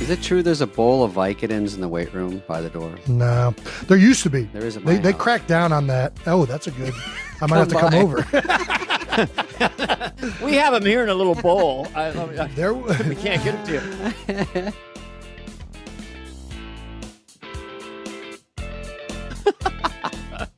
Is it true there's a bowl of Vicodins in the weight room by the door? No, there used to be. There is. They cracked down on that. Oh, that's a good. I might have to come over. We have them here in a little bowl. We can't get it to you.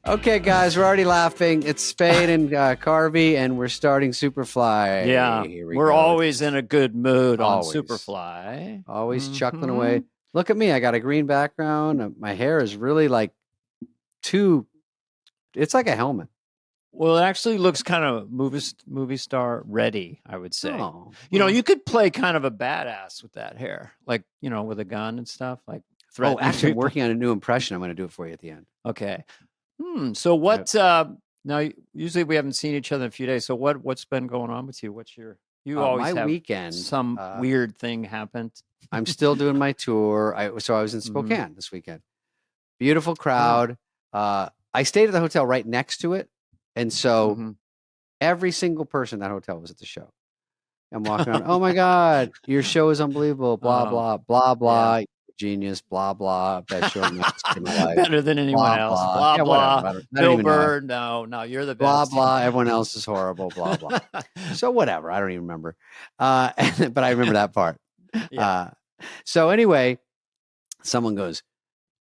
Okay, guys, we're already laughing. It's Spade and Carvey, and we're starting Superfly. Yeah, we're always in a good mood Always. on Superfly. Always chuckling away. Look at me. I got a green background. My hair is really like it's like a helmet. Well, it actually looks kind of movie star ready, I would say. Oh, You could play kind of a badass with that hair, like, with a gun and stuff. Like, actually, I'm working on a new impression. I'm going to do it for you at the end. Okay. So what? Now, usually we haven't seen each other in a few days. So what's been going on with you? What's you always my have weekend? Some weird thing happened. I'm still doing my tour. I was in Spokane this weekend. Beautiful crowd. I stayed at the hotel right next to it, and so every single person in that hotel was at the show. I'm walking around. Oh my God, your show is unbelievable. Blah blah blah blah. Yeah. Genius, blah blah. Best show in my life. Better than anyone else. Blah blah. Whatever. Bill Burr, no, you're the best. Blah blah. Everyone else is horrible. Blah blah. So whatever. I don't even remember. But I remember that part. Yeah. So anyway, someone goes,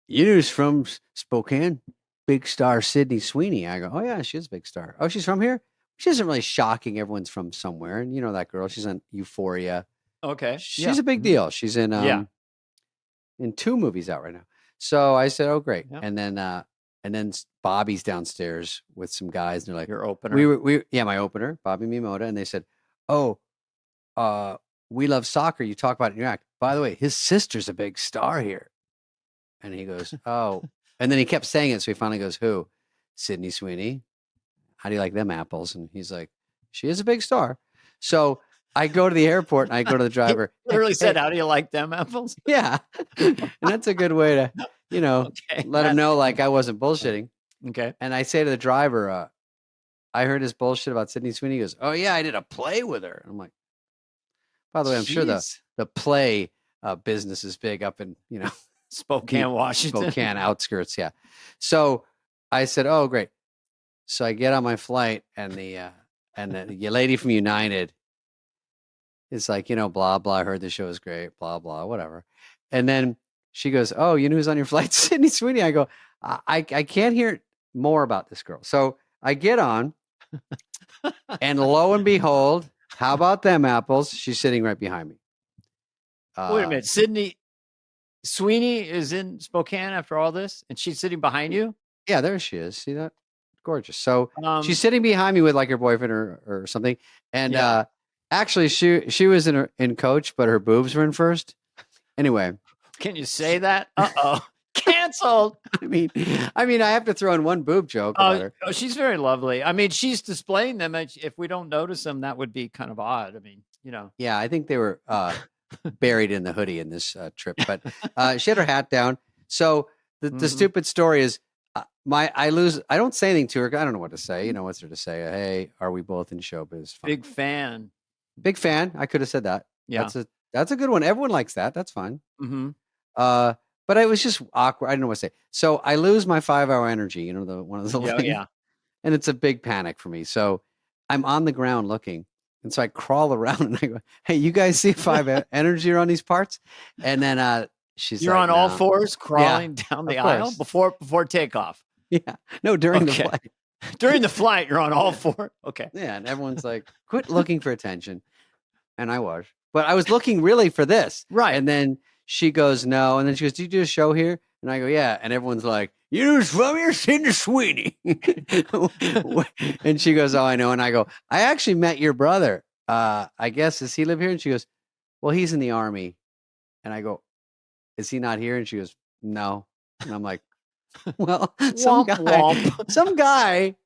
"You know who's from Spokane? Big star Sydney Sweeney." I go, "Oh yeah, she is a big star. Oh, she's from here. She isn't really shocking. Everyone's from somewhere, and you know that girl. She's on Euphoria. Okay, she's a big deal. She's in in 2 movies out right now." So I said, "Oh, great." Yeah. And then Bobby's downstairs with some guys, and they're like, "Your opener?" My opener, Bobby Mimoda, and they said, "Oh, we love soccer. You talk about it in your act. By the way, his sister's a big star here." And he goes, "Oh," and then he kept saying it, so he finally goes, "Who? Sydney Sweeney. How do you like them apples?" And he's like, "She is a big star." So I go to the airport and I go to the driver. He literally said, "How do you like them apples?" Yeah. And that's a good way to, let him know like I wasn't bullshitting. Okay. And I say to the driver, I heard his bullshit about Sydney Sweeney. He goes, "Oh yeah, I did a play with her." I'm like, by the way, I'm sure the play business is big up in, Spokane, Washington. Spokane outskirts. Yeah. So I said, "Oh, great." So I get on my flight and the lady from United is like, blah, blah. I heard the show is great, blah, blah, whatever. And then she goes, "Oh, you know who's on your flight? Sydney Sweeney." I go, I can't hear more about this girl. So I get on and lo and behold, how about them apples? She's sitting right behind me. Wait a minute. Sydney Sweeney is in Spokane after all this and she's sitting behind you? Yeah, there she is. See that? Gorgeous. So she's sitting behind me with like her boyfriend or something. And actually, she was in coach, but her boobs were in first. Anyway, can you say that? Canceled. I mean, I have to throw in one boob joke about her. Oh, she's very lovely. I mean, she's displaying them. If we don't notice them, that would be kind of odd. I mean, Yeah, I think they were buried in the hoodie in this trip, but she had her hat down. So the stupid story is. I don't say anything to her. I don't know what to say. What's there to say? Hey, are we both in showbiz? Fine. Big fan. I could have said that. Yeah. That's a good one. Everyone likes that. That's fine. Mm-hmm. But it was just awkward. I didn't know what to say. So I lose my 5-hour energy, the one of the things. Yeah. And it's a big panic for me. So I'm on the ground looking. And so I crawl around and I go, "Hey, you guys see 5 energy on these parts?" And then you're on all fours crawling down the aisle before takeoff. Yeah. No, during the flight. During the flight, you're on all four. Okay. Yeah. And everyone's like, "Quit looking for attention." And I was. But I was looking really for this. Right. And then she goes, "No." And then she goes, "Do you do a show here?" And I go, "Yeah." And everyone's like, "You know who's from here? Sydney Sweeney." And she goes, "Oh, I know." And I go, "I actually met your brother. I guess, does he live here?" And she goes, "Well, he's in the Army." And I go, "Is he not here?" And she goes, "No." And I'm like, well, some guy,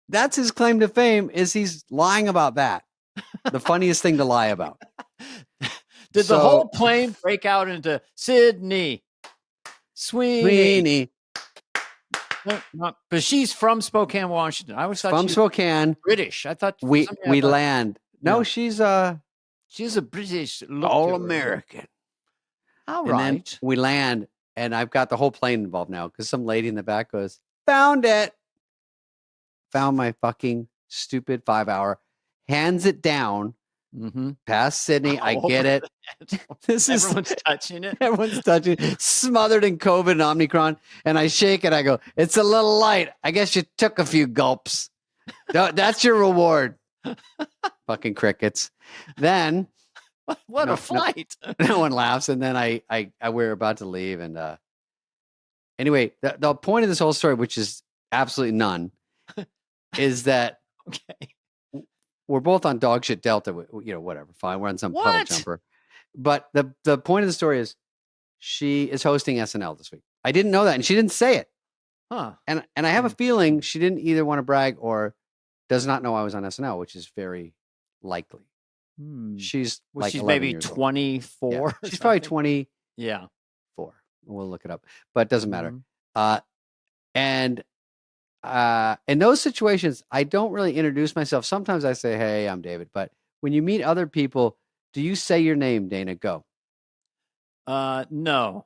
that's his claim to fame, is he's lying about that. The funniest thing to lie about. Did the whole plane break out into Sydney Sweeney? But she's from Spokane, Washington. I was from Spokane. British. I thought we land. No, she's a British all-American. All And then right. we land, and I've got the whole plane involved now because some lady in the back goes, "Found it." Found my fucking stupid 5-hour, hands it down Mm-hmm. past Sydney. I get it. This is Everyone's touching it. everyone's touching it, smothered in COVID and Omicron. And I shake it. I go, "It's a little light. I guess you took a few gulps. That's your reward." Fucking crickets. Then What No, a flight. no one laughs. And then I we're about to leave. And anyway, the point of this whole story, which is absolutely none, is that Okay. we're both on dog shit Delta. Whatever. Fine. We're on some puddle What? jumper. But the point of the story is she is hosting SNL this week. I didn't know that, and she didn't say it. Huh. And I have a feeling she didn't either want to brag or does not know I was on SNL, which is very likely. She's Well, like she's 11 maybe years old. 24. Yeah. or She's probably something. 24. Yeah. We'll look it up, but it doesn't matter. Mhm. And in those situations, I don't really introduce myself. Sometimes I say, "Hey, I'm David." But when you meet other people, do you say your name, Dana? Go. No,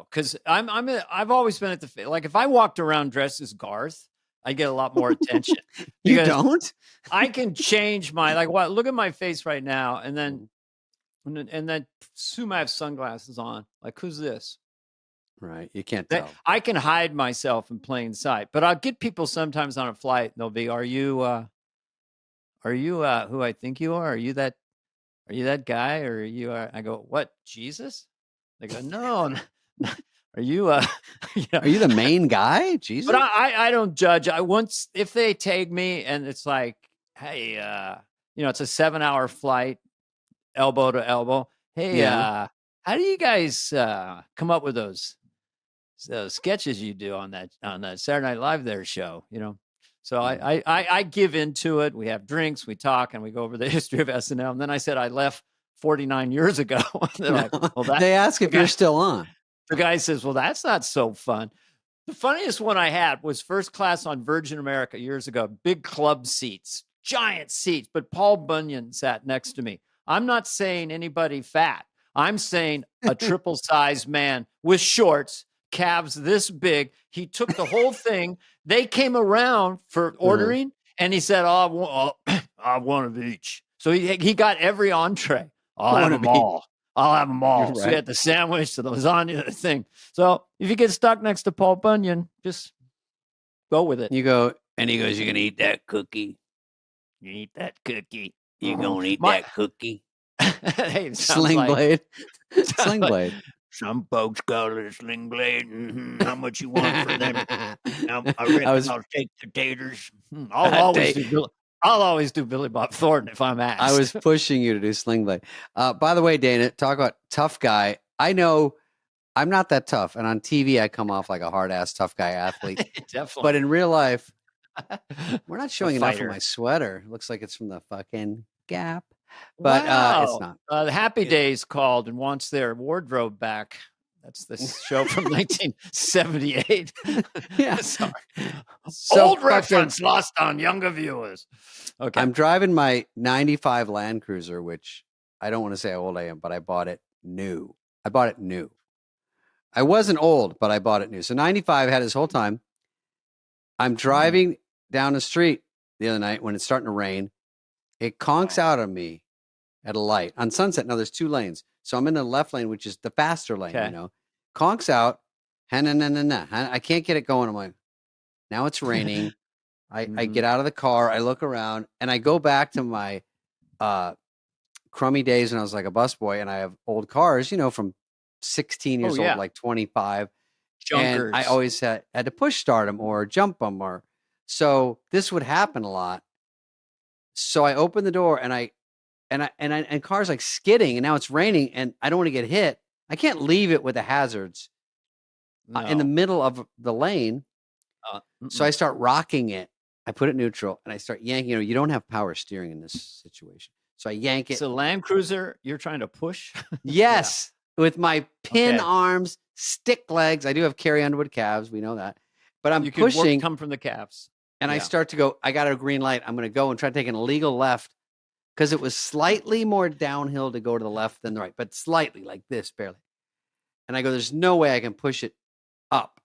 because I've always been at like if I walked around dressed as Garth, I get a lot more attention. You Because don't? I can change my like what look at my face right now, and then assume I have sunglasses on. Like, who's this? Right. You can't tell. I can hide myself in plain sight, but I'll get people sometimes on a flight. And they'll be, "Are you who I think you are? Are you that guy? Or are you?" I go, "What, Jesus?" They go, "No." Are you? Are you the main guy? Jesus. But I don't judge. If they tag me and it's like, "Hey, it's a 7-hour flight, elbow to elbow. Hey, Yeah. how do you guys come up with those sketches you do on that Saturday Night Live there show?" So I give into it. We have drinks, we talk, and we go over the history of SNL. And then I said I left 49 years ago. They're like, "Well, they ask if you're still on." The guy says, "Well, that's not so fun." The funniest one I had was first class on Virgin America years ago, big club seats, giant seats, but Paul Bunyan sat next to me. I'm not saying anybody fat. I'm saying a triple sized man with shorts, calves this big. He took the whole thing. They came around for ordering, and he said, "Oh, I want one of each." So he got every entree. I'll have them all. Right. So we had the sandwich, the lasagna, the thing. So if you get stuck next to Paul Bunyan, just go with it. You go, and he goes, "You're gonna eat that cookie. You eat that cookie. You're gonna eat that cookie." Hey, it sounds Sling like- blade. sounds Sling like- blade. Some folks call it a sling blade. How much you want for them? I reckon I'll take the taters. I'll always do Billy Bob Thornton if I'm asked. I was pushing you to do sling blade. By the way, Dana, talk about tough guy. I know I'm not that tough, and on TV I come off like a hard ass tough guy athlete. Definitely. But in real life, we're not showing enough fighter. of my sweater. Looks like it's from the fucking Gap, but it's not. The Happy Days called and wants their wardrobe back. That's the show from 1978. Yeah. Sorry. So Old fucking- reference lost on younger viewers. Okay. I'm driving my 95 Land Cruiser, which I don't want to say how old I am, but I bought it new. I wasn't old, but I bought it new. So 95 had this whole time. I'm driving down the street the other night when it's starting to rain. It conks out on me at a light on Sunset. Now there's 2 lanes. So I'm in the left lane, which is the faster lane, Conks out. I can't get it going. I'm like, now it's raining. I get out of the car. I look around and I go back to my crummy days when I was like a busboy, and I have old cars, from 16 years old, like 25. Junkers. And I always had to push start them or jump them, so this would happen a lot. So I open the door and cars like skidding, and now it's raining and I don't want to get hit. I can't leave it with the hazards in the middle of the lane. So I start rocking it. I put it neutral and I start yanking. You don't have power steering in this situation. So I yank it. So Land Cruiser, you're trying to push? Yes. With my pin arms, stick legs. I do have Carrie Underwood calves. We know that. But I'm pushing. Come from the calves. And I start to go, I got a green light. I'm going to go and try to take an illegal left because it was slightly more downhill to go to the left than the right, but slightly like this, barely. And I go, there's no way I can push it up,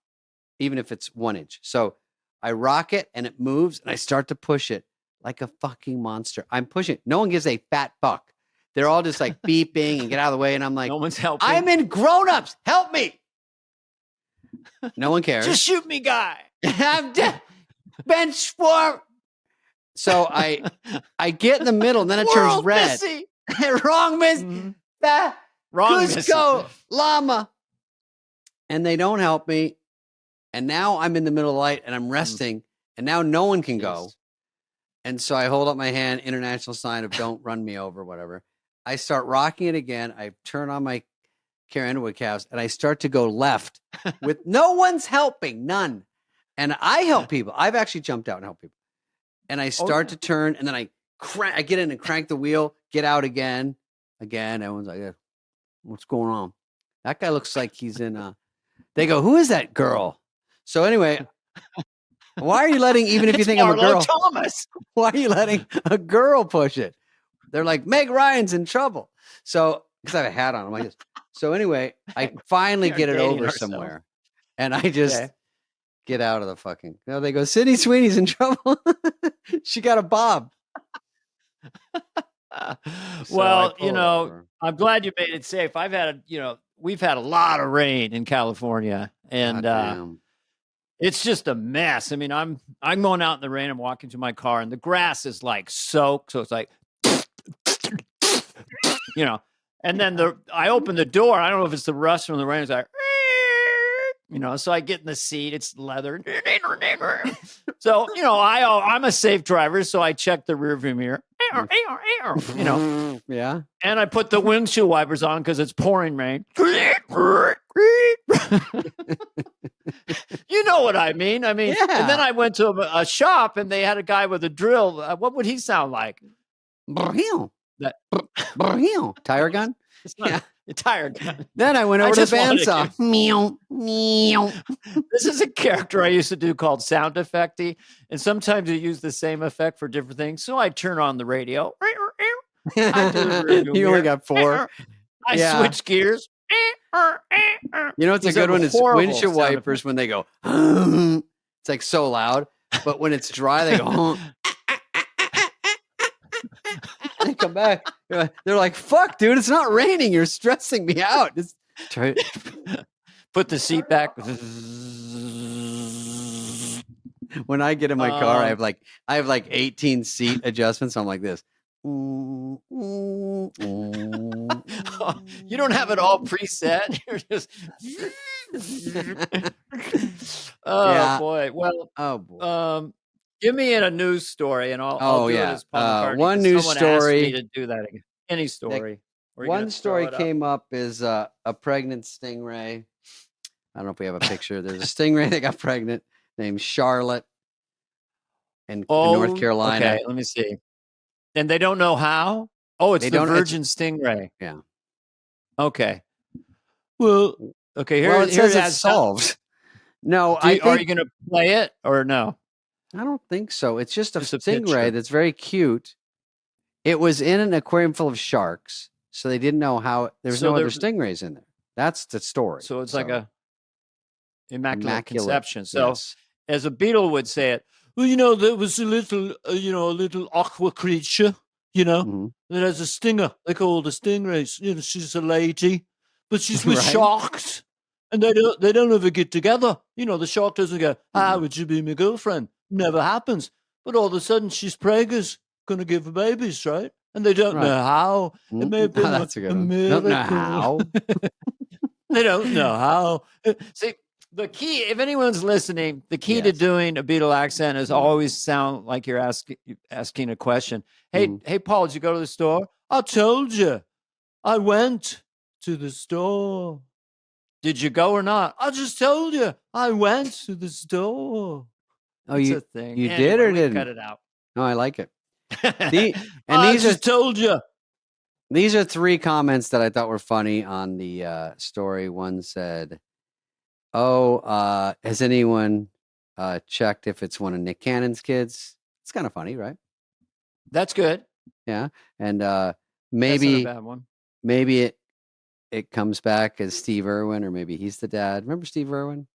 even if it's 1 inch. So I rock it and it moves and I start to push it like a fucking monster. I'm pushing it. No one gives a fat fuck. They're all just like beeping and get out of the way. And I'm like, No one's helping. I'm in grown-ups. Help me. No one cares. Just shoot me, guy. I'm dead. Bench for. So I get in the middle and then it turns red. Missy. Wrong, miss. Wrong, Missy. Cusco llama. And they don't help me. And now I'm in the middle of the light and I'm resting. And now no one can go. And so I hold up my hand, international sign of don't run me over, whatever. I start rocking it again. I turn on my Carrie Underwood calves and I start to go left with no one's helping, none. And I help people. I've actually jumped out and helped people. And I start to turn and then I get in and crank the wheel, get out again. Everyone's like, what's going on? That guy looks like he's in they go, who is that girl? So anyway, why are you letting, even if you think I'm a girl, Thomas. Why are you letting a girl push it? They're like, Meg Ryan's in trouble. So, because I have a hat on, I'm like this. So anyway, I finally get it over somewhere. And I just get out of the fucking, they go, Sydney Sweeney's in trouble. She got a bob. Well, I'm glad you made it safe. We've had a lot of rain in California and it's just a mess. I mean, I'm going out in the rain. I'm walking to my car and the grass is like soaked. So it's like, and then I open the door. I don't know if it's the rust from the rain. It's like, so I get in the seat. It's leather. So, I'm a safe driver. So I check the rearview mirror, Yeah. And I put the windshield wipers on because it's pouring rain. You know what I mean? And then I went to a shop and they had a guy with a drill. What would he sound like? Tire gun? It's not a tire gun. Then I went over to the bandsaw. Meow, meow. This is a character I used to do called Sound Effecty. And sometimes you use the same effect for different things. So I turn on the radio. You only got 4. I switch gears. It's a good one. It's windshield wipers when they go, it's like so loud. But when it's dry, they go, they come back. They're like, fuck, dude, it's not raining. You're stressing me out. Just try it. Put the seat back. When I get in my car, I have like 18 seat adjustments. So I'm like this. You don't have it all preset. You're just boy. Well, give me a news story and I'll do it as one news story. Asked me to do that again. Any story. One story came up is a pregnant stingray. I don't know if we have a picture. There's a stingray that got pregnant named Charlotte in North Carolina. Okay, let me see. And they don't know how? Oh, it's the virgin stingray. Yeah. Okay. Well, okay. Here it says it's solved. No, are you going to play it or no? I don't think so. It's just a stingray that's very cute. It was in an aquarium full of sharks, so they didn't know how. There's no other stingrays in there. That's the story. So it's like a immaculate conception. So as a Beatle would say it, well, there was a little aqua creature, that has a stinger. They call the stingrays. She's a lady, but she's with sharks, and they don't ever get together. The shark doesn't go, would you be my girlfriend? Never happens. But all of a sudden, she's preggers, going to give her babies, right? And they don't know how. It may have been that's a good one. miracle. Don't know how. They don't know how. See. The key, if anyone's listening, the key to doing a Beatle accent is always sound like you're asking a question. Hey, Paul, did you go to the store? I told you. I went to the store. Did you go or not? I just told you. I went to the store. Oh, it's you a thing. You did or didn't? Cut it out. No, I like it. I just told you. These are 3 comments that I thought were funny on the story. One said, has anyone checked if it's one of Nick Cannon's kids? It's kind of funny, right? That's good. Yeah. And maybe that's not a bad one. Maybe it comes back as Steve Irwin, or maybe he's the dad. Remember Steve Irwin?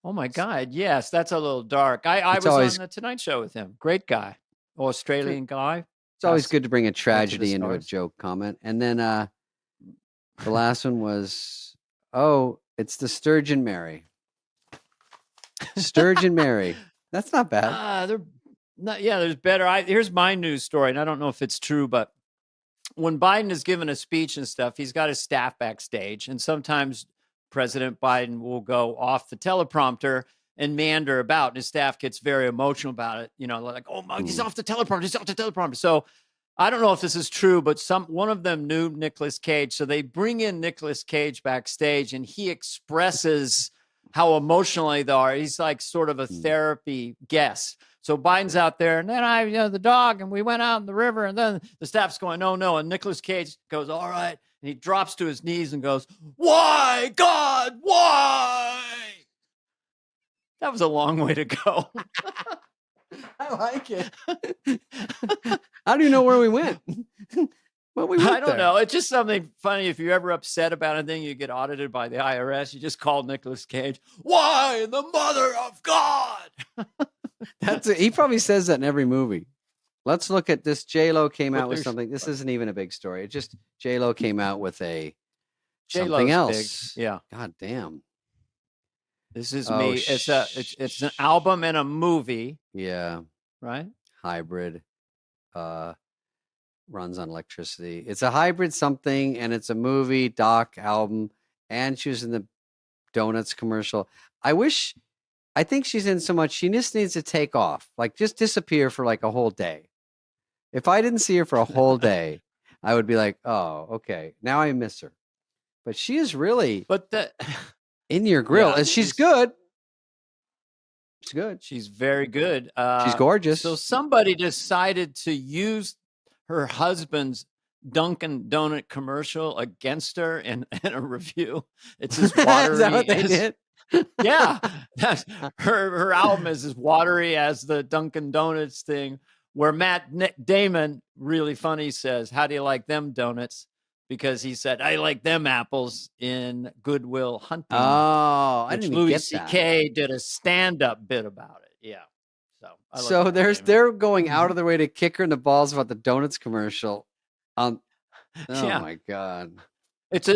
Oh my God. Yes, that's a little dark. I It's was always on the Tonight Show with him. Great guy. Australian guy. it's always Passed good to bring a way to the tragedy into a stars. joke comment. And then the last one was, oh, it's the Sturgeon Mary. Sturgeon Mary. That's not bad. They're not, yeah, there's better. Here's my news story, and I don't know if it's true, but when Biden is giving a speech and stuff, he's got his staff backstage, and sometimes President Biden will go off the teleprompter and meander about, and his staff gets very emotional about it. You know, like, oh my, he's off the teleprompter, he's off the teleprompter. So I don't know if this is true, but one of them knew Nicolas Cage, so they bring in Nicolas Cage backstage, and he expresses how emotionally they are. He's like sort of a therapy guest. So Biden's out there, and then the dog, and we went out in the river, and then the staff's going, oh no. And Nicolas Cage goes, all right. And he drops to his knees and goes, why, God, why? That was a long way to go. I like it. How do you know where we went? Well, we went I don't there. know. It's just something funny. If you're ever upset about anything, you get audited by the IRS. You just call Nicolas Cage, why in the mother of God? He probably says that in every movie. Let's look at this. J-Lo came But out with there's- something. This isn't even a big story. It just J-Lo came out with a J-Lo's something big. else. Yeah. God damn. This is Oh, me. It's an album and a movie, Yeah. right? Hybrid. Runs on electricity. It's a hybrid something, and it's a movie, doc, album, and she was in the donuts commercial. I think she's in so much, she just needs to take off, like just disappear for like a whole day. If I didn't see her for a whole day, I would be like, oh, okay, now I miss her. But she is really in your grill, Yeah, and she's good. She's good. She's very good. She's gorgeous. So somebody decided to use her husband's Dunkin' Donut commercial against her in a review. It's as watery Is that what they as, did? yeah, her album is as watery as the Dunkin' Donuts thing, where Matt Damon, really funny, says, how do you like them donuts? Because he said, I like them apples in Good Will Hunting. Oh, I which didn't even Louis get C.K. did a stand-up bit about it. Yeah. So they're going out of their way to kick her in the balls about the donuts commercial. Oh Yeah. my God. It's a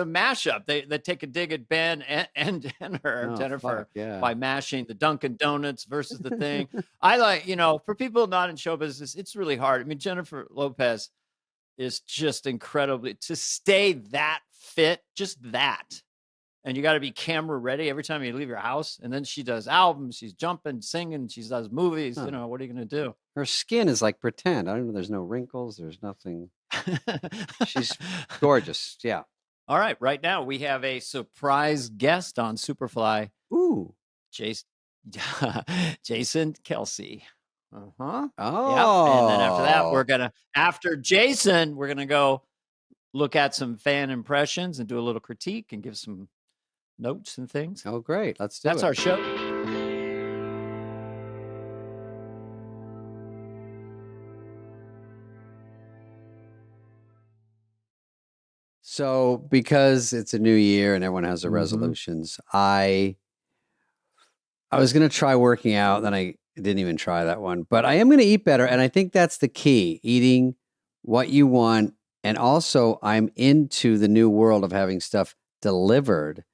mashup. They take a dig at Ben and her, Oh, Jennifer, fuck, yeah. by mashing the Dunkin' Donuts versus the thing. I like, for people not in show business, it's really hard. I mean, Jennifer Lopez is just incredibly, to stay that fit, just that. And you got to be camera ready every time you leave your house. And then she does albums. She's jumping, singing. She does movies. Huh. What are you going to do? Her skin is like pretend. I don't know. There's no wrinkles. There's nothing. She's gorgeous. Yeah. All right. Right now, we have a surprise guest on Superfly. Ooh. Jason Kelsey. Uh-huh. Oh. Yep. And then after that, after Jason, we're going to go look at some fan impressions and do a little critique and give some notes and things. Oh, great. Let's do it. That's our show. So, because it's a new year and everyone has their resolutions, I was going to try working out, then I didn't even try that one. But I am going to eat better, and I think that's the key, eating what you want. And also, I'm into the new world of having stuff delivered.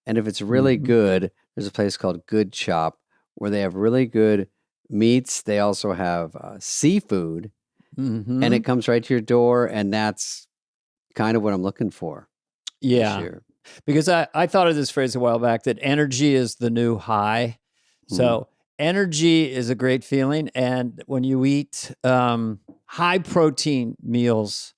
And if it's really good, there's a place called Good Chop where they have really good meats. They also have seafood, and it comes right to your door, and that's kind of what I'm looking for. Yeah. This year. Because I thought of this phrase a while back that energy is the new high. So energy is a great feeling. And when you eat high protein meals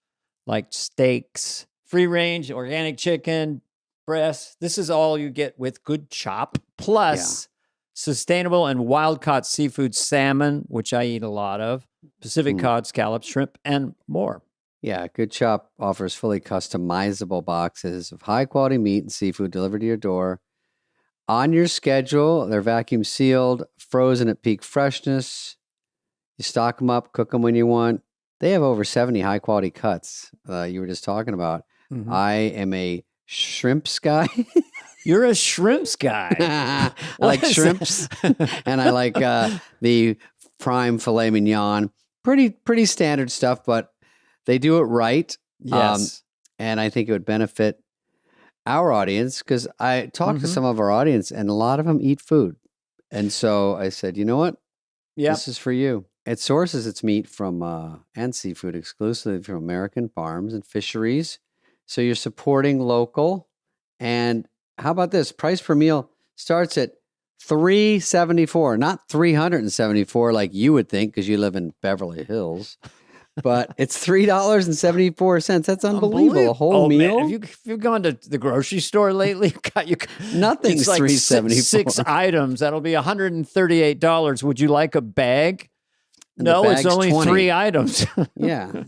like steaks, free range, organic chicken, breast, this is all you get with Good Chop, plus sustainable and wild caught seafood, salmon, which I eat a lot of, Pacific cod, scallops, shrimp, and more. Yeah, Good Chop offers fully customizable boxes of high-quality meat and seafood delivered to your door on your schedule. They're vacuum sealed, frozen at peak freshness. You stock them up, cook them when you want. They have over 70 high-quality cuts you were just talking about. Mhm. I am a shrimps guy. You're a shrimps guy. I like What is shrimps, that? and I like the prime filet mignon. Pretty standard stuff, but they do it right. Yes. And I think it would benefit our audience because I talked to Mhm. some of our audience, and a lot of them eat food. And so I said, you know what? Yep. This is for you. It sources its meat from and seafood exclusively from American farms and fisheries. So you're supporting local. And how about this? Price per meal starts at $3.74, not $374 like you would think because you live in Beverly Hills. But it's $3.74. That's unbelievable. A whole meal. Man, have you gone to the grocery store lately? Nothing's it's like $3.74. six items. That'll be $138. Would you like a bag? And the No, it's bag's only 20. 3 items. Yeah.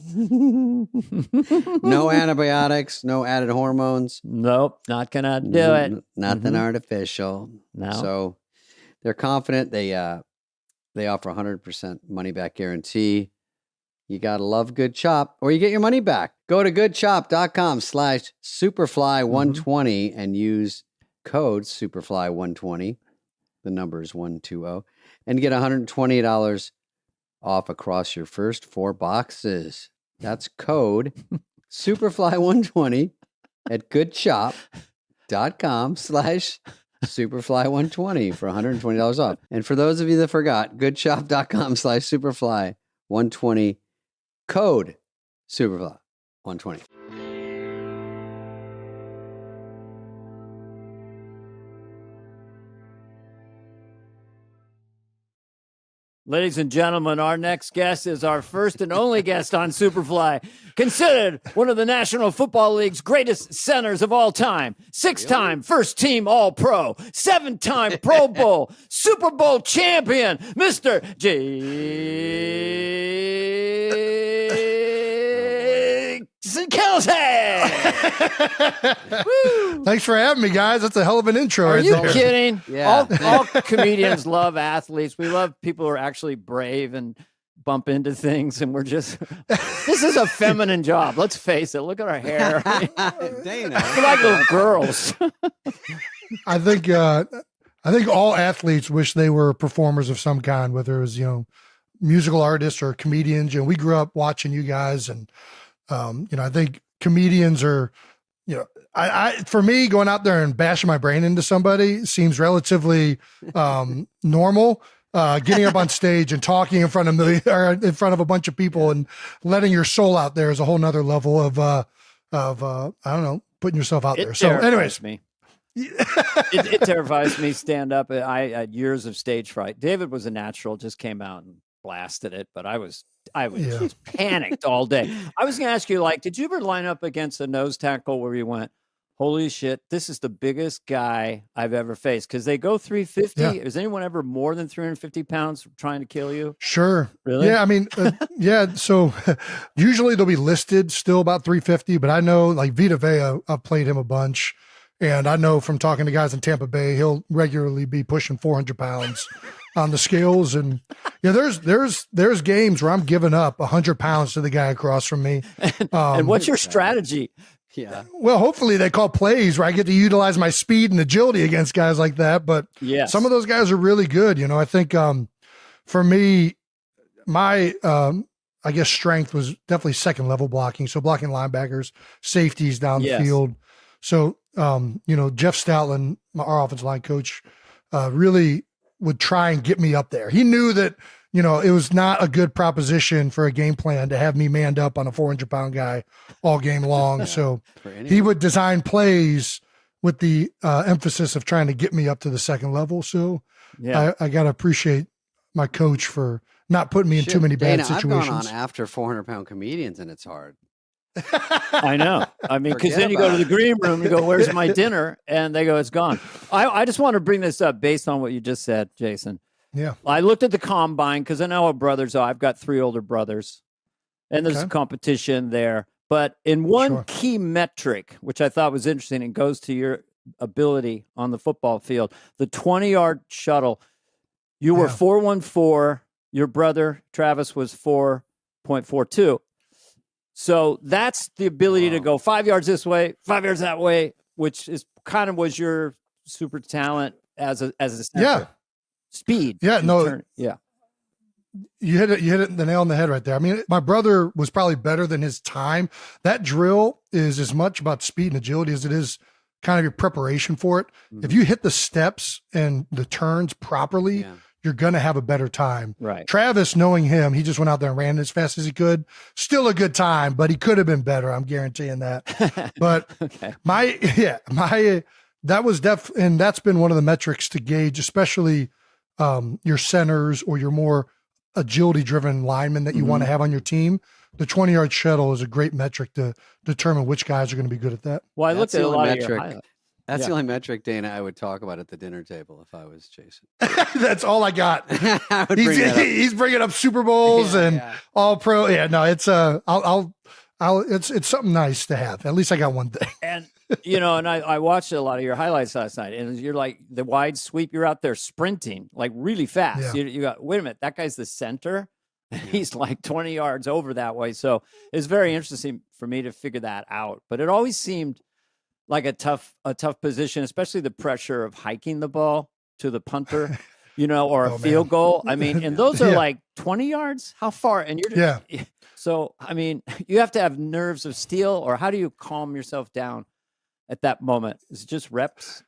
No antibiotics, no added hormones. Nope, not gonna do it. Nothing Mhm. artificial. No. So they're confident. They offer 100% money back guarantee. You got to love Good Chop or you get your money back. Go to goodchop.com/superfly120 and use code superfly120. The number is 120 and get $120 off across your first 4 boxes. That's code superfly120 at goodchop.com/superfly120 for $120 off. And for those of you that forgot, goodchop.com/superfly120 code superfly120. Ladies and gentlemen, our next guest is our first and only guest on Superfly, considered one of the National Football League's greatest centers of all time, 6-time first team All-Pro, 7-time Pro Bowl, Super Bowl champion, Mr. Jason Kelsey. Thanks for having me, guys. That's a hell of an intro. Are right you there. kidding? Yeah. All comedians love athletes. We love people who are actually brave and bump into things. And we're just, this is a feminine job. Let's face it. Look at our hair. Dana. We're like little girls. I think all athletes wish they were performers of some kind, whether it was, musical artists or comedians. We grew up watching you guys, and I think comedians are, for me, going out there and bashing my brain into somebody seems relatively normal. Getting up on stage and talking in front of a bunch of people and letting your soul out there is a whole nother level of I don't know, putting yourself out there. So, anyways, me. It terrifies me. Stand up. I had years of stage fright. David was a natural, just came out and blasted it, but I was just panicked all day. I was going to ask you, did you ever line up against a nose tackle where you went, holy shit, this is the biggest guy I've ever faced? Because they go 350. Yeah. Is anyone ever more than 350 pounds trying to kill you? Sure. Really? Yeah. I mean, yeah. So usually they'll be listed still about 350, but I know like Vita Vea, I've played him a bunch. And I know from talking to guys in Tampa Bay, he'll regularly be pushing 400 pounds on the scales. And there's games where I'm giving up 100 pounds to the guy across from me. And what's your strategy? Yeah. Well, hopefully they call plays where I get to utilize my speed and agility against guys like that. But yes, some of those guys are really good. I think for me, my I guess strength was definitely second level blocking. So blocking linebackers, safeties down the field. So, Jeff Stoutland, our offensive line coach, really would try and get me up there. He knew that, it was not a good proposition for a game plan to have me manned up on a 400-pound guy all game long. So he would design plays with the emphasis of trying to get me up to the second level. So I got to appreciate my coach for not putting me in too many bad situations. I've gone on after 400-pound comedians, and it's hard. I know. I mean, because then you go to the green room and go, where's my dinner? And they go, it's gone. I just want to bring this up based on what you just said, Jason. Yeah. I looked at the combine because I know how brothers are. I've got 3 older brothers, and there's a competition there. But in one key metric, which I thought was interesting, and goes to your ability on the football field, the 20-yard shuttle, you were 4.14. Your brother, Travis, was 4.42. So that's the ability to go 5 yards this way, 5 yards that way, which is kind of was your super talent as a center. Yeah. Speed. Yeah, no. Yeah. You hit the nail on the head right there. I mean, my brother was probably better than his time. That drill is as much about speed and agility as it is kind of your preparation for it. Mhm. If you hit the steps and the turns properly, you're going to have a better time. Right. Travis, knowing him, he just went out there and ran as fast as he could. Still a good time, but he could have been better. I'm guaranteeing that. But that was and that's been one of the metrics to gauge, especially your centers or your more agility driven linemen that you want to have on your team. The 20-yard shuttle is a great metric to determine which guys are going to be good at that. Well, I looked at a lot of your highlights. That's the only metric, Dana, I would talk about at the dinner table if I was Jason. That's all I got. I would bring that up. He's bringing up Super Bowls and all pro. Yeah, no, it's it's something nice to have. At least I got one thing. And and I watched a lot of your highlights last night, and you're like the wide sweep. You're out there sprinting like really fast. Yeah. You got wait a minute, that guy's the center. He's like 20 yards over that way. So it's very interesting for me to figure that out. But it always seemed like a tough position, especially the pressure of hiking the ball to the punter, or a field goal. I mean, and those are like 20 yards. How far? And you're So, I mean, you have to have nerves of steel, or how do you calm yourself down at that moment? Is it just reps?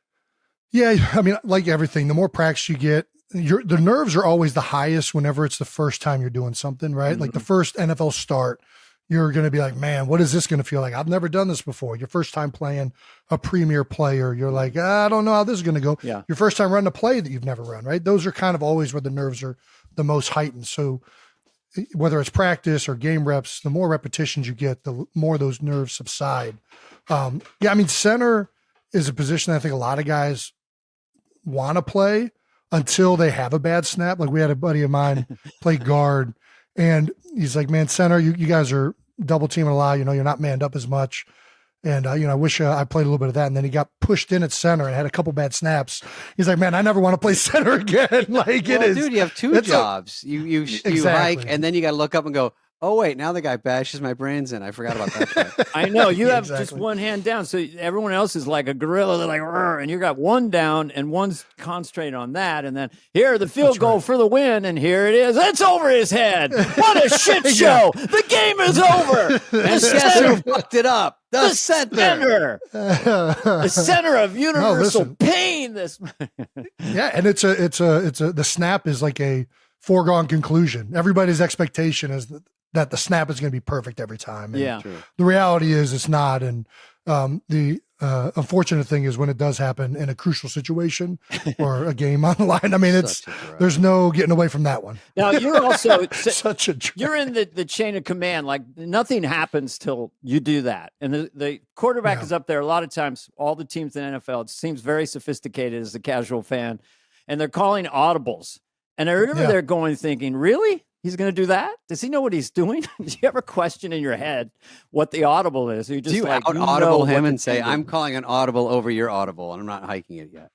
Yeah, I mean, like everything, the more practice you get, the nerves are always the highest whenever it's the first time you're doing something, right? Mm-hmm. Like the first NFL start, you're going to be like, man, what is this going to feel like? I've never done this before. Your first time playing a premier player, you're like, I don't know how this is going to go. Yeah. Your first time running a play that you've never run, right? Those are kind of always where the nerves are the most heightened. So whether it's practice or game reps, the more repetitions you get, the more those nerves subside. I mean, center is a position I think a lot of guys want to play until they have a bad snap. Like we had a buddy of mine play guard, and he's like, man, center, you guys are double teaming a lot. You're not manned up as much. And, I wish I played a little bit of that. And then he got pushed in at center and had a couple bad snaps. He's like, man, I never want to play center again. Like it is. Dude, you have two jobs. You Exactly. hike, and then you got to look up and go, oh, wait, now the guy bashes my brains in. I forgot about that part. I know. You have just one hand down. So everyone else is like a gorilla. They're like, "Rrr," and you got one down and one's concentrating on that. And then here, the field goal for the win. And here it is. It's over his head. What a shit show. The game is over. And guess who fucked it up? The center. The center of universal pain. Yeah. And the snap is like a foregone conclusion. Everybody's expectation is that the snap is going to be perfect every time. And the reality is it's not. And the unfortunate thing is when it does happen in a crucial situation or a game on the line, I mean, there's no getting away from that one. Now you're also such a you're in the chain of command. Like nothing happens till you do that. And the quarterback is up there. A lot of times, all the teams in the NFL, it seems very sophisticated as a casual fan, and they're calling audibles. And I remember they're thinking, really? He's going to do that? Does he know what he's doing? Do you ever question in your head what the audible is? Or you just do you like audible him and say, I'm calling an audible over your audible, and I'm not hiking it yet?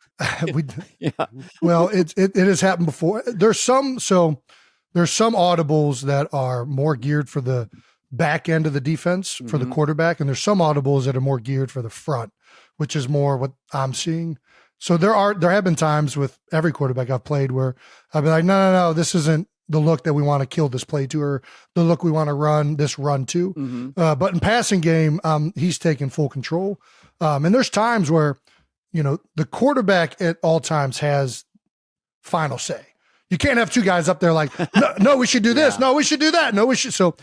Well, it has happened before. There's some audibles that are more geared for the back end of the defense for the quarterback. And there's some audibles that are more geared for the front, which is more what I'm seeing. So there have been times with every quarterback I've played where I'll be like, no, this isn't the look that we want to kill this play to, or the look we want to run this run to. But in passing game, he's taking full control. And there's times where, the quarterback at all times has final say. You can't have two guys up there like, no, we should do this. No, we should do that. No, we should. So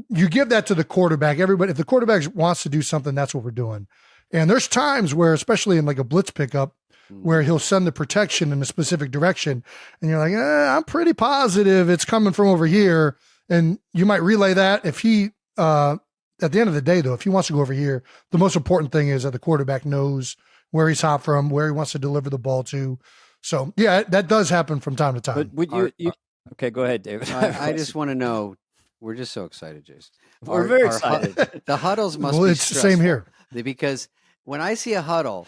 you give that to the quarterback. Everybody, if the quarterback wants to do something, that's what we're doing. And there's times where, especially in like a blitz pickup, where he'll send the protection in a specific direction, and you're like, I'm pretty positive it's coming from over here. And you might relay that. If he, at the end of the day, though, if he wants to go over here, the most important thing is that the quarterback knows where he's hot from, where he wants to deliver the ball to. So, yeah, that does happen from time to time. But would you okay, go ahead, David. I just want to know, we're just so excited, Jason. We're very excited. The huddles must be it's the same here. Because when I see a huddle,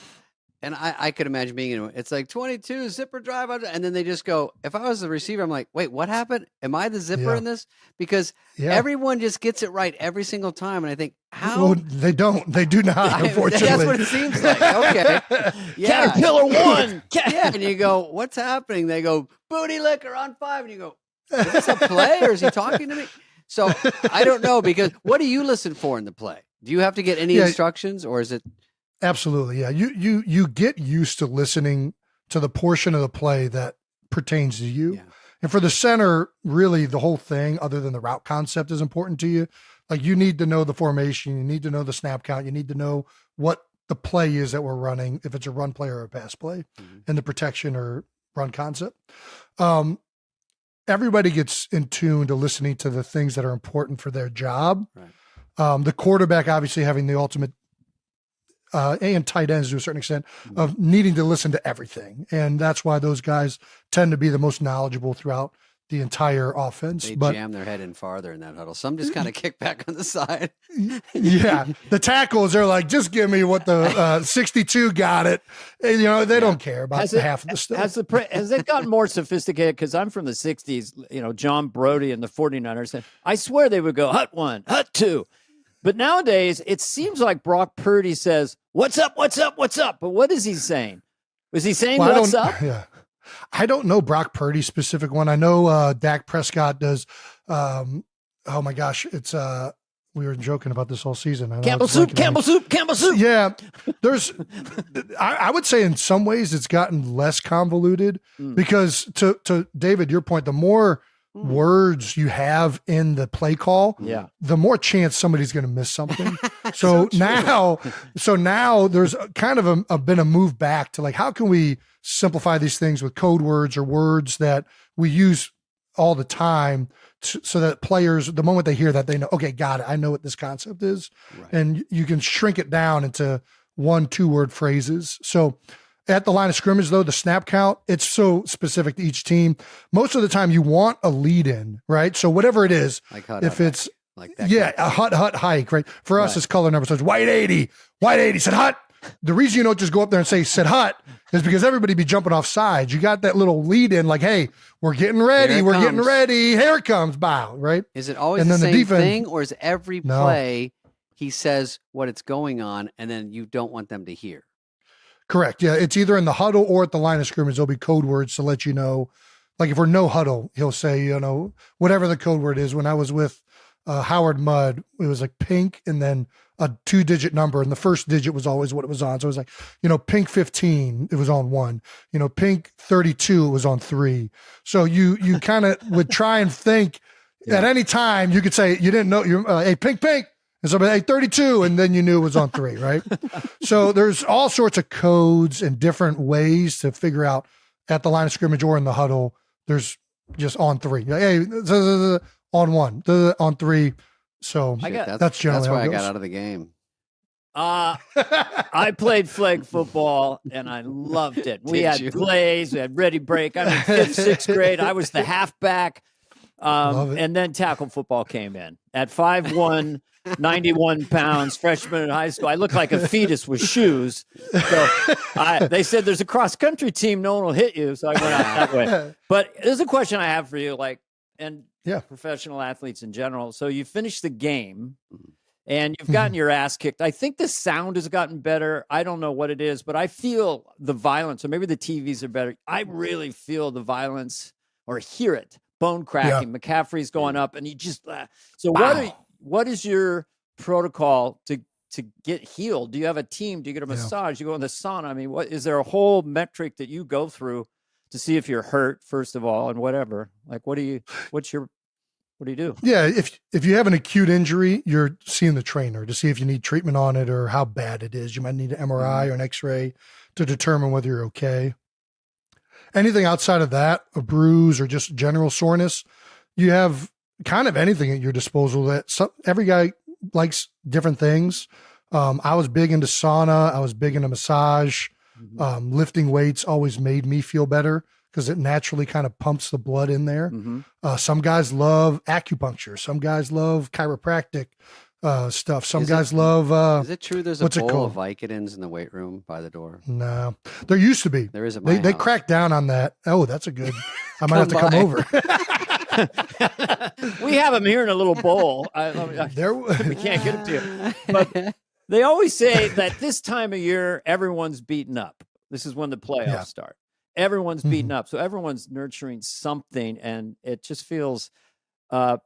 And I could imagine being in it. It's like 22 zipper drive, and then they just go. If I was the receiver, I'm like, wait, what happened? Am I the zipper in this? Because everyone just gets it right every single time, and I think how they don't. They do not. Unfortunately, that's what it seems like. Okay, Caterpillar 1. And you go, what's happening? They go, booty liquor on 5, and you go, is this a play or is he talking to me? So I don't know, because what do you listen for in the play? Do you have to get any instructions, or is it? Absolutely. Yeah. You get used to listening to the portion of the play that pertains to you. Yeah. And for the center, really the whole thing, other than the route concept, is important to you. Like, you need to know the formation. You need to know the snap count. You need to know what the play is that we're running, if it's a run play or a pass play, and the protection or run concept. Everybody gets in tune to listening to the things that are important for their job. Right. The quarterback, obviously, having the ultimate and tight ends to a certain extent, of needing to listen to everything. And that's why those guys tend to be the most knowledgeable throughout the entire offense. They jam their head in farther in that huddle. Some just kind of kick back on the side. Yeah. The tackles are like, just give me what the 62 got it. And, they don't care about half of the stuff. Has it gotten more sophisticated? Because I'm from the 60s, John Brody and the 49ers said, I swear they would go hut 1, hut 2. But nowadays, it seems like Brock Purdy says, what's up, what's up, what's up? But what is he saying? Was he saying what's up? Yeah. I don't know Brock Purdy's specific one. I know Dak Prescott does. Oh, my gosh. It's we were joking about this all season. Campbell soup. Yeah. There's, I would say in some ways it's gotten less convoluted because to David, your point, the more words you have in the play call, the more chance somebody's going to miss something. So now there's kind of been a move back to, like, how can we simplify these things with code words or words that we use all the time so that players, the moment they hear that, they know, okay, got it. I know what this concept is. Right. And you can shrink it down into 1-2 word phrases. So at the line of scrimmage, though, the snap count, it's so specific to each team. Most of the time you want a lead in, right? So whatever it is, if it's like that, a hut hike, right? For us, it's color number. So it's white 80, said hut. The reason you don't just go up there and say said hut is because everybody be jumping off sides. You got that little lead in, like, hey, we're getting ready. Here it comes, bow, right? Is it always the same thing, or is every play he says what it's going on, and then you don't want them to hear? Correct. Yeah. It's either in the huddle or at the line of scrimmage. There'll be code words to let you know. Like, if we're no huddle, he'll say, whatever the code word is. When I was with Howard Mudd, it was like pink and then a 2-digit number. And the first digit was always what it was on. So it was like, pink 15, it was on 1, pink 32, it was on 3. So you kind of would try and think at any time you could say, you didn't know hey, pink. And so, hey, 32, and then you knew it was on 3, right? So there's all sorts of codes and different ways to figure out at the line of scrimmage or in the huddle. There's just on 3. Hey, on 1, on 3. So that's generally that's why I got out of the game. I played flag football and I loved it. We had plays, we had ready break. I'm in 5th, 6th grade. I was the halfback. And then tackle football came in at 5'1", 91 pounds, freshman in high school. I looked like a fetus with shoes. So they said there's a cross country team. No one will hit you. So I went out that way. But there's a question I have for you, professional athletes in general. So you finished the game and you've gotten your ass kicked. I think the sound has gotten better. I don't know what it is, but I feel the violence, or maybe the TVs are better. I really feel the violence, or hear it. Bone cracking. Yeah. McCaffrey's going up, and you just so what is your protocol to get healed? Do you have a team? Do you get a massage? You go in the sauna? I mean, is there a whole metric that you go through to see if you're hurt, first of all, and whatever? Like, what do you do? Yeah, if you have an acute injury, you're seeing the trainer to see if you need treatment on it or how bad it is. You might need an MRI or an X-ray to determine whether you're okay. Anything outside of that, a bruise or just general soreness, you have kind of anything at your disposal. Every guy likes different things. I was big into sauna. I was big into massage. Lifting weights always made me feel better because it naturally kind of pumps the blood in there. Some guys love acupuncture. Some guys love chiropractic. stuff. Some guys love. Is it true there's a bowl of Vicodins in the weight room by the door? No, there used to be. There is at my They house. cracked down on that. Oh, that's a good. I might have to come over. We have them here in a little bowl. We can't get them to you. But they always say that this time of year, everyone's beaten up. This is when the playoffs start. Everyone's beaten up. So everyone's nurturing something. And it just feels, I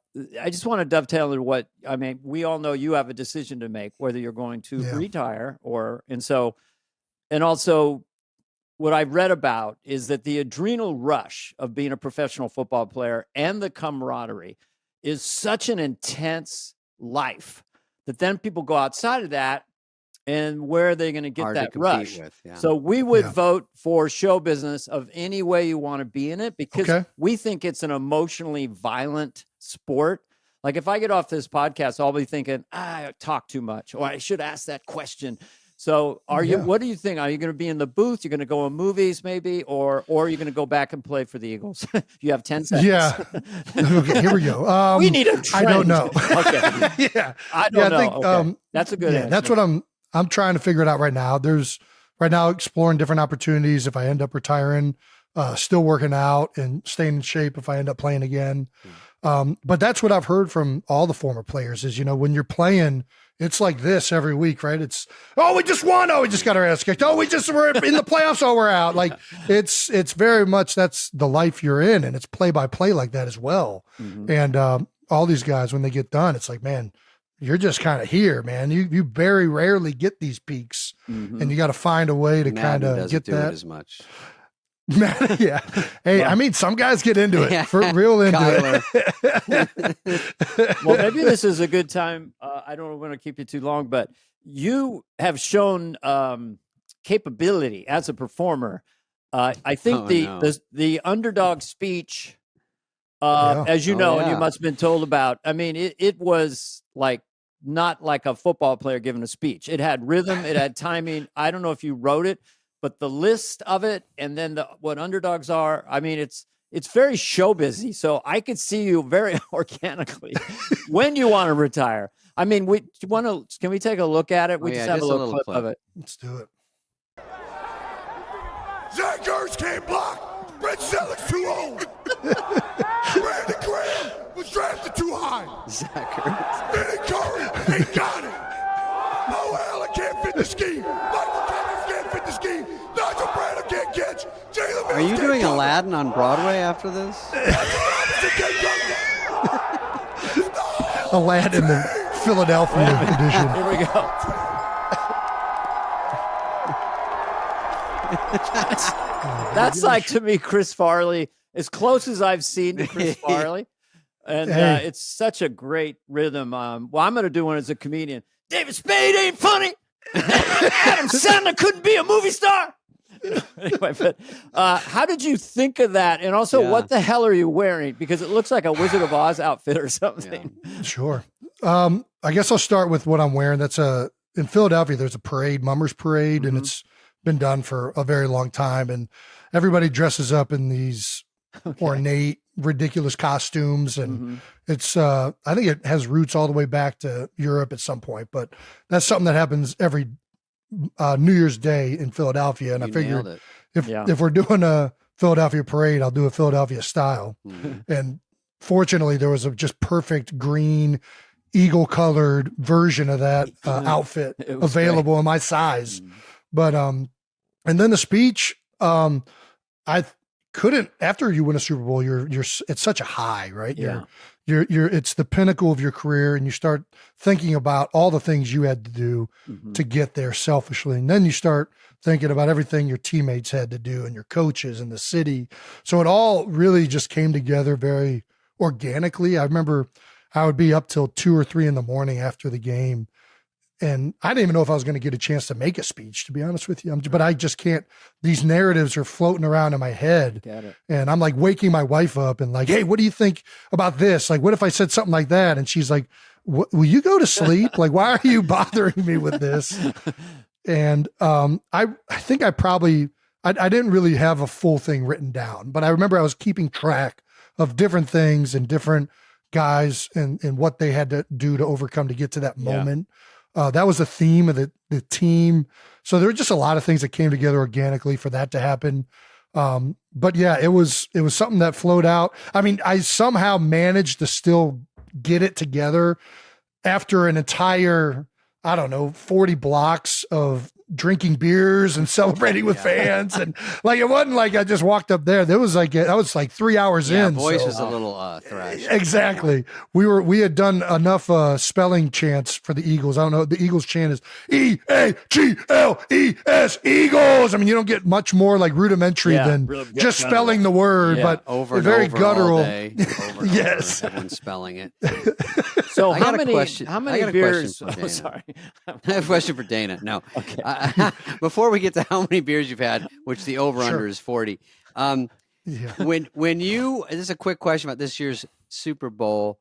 just want to dovetail into what, I mean, we all know you have a decision to make, whether you're going to retire and also what I've read about is that the adrenal rush of being a professional football player and the camaraderie is such an intense life that then people go outside of that, and where are they going to get that rush? So we would vote for show business of any way you want to be in it, because we think it's an emotionally violent sport. Like if I get off this podcast, I'll be thinking, I talk too much, or I should ask that question. So what do you think? Are you going to be in the booth? You're going to go in movies maybe, or are you going to go back and play for the Eagles? You have 10 seconds. Yeah. Okay, here we go. We need a trend. I don't know. Okay. I don't know. I think, that's a good answer. That's what I'm trying to figure it out right now. There's right now exploring different opportunities. If I end up retiring, still working out and staying in shape if I end up playing again. But that's what I've heard from all the former players is, when you're playing, it's like this every week, right? It's, we just won. We just got our ass kicked. We just were in the playoffs. We're out. Like it's very much, that's the life you're in. And it's play by play like that as well. And all these guys, when they get done, it's like, man, you're just kind of here, man. You very rarely get these peaks and you got to find a way to kind of get that as much. Yeah. Hey, I mean, some guys get into it for real into it. Well, maybe this is a good time. I don't want to keep you too long, but you have shown capability as a performer. I think the underdog speech, as you know, and you must have been told about, I mean, it was like not like a football player giving a speech. It had rhythm. It had timing. I don't know if you wrote it, but the list of it, and then what underdogs are, I mean, it's very show busy. So I could see you very organically when you want to retire. I mean, can we take a look at it? We just have a little clip of it. Let's do it. Zach Ertz can't block. Brett Selleck's too old. Brandon Graham was drafted too high. Zach Ertz. Vinny Curry ain't got it. Mo Allen can't fit the scheme. Michael Thomas can't fit the scheme. Nigel Bradham can't catch. Jalen Mills Are you doing Aladdin on Broadway after this? Aladdin, the Philadelphia edition. Here we go. That's like, to me, Chris Farley, as close as I've seen to Chris Farley. And it's such a great rhythm. Well, I'm going to do one as a comedian. David Spade ain't funny. Adam Sandler couldn't be a movie star. Anyway, but how did you think of that? And also, what the hell are you wearing? Because it looks like a Wizard of Oz outfit or something. Yeah. Sure. I guess I'll start with what I'm wearing. That's in Philadelphia, there's a parade, Mummers Parade, and it's been done for a very long time. And everybody dresses up in these ornate, ridiculous costumes. And it's, I think it has roots all the way back to Europe at some point, but that's something that happens every New Year's Day in Philadelphia. And I figured if we're doing a Philadelphia parade, I'll do a Philadelphia style. And fortunately there was a just perfect green eagle colored version of that outfit available in my size. But, and then the speech, I couldn't, after you win a Super Bowl, it's such a high, right? It's the pinnacle of your career, and you start thinking about all the things you had to do to get there selfishly. And then you start thinking about everything your teammates had to do and your coaches and the city. So it all really just came together very organically. I remember I would be up till 2 or 3 in the morning after the game, and I didn't even know if I was going to get a chance to make a speech, to be honest with you. But I just can't, these narratives are floating around in my head. And I'm like waking my wife up and like, hey, what do you think about this? Like, what if I said something like that? And she's like, will you go to sleep? Like, why are you bothering me with this? And I think I probably, I didn't really have a full thing written down, but I remember I was keeping track of different things and different guys and what they had to do to overcome to get to that moment. That was the theme of the team. So there were just a lot of things that came together organically for that to happen. But yeah, it was something that flowed out. I mean, I somehow managed to still get it together after an entire, I don't know, 40 blocks of drinking beers and celebrating with fans. And like, it wasn't like I just walked up there. There was like, that was like 3 hours in. Voice so. was a little thrash. Exactly. We had done enough spelling chants for the Eagles. I don't know. The Eagles chant is EAGLES, Eagles. I mean, you don't get much more like rudimentary than just spelling the word, but over and very over guttural. all day, over and Yes. over, everyone's spelling it. So I how got a many question. how I many got a beers? question for Dana. Sorry. I have a question for Dana. No. Okay. Before we get to how many beers you've had, which the over-under Sure. is 40. Yeah. When you, this is a quick question about this year's Super Bowl.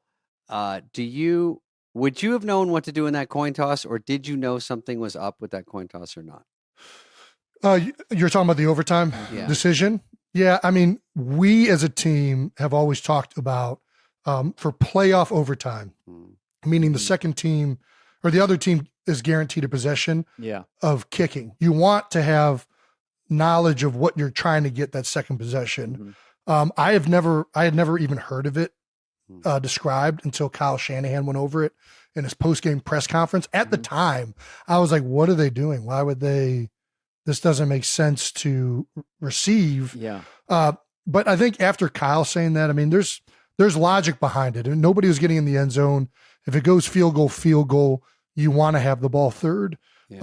Would you have known what to do in that coin toss, or did you know something was up with that coin toss or not? You're talking about the overtime decision? Yeah. I mean, we as a team have always talked about for playoff overtime, meaning the second team or the other team is guaranteed a possession of kicking. You want to have knowledge of what you're trying to get that second possession. I had never even heard of it described until Kyle Shanahan went over it in his post-game press conference. At the time, I was like, what are they doing? Why would they, this doesn't make sense to receive. But I think after Kyle saying that, I mean, there's logic behind it, and nobody was getting in the end zone. If it goes field goal, you want to have the ball third. He's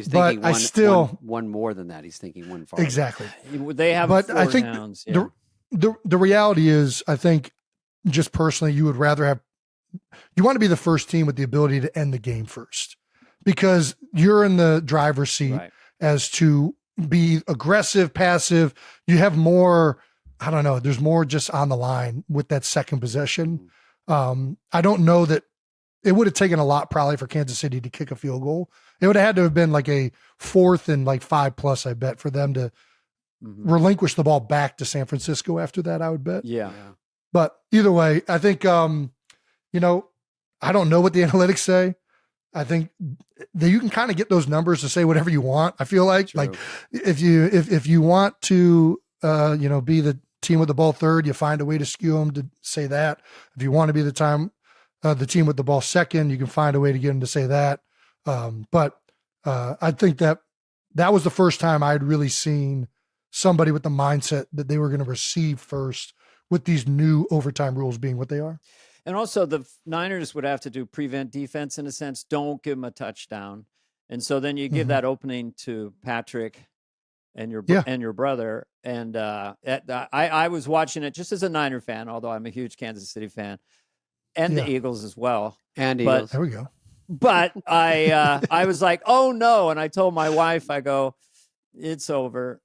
thinking one more than that. He's thinking one farther. Exactly. They have, but I think downs, the reality is, I think just personally, you would rather have, you want to be the first team with the ability to end the game first, because you're in the driver's seat as to be aggressive, passive. You have more, I don't know, there's more just on the line with that second possession. I don't know that it would have taken a lot probably for Kansas City to kick a field goal. It would have had to have been like a 4th and like 5+, I bet, for them to relinquish the ball back to San Francisco after that, I would bet. But either way, I think, I don't know what the analytics say. I think that you can kind of get those numbers to say whatever you want. I feel like, if you want to, be the team with the ball third, you find a way to skew them to say that. If you want to be the team with the ball second, you can find a way to get them to say that. But I think that was the first time I'd really seen somebody with the mindset that they were going to receive first, with these new overtime rules being what they are. And also the Niners would have to do prevent defense in a sense. Don't give them a touchdown. And so then you give that opening to Patrick and your brother. And I was watching it just as a Niner fan, although I'm a huge Kansas City fan, and the Eagles as well. Eagles. There we go. But I was like, oh no. And I told my wife, I go, it's over.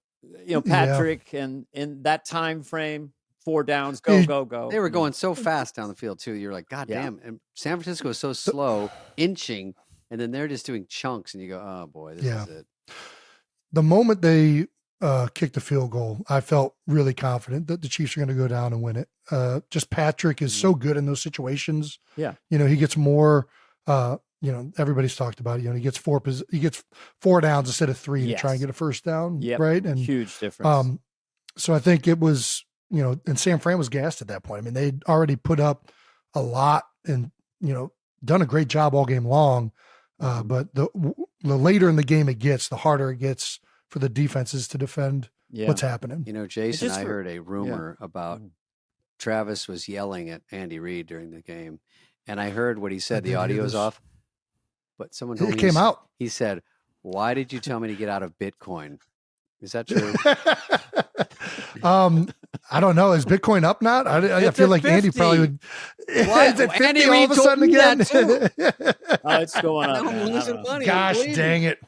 Patrick and in that time frame, 4 downs, go. They were going so fast down the field too. You're like, God damn. And San Francisco is so slow, inching, and then they're just doing chunks, and you go, oh boy, this is it. The moment they kicked the field goal, I felt really confident that the Chiefs are going to go down and win it. Just Patrick is so good in those situations. He gets more, everybody's talked about it. He gets 4 downs instead of 3 to try and get a first down. Right. And huge difference. So I think it was, and San Fran was gassed at that point. I mean, they'd already put up a lot and, done a great job all game long. But the later in the game it gets, the harder it gets for the defenses to defend what's happening. Jason, I heard a rumor about Travis was yelling at Andy Reid during the game, and I heard what he said. The audio is off, but someone told me it came out. He said, "Why did you tell me to get out of Bitcoin?" Is that true? I don't know. Is Bitcoin up now? I feel like 50. Andy probably would. Is it 50 Andy all of a sudden again? It's going up. I'm losing money. Gosh dang it.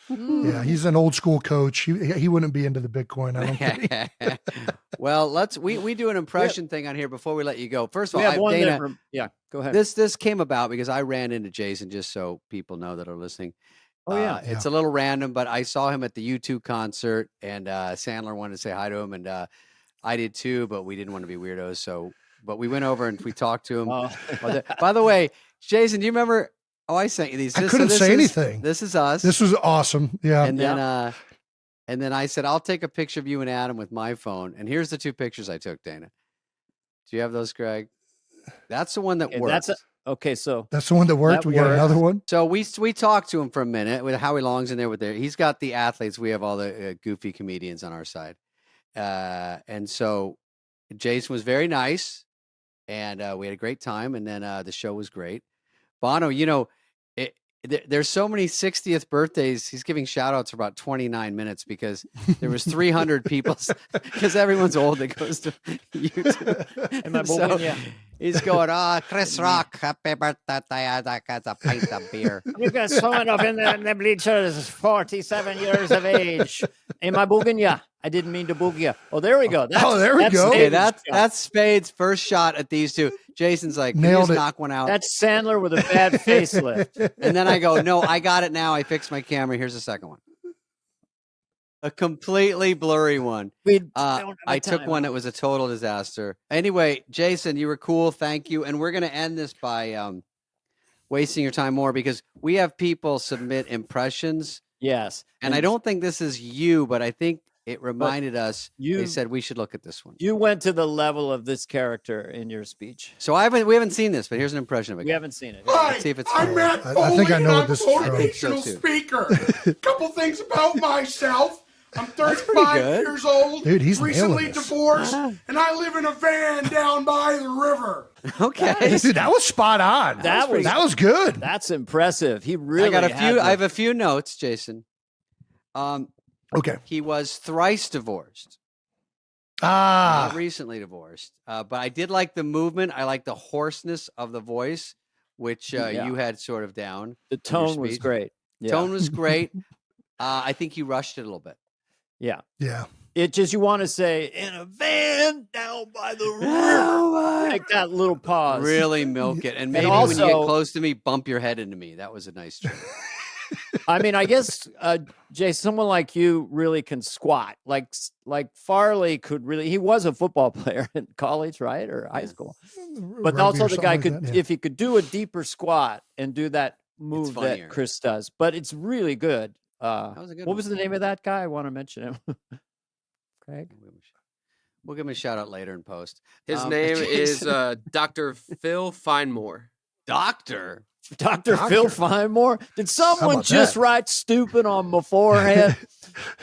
Yeah, he's an old school coach. He wouldn't be into the Bitcoin, I don't think. Well, we do an impression thing on here before we let you go. First of all, Dana, go ahead. This came about because I ran into Jason, just so people know that are listening. It's a little random, but I saw him at the U2 concert, and Sandler wanted to say hi to him, and I did too, but we didn't want to be weirdos, so but we went over and we talked to him. Oh. By the way, Jason, do you remember? Oh, I sent you these. I couldn't say anything. This is us. This was awesome. Yeah. And then I said, I'll take a picture of you and Adam with my phone. And here's the 2 pictures I took, Dana. Do you have those, Greg? That's the one that worked. So that's the one that worked. We got another one. So we talked to him for a minute with Howie Long's in there he's got the athletes. We have all the goofy comedians on our side. And so Jason was very nice and we had a great time. And then the show was great. Bono, there's so many 60th birthdays. He's giving shout outs for about 29 minutes because there was 300 people because everyone's old that goes to YouTube. So he's going, Chris Rock, happy birthday. That's a pint of beer. You got someone up in the bleachers, 47 years of age. Am I booging ya? I didn't mean to boogie ya. Oh, there we go. There we go. Okay, that's Spade's first shot at these 2. Jason's like, nailed it. Knock one out. That's Sandler with a bad facelift. And then I go, no, I got it now. I fixed my camera. Here's the second one. A completely blurry one. I took one that was a total disaster. Anyway, Jason, you were cool. Thank you. And we're going to end this by wasting your time more because we have people submit impressions. Yes. And I don't think this is you, but I think it reminded us. They said we should look at this one. You went to the level of this character in your speech. So we haven't seen this, but here's an impression of it. We haven't seen it. Hi, Let's see if it's I'm Matt Foley, I think I know what this is from. motivational speaker. Couple things about myself. I'm 35 years old. Dude, he's recently divorced, and I live in a van down by the river. Okay, dude, that was spot on. That was good. That's impressive. He really. I have a few notes, Jason. Okay. He was thrice divorced. Not recently divorced. But I did like the movement. I like the hoarseness of the voice, which you had sort of down. The tone was great. Yeah. Tone was great. I think you rushed it a little bit. Yeah. Yeah. It just, you want to say, in a van down by the river. Like that little pause. Really milk it. And maybe when you get close to me, bump your head into me. That was a nice trick. I mean, I guess, Jay, someone like you really can squat. Like Farley could really, he was a football player in college, right? Or high school. But also the guy could, if he could do a deeper squat and do that move that Chris does. But it's really good. What was the name of that guy? I want to mention him. Craig? We'll give him a shout out later in post. His name is Dr. Phil Finemore. Doctor Phil Finemore? Did someone just write stupid on my forehead?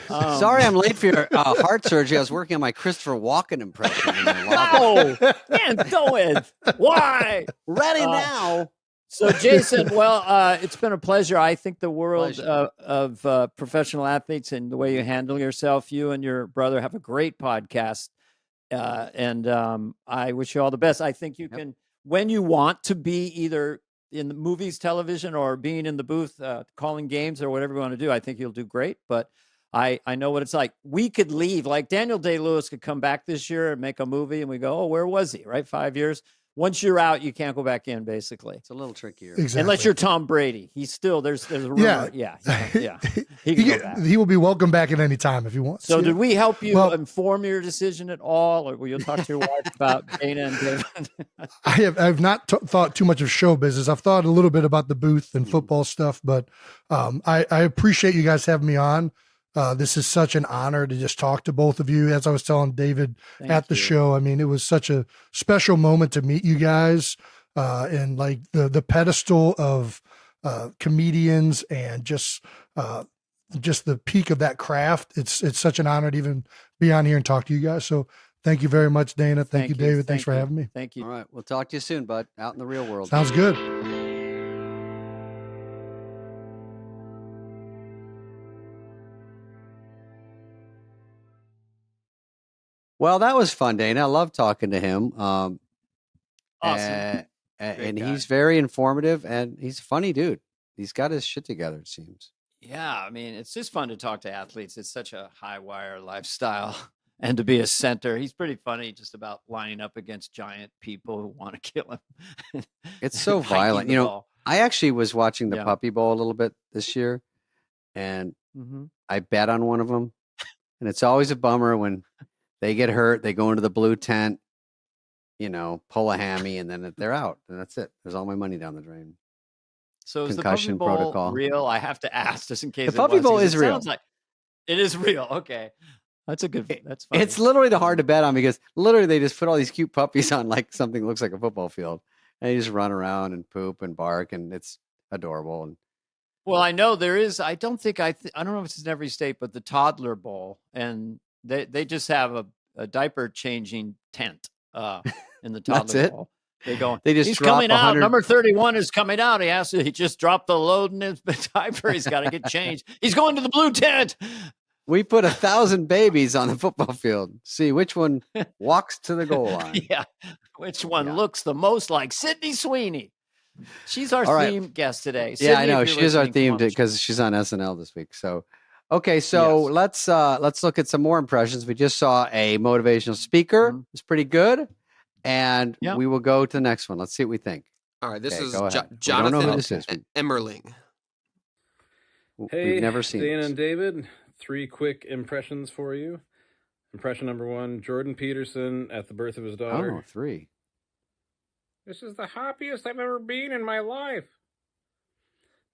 Sorry I'm late for your heart surgery. I was working on my Christopher Walken impression. No, man, do it. Why? Ready now. So, Jason, well, it's been a pleasure. I think the world of professional athletes and the way you handle yourself, you and your brother have a great podcast. And I wish you all the best. I think you can, when you want to be either in the movies, television, or being in the booth, calling games or whatever you want to do, I think you'll do great. But I know what it's like. We could leave, like Daniel Day-Lewis could come back this year and make a movie and we go, oh, where was he? Right? 5 years. Once you're out, you can't go back in, basically. It's a little trickier. Exactly. Unless you're Tom Brady. He's still, there's a rumor. Yeah. He can go back. He will be welcome back at any time if you want. So did we help you inform your decision at all? Or will you talk to your wife about Dana and David? I have not thought too much of show business. I've thought a little bit about the booth and football stuff, but I appreciate you guys having me on. This is such an honor to just talk to both of you. As I was telling David at the show, I mean, it was such a special moment to meet you guys, and like the pedestal of comedians and just the peak of that craft. It's such an honor to even be on here and talk to you guys. So thank you very much, Dana. Thank you, David. Thanks for having me. Thank you. All right. We'll talk to you soon, bud. Out in the real world. Sounds good. Well, that was fun, Dana. I love talking to him. Awesome. And he's very informative and he's a funny dude. He's got his shit together, it seems. Yeah. I mean, it's just fun to talk to athletes. It's such a high wire lifestyle. And to be a center, he's pretty funny just about lining up against giant people who want to kill him. It's so violent. You know, I actually was watching the Puppy Bowl a little bit this year and I bet on one of them. And it's always a bummer when they get hurt. They go into the blue tent, pull a hammy, and then they're out. And that's it. There's all my money down the drain. So is Concussion the Puppy Bowl protocol. real? I have to ask just in case. The Puppy Bowl is real. Sounds like it is real. Okay, that's funny. It's literally hard to bet on because literally they just put all these cute puppies on like something that looks like a football field, and they just run around and poop and bark, and it's adorable. And well, I know there is. I don't know if it's in every state, but the Toddler Bowl, and they just have a diaper changing tent in the Toddler Bowl. He's coming out. Number 31 is coming out. He just dropped the load in his diaper. He's got to get changed. He's going to the blue tent. We put 1,000 babies on the football field. See which one walks to the goal line. Yeah. Which one looks the most like Sydney Sweeney? She's our theme guest today. Sydney, I know. She is our theme because she's on SNL this week. So, okay. So let's look at some more impressions. We just saw a motivational speaker. Mm-hmm. It's pretty good. And we will go to the next one. Let's see what we think. All right, this is Jonathan Emmerling. Hey, we've never seen Dana this. and David, 3 quick impressions for you. Impression number 1, Jordan Peterson at the birth of his daughter. Oh, 3. This is the happiest I've ever been in my life.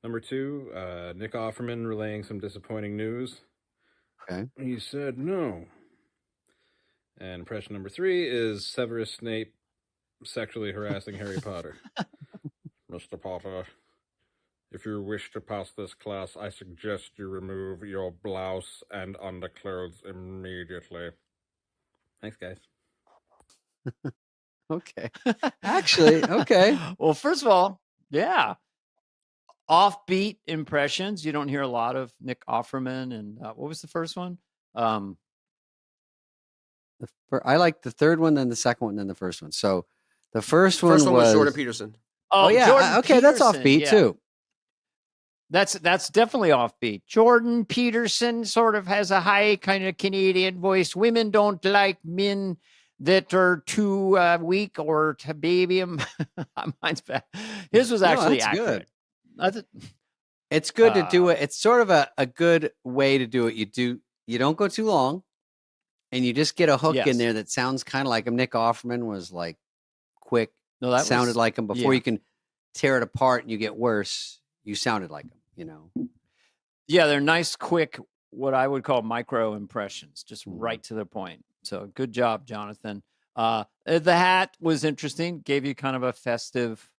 Number 2, Nick Offerman relaying some disappointing news. Okay. He said no. And impression number 3 is Severus Snape sexually harassing Harry Potter. Mr. Potter, if you wish to pass this class, I suggest you remove your blouse and underclothes immediately. Thanks, guys. Okay. Actually, okay. Well, first of all, offbeat impressions. You don't hear a lot of Nick Offerman. And what was the first one? I like the third one, then the second one, then the first one. So the first one was Jordan Peterson. Oh yeah, Jordan okay, that's Peterson, offbeat too. That's definitely offbeat. Jordan Peterson sort of has a high kind of Canadian voice. Women don't like men that are too weak or to baby them. Mine's bad. His was actually accurate. Good. It's good to do it. It's sort of a good way to do it. You don't go too long. And you just get a hook in there that sounds kind of like him. Nick Offerman was like quick. No, that sounded like him before you can tear it apart and you get worse. You sounded like him, Yeah, they're nice, quick, what I would call micro impressions, just right to the point. So good job, Jonathan. The hat was interesting. Gave you kind of a festive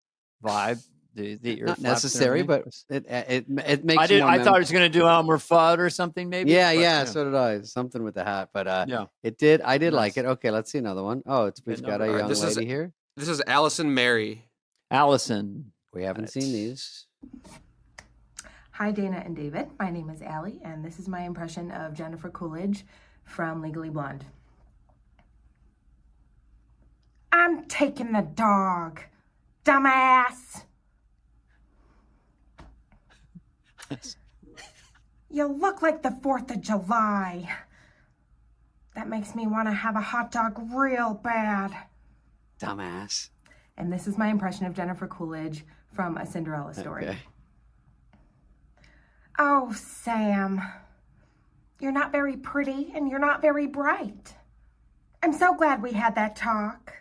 vibe. Not necessary, but it makes. I thought it was going to do Elmer Fudd or something, maybe. Yeah. So did I. Something with the hat, but it did. I did like it. Okay, let's see another one. Oh, we've got a young lady here. This is Allison Mary. Allison, we haven't seen these. Hi, Dana and David. My name is Allie, and this is my impression of Jennifer Coolidge from Legally Blonde. I'm taking the dog, dumbass. You look like the 4th of July. That makes me want to have a hot dog real bad. Dumbass. And this is my impression of Jennifer Coolidge from A Cinderella Story. Okay. Oh, Sam. You're not very pretty and you're not very bright. I'm so glad we had that talk.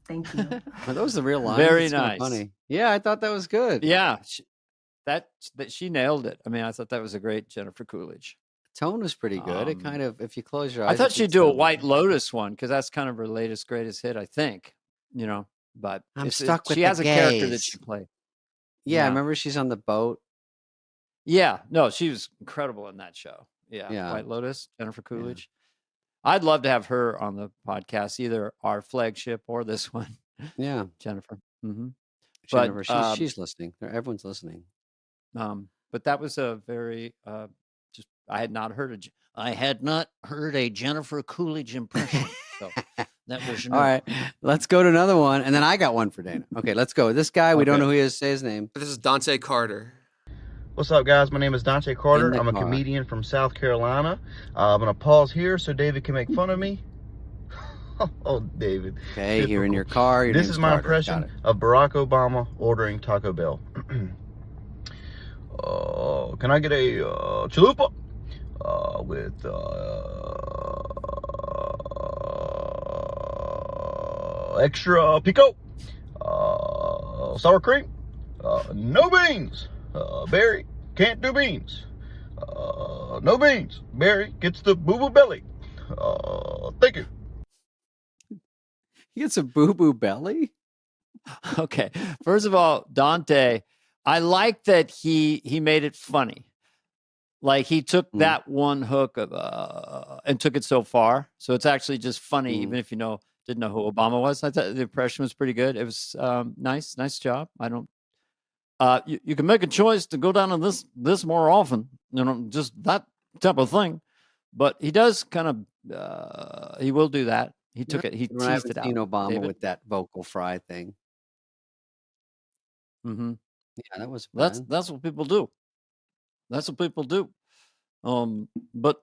Thank you. Are those the real lines? Very It's nice. Funny. Yeah, I thought that was good. Yeah. That she nailed it. I mean, I thought that was a great Jennifer Coolidge. Tone was pretty good. It kind of, if you close your eyes, I thought she'd do a White Lotus one because that's kind of her latest greatest hit, I think. But I'm stuck with she the has a character that gays. she played. Yeah, I remember she's on the boat. Yeah, no, she was incredible in that show. Yeah. White Lotus, Jennifer Coolidge. Yeah. I'd love to have her on the podcast, either our flagship or this one. Yeah, Jennifer. Mm-hmm. Jennifer, she's listening. Everyone's listening. But that was a very I had not heard a Jennifer Coolidge impression. So that was all right. Let's go to another one, and then I got one for Dana. Okay, let's go. This guy, we don't know who he is. Say his name. This is Dante Carter. What's up, guys? My name is Dante Carter. I'm a comedian from South Carolina. I'm going to pause here so David can make fun of me. Oh, David. Okay, Typical. you're in your car. This is my impression of Barack Obama ordering Taco Bell. Can I get a chalupa with extra pico, sour cream, no beans. Barry can't do beans. No beans. Barry gets the boo-boo belly. Thank you. He gets a boo-boo belly? Okay. First of all, Dante, I like that he made it funny. Like he took that one hook of and took it so far. So it's actually just funny, even if you didn't know who Obama was. I thought the impression was pretty good. It was nice job. I don't you can make a choice to go down to this more often, just that type of thing. But he does kind of he will do that. He took it, he teased it out. Seen Obama David? with that vocal fry thing. Mm-hmm. Yeah, that was that's what people do. That's what people do. But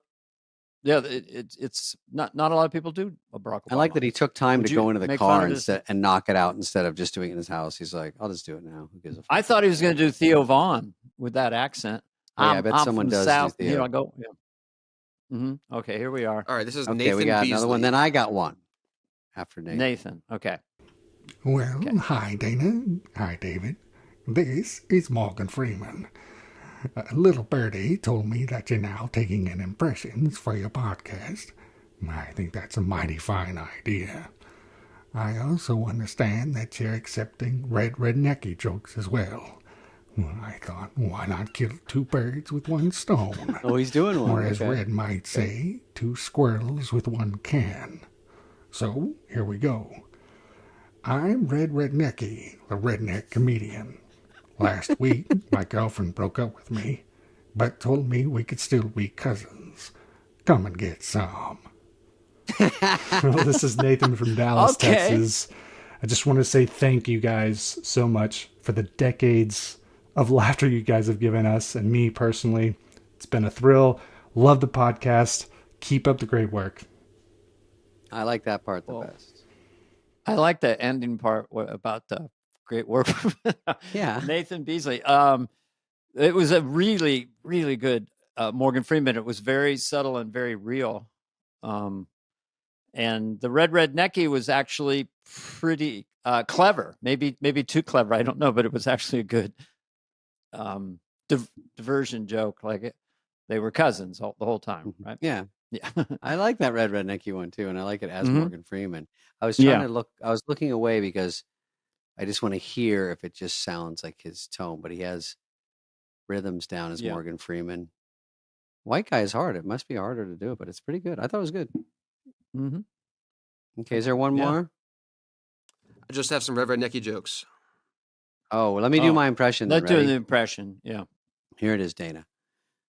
yeah, it's not a lot of people do a Barack Obama. I like that he took time to go into the make car fun of and knock it out instead of just doing it in his house. He's like, I'll just do it now. Who gives a fuck? I thought he was going to do Theo Vaughn with that accent. Oh, yeah, I bet someone from does South, do Theo. I go, yeah. Okay, here we are. All right, this is Okay, Nathan we got Beasley. another one. Then I got one after Nathan. Okay. Well, hi, Dana. Hi, David. This is Morgan Freeman. Little Birdie told me that you're now taking in impressions for your podcast. I think that's a mighty fine idea. I also understand that you're accepting rednecky jokes as well. I thought, why not kill two birds with one stone? Oh, he's doing one. Or as okay. Red might say, two squirrels with one can. So, here we go. I'm Red Rednecky, the redneck comedian. Last week, my girlfriend broke up with me, but told me we could still be cousins. Come and get some. Well, this is Nathan from Dallas, Okay. Texas. I just want to say thank you guys so much for the decades of laughter you guys have given us and me personally. It's been a thrill. Love the podcast. Keep up the great work. I like that part the best. I like the ending part about the great work. Yeah. Nathan Beasley. It was a really, really good Morgan Freeman. It was very subtle and very real. And the Rednecky was actually pretty clever. Maybe too clever. I don't know, but it was actually a good diversion joke. Like they were cousins the whole time, right? Yeah. Yeah. I like that rednecky one too, and I like it as Mhm. Morgan Freeman. I was trying to look. I was looking away because I just want to hear if it just sounds like his tone, but he has rhythms down as Morgan Freeman. White guy is hard. It must be harder to do it, but it's pretty good. I thought it was good. Mm-hmm. Okay, is there one more? I just have some rednecky jokes. Oh, well, let me do my impression. Let's do Ready? the impression. Yeah. Here it is, Dana.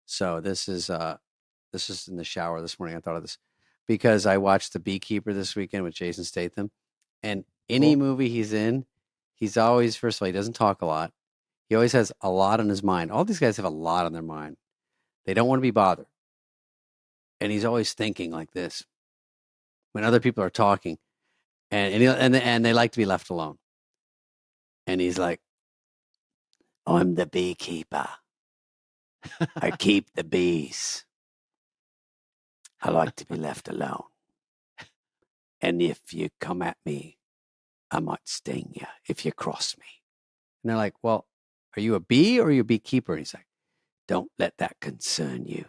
So this is in the shower this morning. I thought of this because I watched The Beekeeper this weekend with Jason Statham, and any movie he's in, he's always, first of all, he doesn't talk a lot. He always has a lot on his mind. All these guys have a lot on their mind. They don't want to be bothered, and he's always thinking like this when other people are talking, and they like to be left alone. And he's like, "I'm the beekeeper. I keep the bees. I like to be left alone. And if you come at me, I might sting you if you cross me." And they're like, "Well, are you a bee or are you a beekeeper?" And he's like, "Don't let that concern you.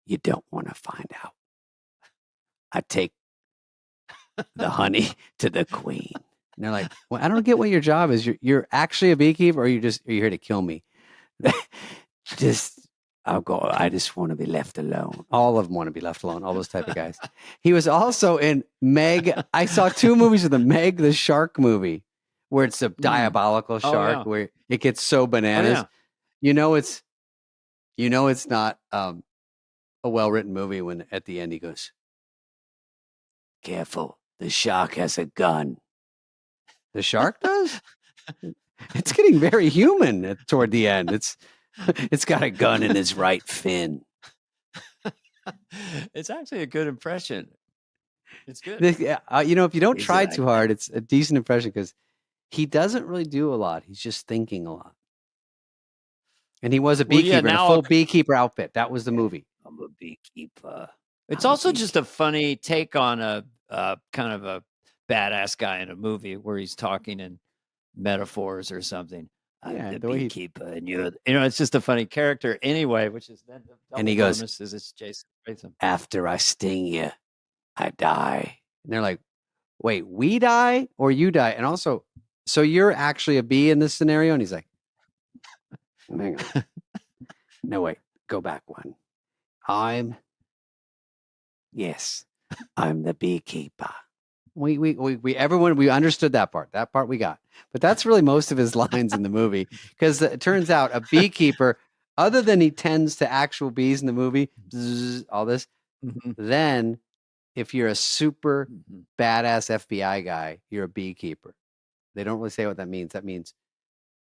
You don't want to find out. I take the honey to the queen." And they're like, "Well, I don't get what your job is. You're actually a beekeeper, or are you here to kill me?" I just want to be left alone. All of them want to be left alone. All those type of guys. He was also in Meg. I saw 2 movies with him. Meg, the shark movie, where it's a diabolical shark, where it gets so bananas. It's not a well-written movie when at the end he goes, "Careful, the shark has a gun." The shark does? It's getting very human toward the end. It's got a gun in his right fin. It's actually a good impression. It's good. If you don't try too hard, it's a decent impression because he doesn't really do a lot. He's just thinking a lot. And he was a beekeeper in a full beekeeper outfit. That was the movie. I'm a beekeeper. It's also just a funny take on a kind of a badass guy in a movie where he's talking in metaphors or something. I'm the beekeeper, and it's just a funny character anyway, which is then the And he goes, bonus is it's Jason Statham. After I sting you, I die. And they're like, wait, we die or you die? And also, so you're actually a bee in this scenario? And he's like, hang on. No, wait, go back one. I'm the beekeeper. We understood that part. That part we got. But that's really most of his lines in the movie, because it turns out a beekeeper, other than he tends to actual bees in the movie, all this, then if you're a super badass FBI guy, you're a beekeeper. They don't really say what that means. That means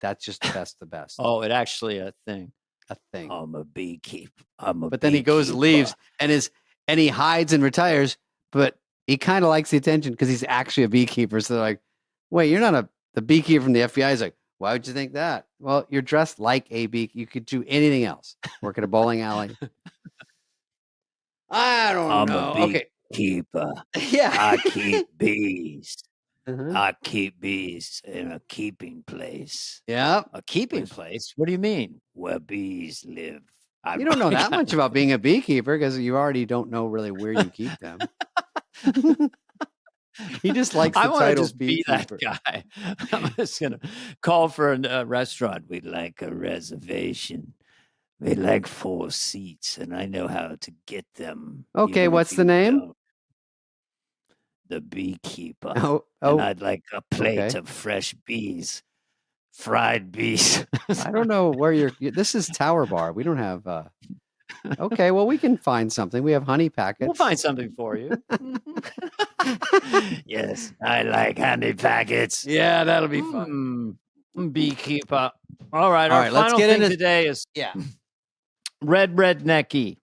that's just the best of the best. Oh, it actually a thing. A thing. I'm a beekeeper. But then he goes, leaves, and he hides and retires, but he kind of likes the attention because he's actually a beekeeper. So they're like, wait, you're not the beekeeper from the FBI. He's like, why would you think that? Well, you're dressed like a bee. You could do anything else. Work at a bowling alley. I don't know. I'm a beekeeper. Yeah. I keep bees. I keep bees in a keeping place. Yeah. A keeping place? What do you mean? Where bees live. You don't know that much about being a beekeeper because you already don't know really where you keep them. He just likes the title title just be that guy. I'm just going to call for a restaurant. We'd like a reservation. We'd like 4 seats, and I know how to get them. Okay, what's the name? The Beekeeper. Oh, and I'd like a plate of fresh bees. Fried bees. I don't know where this is Tower Bar. We don't have okay, well, we can find something. We have honey packets. We'll find something for you. Yes, I like honey packets. Yeah, that'll be fun. Beekeeper. All right, our let's final get thing into today is Red Necky.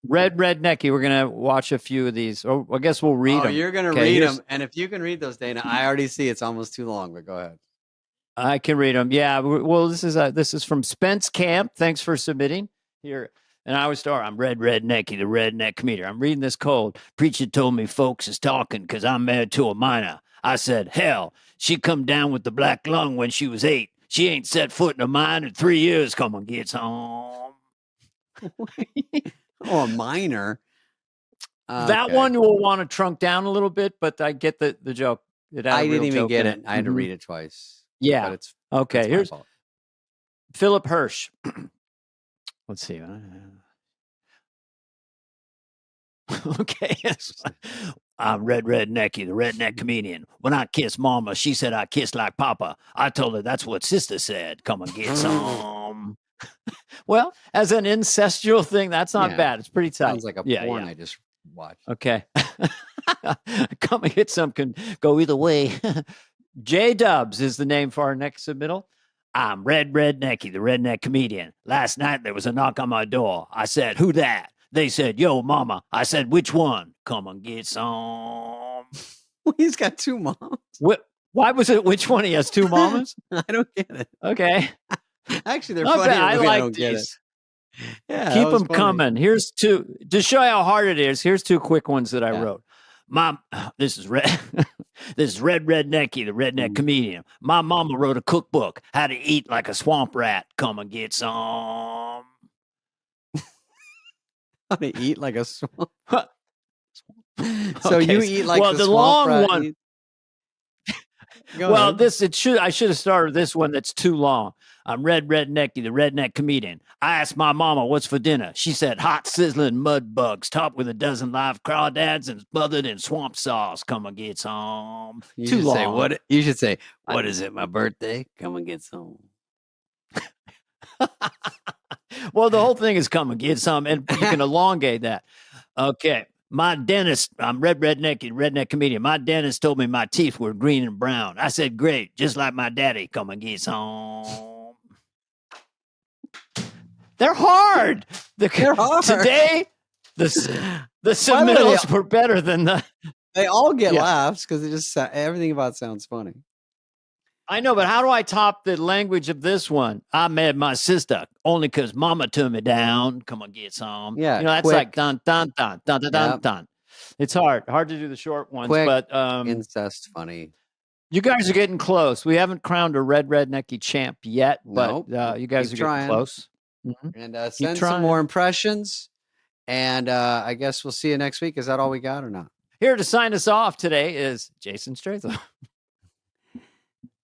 Red Necky. We're gonna watch a few of these. Or I guess we'll read them. You're gonna read them, and if you can read those, Dana, I already see it's almost too long. But go ahead. I can read them. Yeah. Well, this is from Spence Camp. Thanks for submitting here. And I always start. I'm Red Necky, the redneck comedian. I'm reading this cold. Preacher told me folks is talking because I'm married to a minor. I said, hell, she come down with the black lung when she was 8. She ain't set foot in a mine in 3 years. Come on, gets home. Oh, a minor. That one you will want to trunk down a little bit, but I get the joke. I didn't even get it. I had to read it twice. Yeah. But it's okay. Here's Philip Hirsch. Let's see. Okay. I'm Red Necky, the redneck comedian. When I kissed Mama, she said I kissed like Papa. I told her that's what Sister said. Come and get some. Well, as an incestual thing, that's not bad. It's pretty tight. Sounds like a porn I just watched. Okay. Come and get some. Can go either way. J-Dubs is the name for our next submittal. I'm Red Necky, the redneck comedian. Last night there was a knock on my door. I said, who that? They said, yo, mama. I said, which one? Come and get some. He's got 2 moms. Why was it which one? He has 2 mamas? I don't get it. Okay. Actually, they're Not funny. bad. I like don't get these. It. Yeah, keep them coming. Here's 2 to show you how hard it is. Here's 2 quick ones that I wrote. This is Red Necky, the redneck comedian. My mama wrote a cookbook, how to eat like a swamp rat. Come and get some. How to eat like a swamp. So you eat like the long swamp one. rat. Well, I should have started this one that's too long. I'm Red Necky, the redneck comedian. I asked my mama what's for dinner. She said hot sizzling mud bugs topped with a dozen live crawdads and smothered in swamp sauce. Come and get some. Too long. You should say, what is it, my birthday? Come and get some. Well, the whole thing is come and get some, and you can elongate that. Okay. My dentist, I'm Red Necky, redneck comedian. My dentist told me my teeth were green and brown. I said, great, just like my daddy. Come and get some. They're hard. They're hard. Today, the submittals were better than the. They all get laughs because everything about it sounds funny. I know, but how do I top the language of this one? I met my sister only because mama turned me down. Come on, get some. Yeah, that's quick. like dun dun dun dun dun dun dun. It's hard to do the short ones, Quick, but incest, funny. you guys are getting close. We haven't crowned a rednecky champ yet, Nope. but you guys Keep are trying. getting close. Mm-hmm. And send some more impressions. And I guess we'll see you next week. Is that all we got or not? Here to sign us off today is Jason Stratham.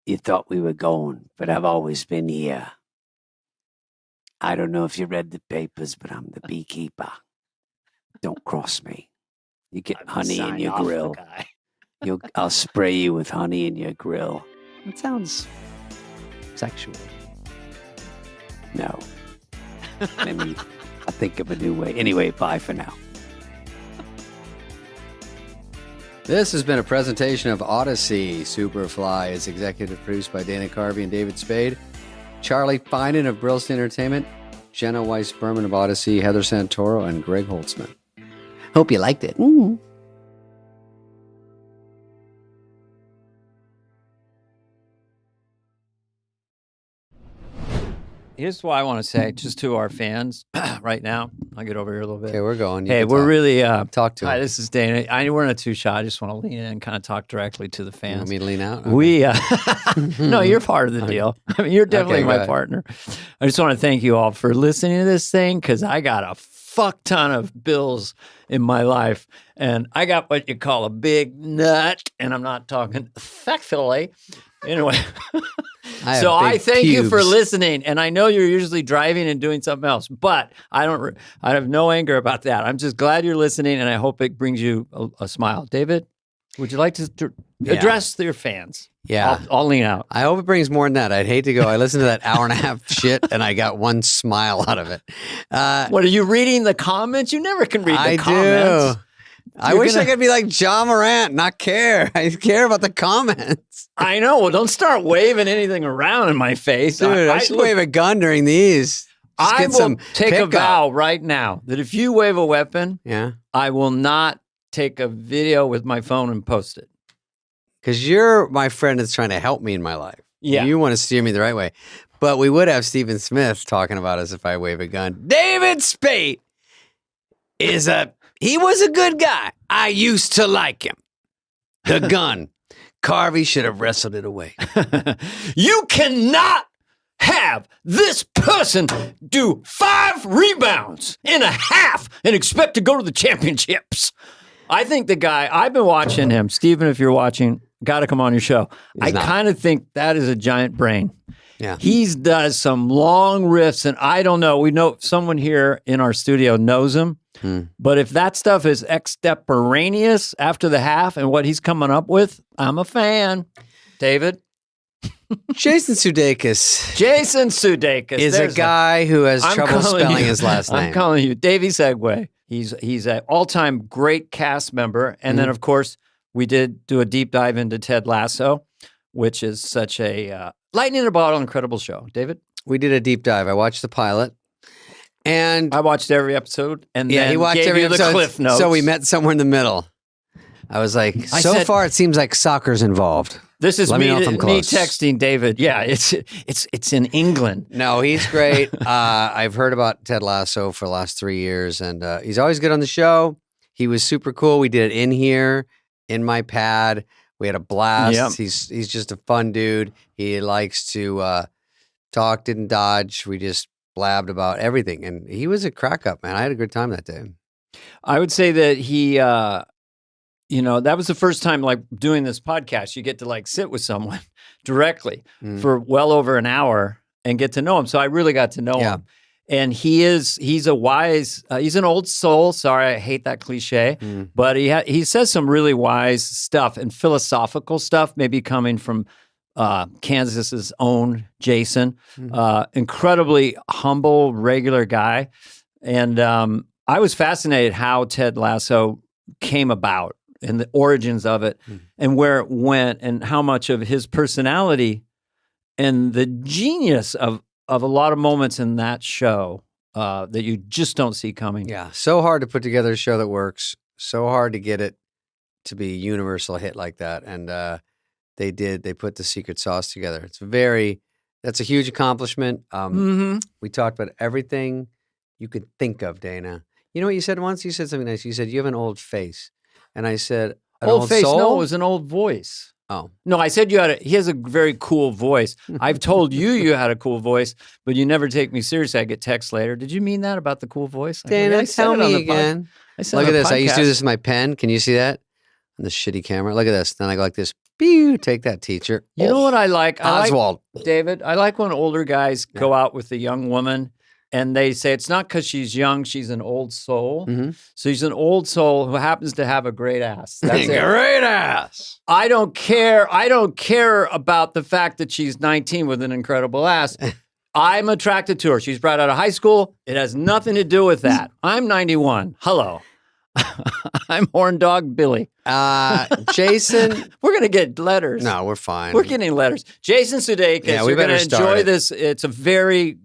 You thought we were going, but I've always been here. I don't know if you read the papers, but I'm the beekeeper. Don't cross me. You get honey in your grill. I'll spray you with honey in your grill. That sounds sexual. No. Maybe I'll think of a new way. Anyway, bye for now. This has been a presentation of Odyssey. Superfly is executive produced by Dana Carvey and David Spade. Charlie Finan of Brillstein Entertainment, Jenna Weiss-Berman of Odyssey, Heather Santoro, and Greg Holtzman. Hope you liked it. Mm-hmm. Here's what I want to say just to our fans right now. I'll get over here a little bit. Okay, we're going. Hey, we're really talk to hi, him. this is Dana. We're in a two-shot. I just want to lean in and kind of talk directly to the fans. You want me to lean out? Okay. We no, you're part of the deal. I mean, you're definitely my ahead. partner. I just want to thank you all for listening to this thing because I got a fuck ton of bills in my life, and I got what you call a big nut, and I'm not talking sexually. Anyway. So I thank you for listening, and I know you're usually driving and doing something else, but I have no anger about that. I'm just glad you're listening, and I hope it brings you a smile. David, would you like to address your fans? Yeah. I'll lean out. I hope it brings more than that. I'd hate to go. I listened to that hour and a half shit, and I got one smile out of it. What, are you reading the comments? You never can read the comments. Do. I wish I could be like John Morant, not care. I care about the comments. I know. Well, don't start waving anything around in my face. Dude, I should wave a gun during these. I will take a vow right now that if you wave a weapon, I will not take a video with my phone and post it. Because you're my friend that's trying to help me in my life. Yeah. You want to steer me the right way. But we would have Stephen Smith talking about us if I wave a gun. David Spade he was a good guy. I used to like him. The gun. Carvey should have wrestled it away. You cannot have this person do 5 rebounds in a half and expect to go to the championships. I think the guy, I've been watching him. Stephen, if you're watching, got to come on your show. I kind of think that is a giant brain. Yeah. He's does some long riffs, and I don't know. We know someone here in our studio knows him. But if that stuff is extemporaneous after the half and what he's coming up with, I'm a fan. David? Jason Sudeikis. Jason Sudeikis is a guy who has trouble spelling his last name. I'm calling you Davey Segway. He's an all-time great cast member. And then, of course, we did do a deep dive into Ted Lasso, which is such a lightning in a bottle, incredible show. David? We did a deep dive. I watched the pilot. And I watched every episode, and then he watched gave every you episode. the cliff notes. So we met somewhere in the middle. I was like, so far it seems like soccer's involved. This is Let me know if I'm me close. texting David. Yeah, it's in England. No, he's great. I've heard about Ted Lasso for the last 3 years, and he's always good on the show. He was super cool. We did it in here, in my pad. We had a blast. Yep. He's just a fun dude. He likes to talk, didn't dodge. We just blabbed about everything, and he was a crack up, man. I had a good time that day. I would say that he, that was the first time, like, doing this podcast, you get to, like, sit with someone directly for well over an hour and get to know him. So I really got to know him. And he's a wise, he's an old soul. Sorry, I hate that cliche, but he says some really wise stuff and philosophical stuff, maybe coming from Kansas's own Jason, incredibly humble, regular guy. And I was fascinated how Ted Lasso came about and the origins of it and where it went and how much of his personality and the genius of a lot of moments in that show that you just don't see coming. Yeah, so hard to put together a show that works, so hard to get it to be a universal hit like that. And they put the secret sauce together. That's a huge accomplishment. We talked about everything you could think of, Dana. You know what you said once? You said something nice. You said, you have an old face. And I said, an Old face? soul? No, it was an old voice. Oh. No, I said he has a very cool voice. I've told you had a cool voice, but you never take me seriously. I get texts later. Did you mean that about the cool voice? Dana, tell me again. Look at this. I used to do this with my pen. Can you see that? On the shitty camera. Look at this. Then I go like this. Pew, take that, teacher. You know what I like? Oswald. David, I like when older guys go out with a young woman and they say it's not because she's young, she's an old soul. Mm-hmm. So she's an old soul who happens to have a great ass. That's it. Great ass. I don't care. I don't care about the fact that she's 19 with an incredible ass. I'm attracted to her. She's right out of high school. It has nothing to do with that. I'm 91. Hello. I'm Horn Dog Billy. Jason. We're going to get letters. No, we're fine. We're getting letters. Jason Sudeikis. Yeah, we you're going better to start enjoy it. this. It's a very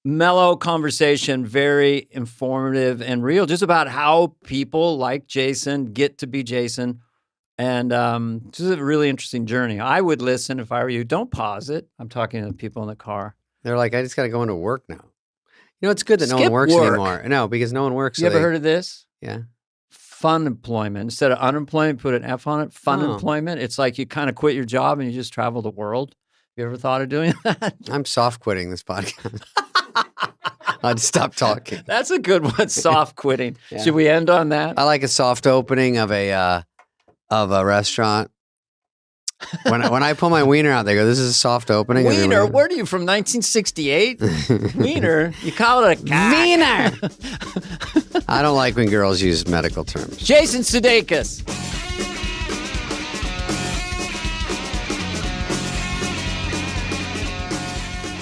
mellow conversation, very informative and real, just about how people like Jason get to be Jason. And this is a really interesting journey. I would listen if I were you. Don't pause it. I'm talking to the people in the car. They're like, I just got to go into work now. You know, it's good that no one Skip works work. anymore. No, because no one works. You ever heard of this? Yeah. Fun employment. Instead of unemployment, put an F on it. Fun employment. It's like you kind of quit your job and you just travel the world. You ever thought of doing that? I'm soft quitting this podcast. I'd stop talking. That's a good one. Soft quitting. Yeah. Should we end on that? I like a soft opening of a restaurant. When I pull my wiener out, they go, "This is a soft opening." Wiener? Where are you from? 1968? Wiener? You call it a cock. Wiener. I don't like when girls use medical terms. Jason Sudeikis.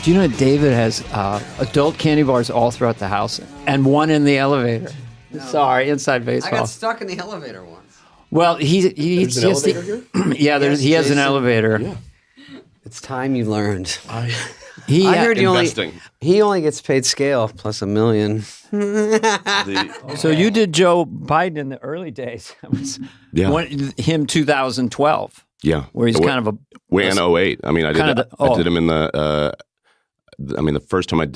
Do you know David has adult candy bars all throughout the house and one in the elevator? No. Sorry, inside baseball. I got stuck in the elevator once. Well, he's There's an elevator here? Yeah, he has an elevator. Yeah. It's time you learned. I heard he only gets paid scale plus $1 million. So you did Joe Biden in the early days. Him 2012. Yeah. Where he's kind of a... Way in 08. I mean, I did him in the... the first time I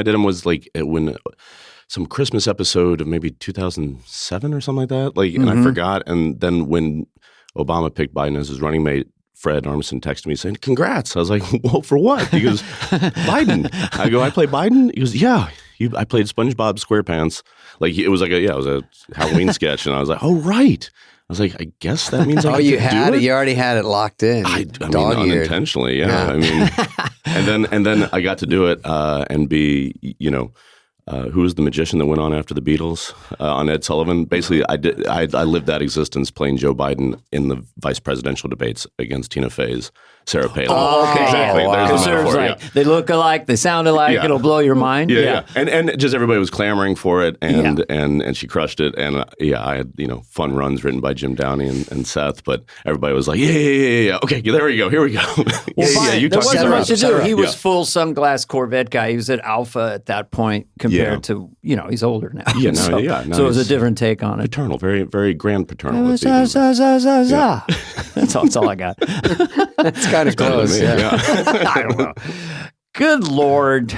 did him was like when... some Christmas episode of maybe 2007 or something like that. Like, and I forgot. And then when Obama picked Biden as his running mate, Fred Armisen texted me saying, "Congrats." I was like, "Well, for what?" He goes, "Biden." I go, "I play Biden?" He goes, "Yeah, I played SpongeBob SquarePants." Like it was like it was a Halloween sketch, and I was like, "Oh, right." I was like, "I guess that means I you can had do it." You already had it locked in. I mean, unintentionally, yeah. I mean, and then I got to do it and be, who was the magician that went on after the Beatles on Ed Sullivan? Basically, I lived that existence playing Joe Biden in the vice presidential debates against Tina Fey's Sarah Palin. Oh, okay. Exactly. Wow. There's the metaphor. Like, they look alike, they sound alike, it'll blow your mind. Yeah. And just everybody was clamoring for it, and she crushed it. And I had fun runs written by Jim Downey and Seth, but everybody was like, yeah. Okay, there we go. Here we go. You there wasn't much to do. He was full sunglass Corvette guy. He was at Alpha at that point compared to he's older now. So it was a different take on it. Paternal, very very grand paternal. That's all I got. That's kind of close. Yeah. I don't know. Good Lord.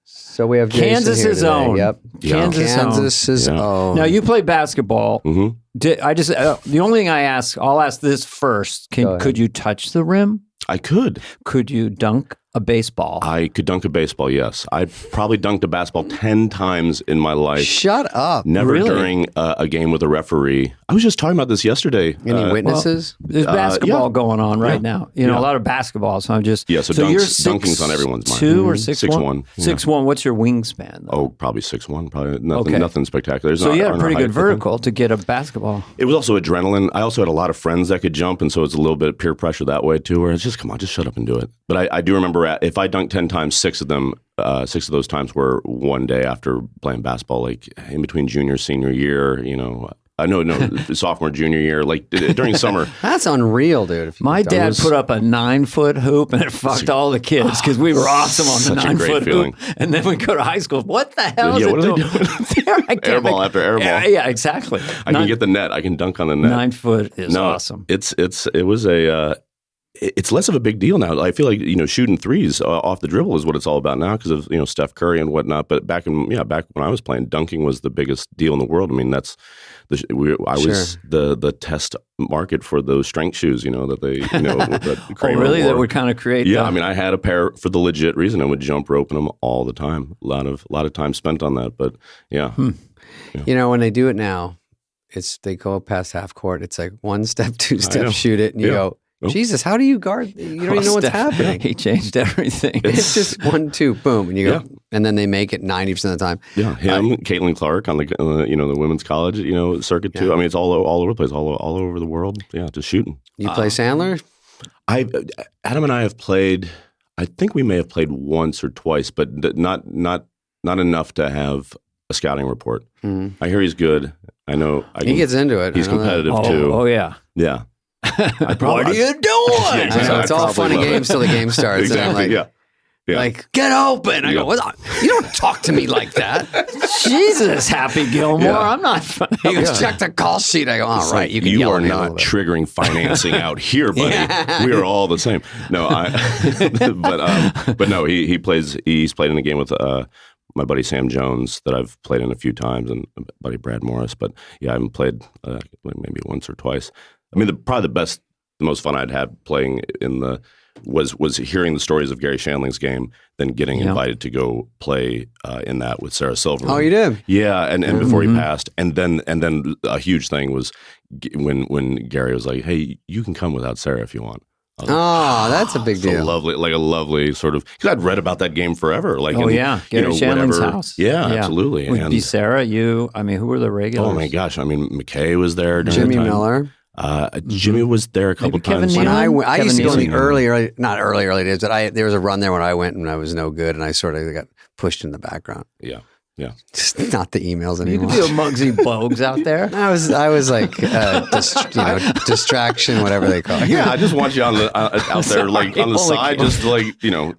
So we have Kansas's own. Yep. Kansas's own. Now you play basketball. Mm-hmm. The only thing I'll ask this first. Could you touch the rim? I could. Could you dunk a baseball? I could dunk a baseball, yes. I probably dunked a basketball 10 times in my life. Shut up. Never during a game with a referee. I was just talking about this yesterday. Any witnesses? Well, there's basketball going on right now. A lot of basketball. So I'm just... Yeah, so dunking's on everyone's mind. 6'2" or 6'1"? 6'1". 6'1". What's your wingspan, though? Oh, probably 6'1". Probably nothing spectacular. So you had a pretty good vertical to get a basketball. It was also adrenaline. I also had a lot of friends that could jump, and so it's a little bit of peer pressure that way, too, where it's just, come on, just shut up and do it. But I do remember if I dunked 10 times, 6 of those times were one day after playing basketball, like in between junior, senior year, sophomore, junior year, like during summer. That's unreal, dude. My dad put up a 9-foot hoop and it fucked all the kids because we were awesome on the 9-foot hoop. And then we go to high school. What the hell is it doing? Airball after airball. Yeah, exactly. I can get the net. I can dunk on the net. 9 foot is awesome. It was a it's less of a big deal now. I feel like, shooting threes off the dribble is what it's all about now because of, Steph Curry and whatnot. But back when I was playing, dunking was the biggest deal in the world. I mean, was the test market for those strength shoes, that they, that Kramer really? wore. That would kind of create. Yeah. I mean, I had a pair for the legit reason. I would jump rope in them all the time. A lot of time spent on that. But yeah. When they do it now, they go past half court. It's like 1 step, 2 steps, shoot it. And you go, Jesus, how do you guard? You don't even know what's happening. He changed everything. It's just 1, 2, boom, and you go, and then they make it 90% of the time. Yeah, Caitlin Clark on the women's college, circuit too. I mean, it's all over the place, all over the world. Yeah, just shooting. You play Sandler? Adam and I have played. I think we may have played once or twice, but not enough to have a scouting report. Mm-hmm. I hear he's good. I know he gets into it. He's competitive too. Oh yeah, yeah. What are you doing? It's all fun and games till the game starts. Exactly. And I'm like, get open. I go, you don't talk to me like that. Jesus, Happy Gilmore. I'm not funny. You check the call sheet. I go, all right, you can yell are at me not triggering financing out here, buddy. We are all the same. No, but no, he plays. He's played in a game with my buddy Sam Jones that I've played in a few times, and my buddy Brad Morris. But yeah, I haven't played maybe once or twice. I mean, probably the most fun I'd had playing was hearing the stories of Gary Shandling's game, then getting invited to go play in that with Sarah Silverman. Oh, you did? Yeah, and before he passed, and then a huge thing was when Gary was like, "Hey, you can come without Sarah if you want." That's a big deal. A lovely sort of, because I'd read about that game forever. Like, Gary Shandling's house. Yeah, absolutely. Would be Sarah, you. I mean, who were the regulars? Oh my gosh, I mean, McKay was there. Jimmy Miller. Jimmy was there a couple times. When I used to go in the early days, but there was a run there when I went and I was no good, and I sort of got pushed in the background. Yeah. Just not the emails anymore. You could be a Muggsy Bogues out there. I was like distraction, whatever they call it. Yeah, I just want you on the out there, like on the side, just like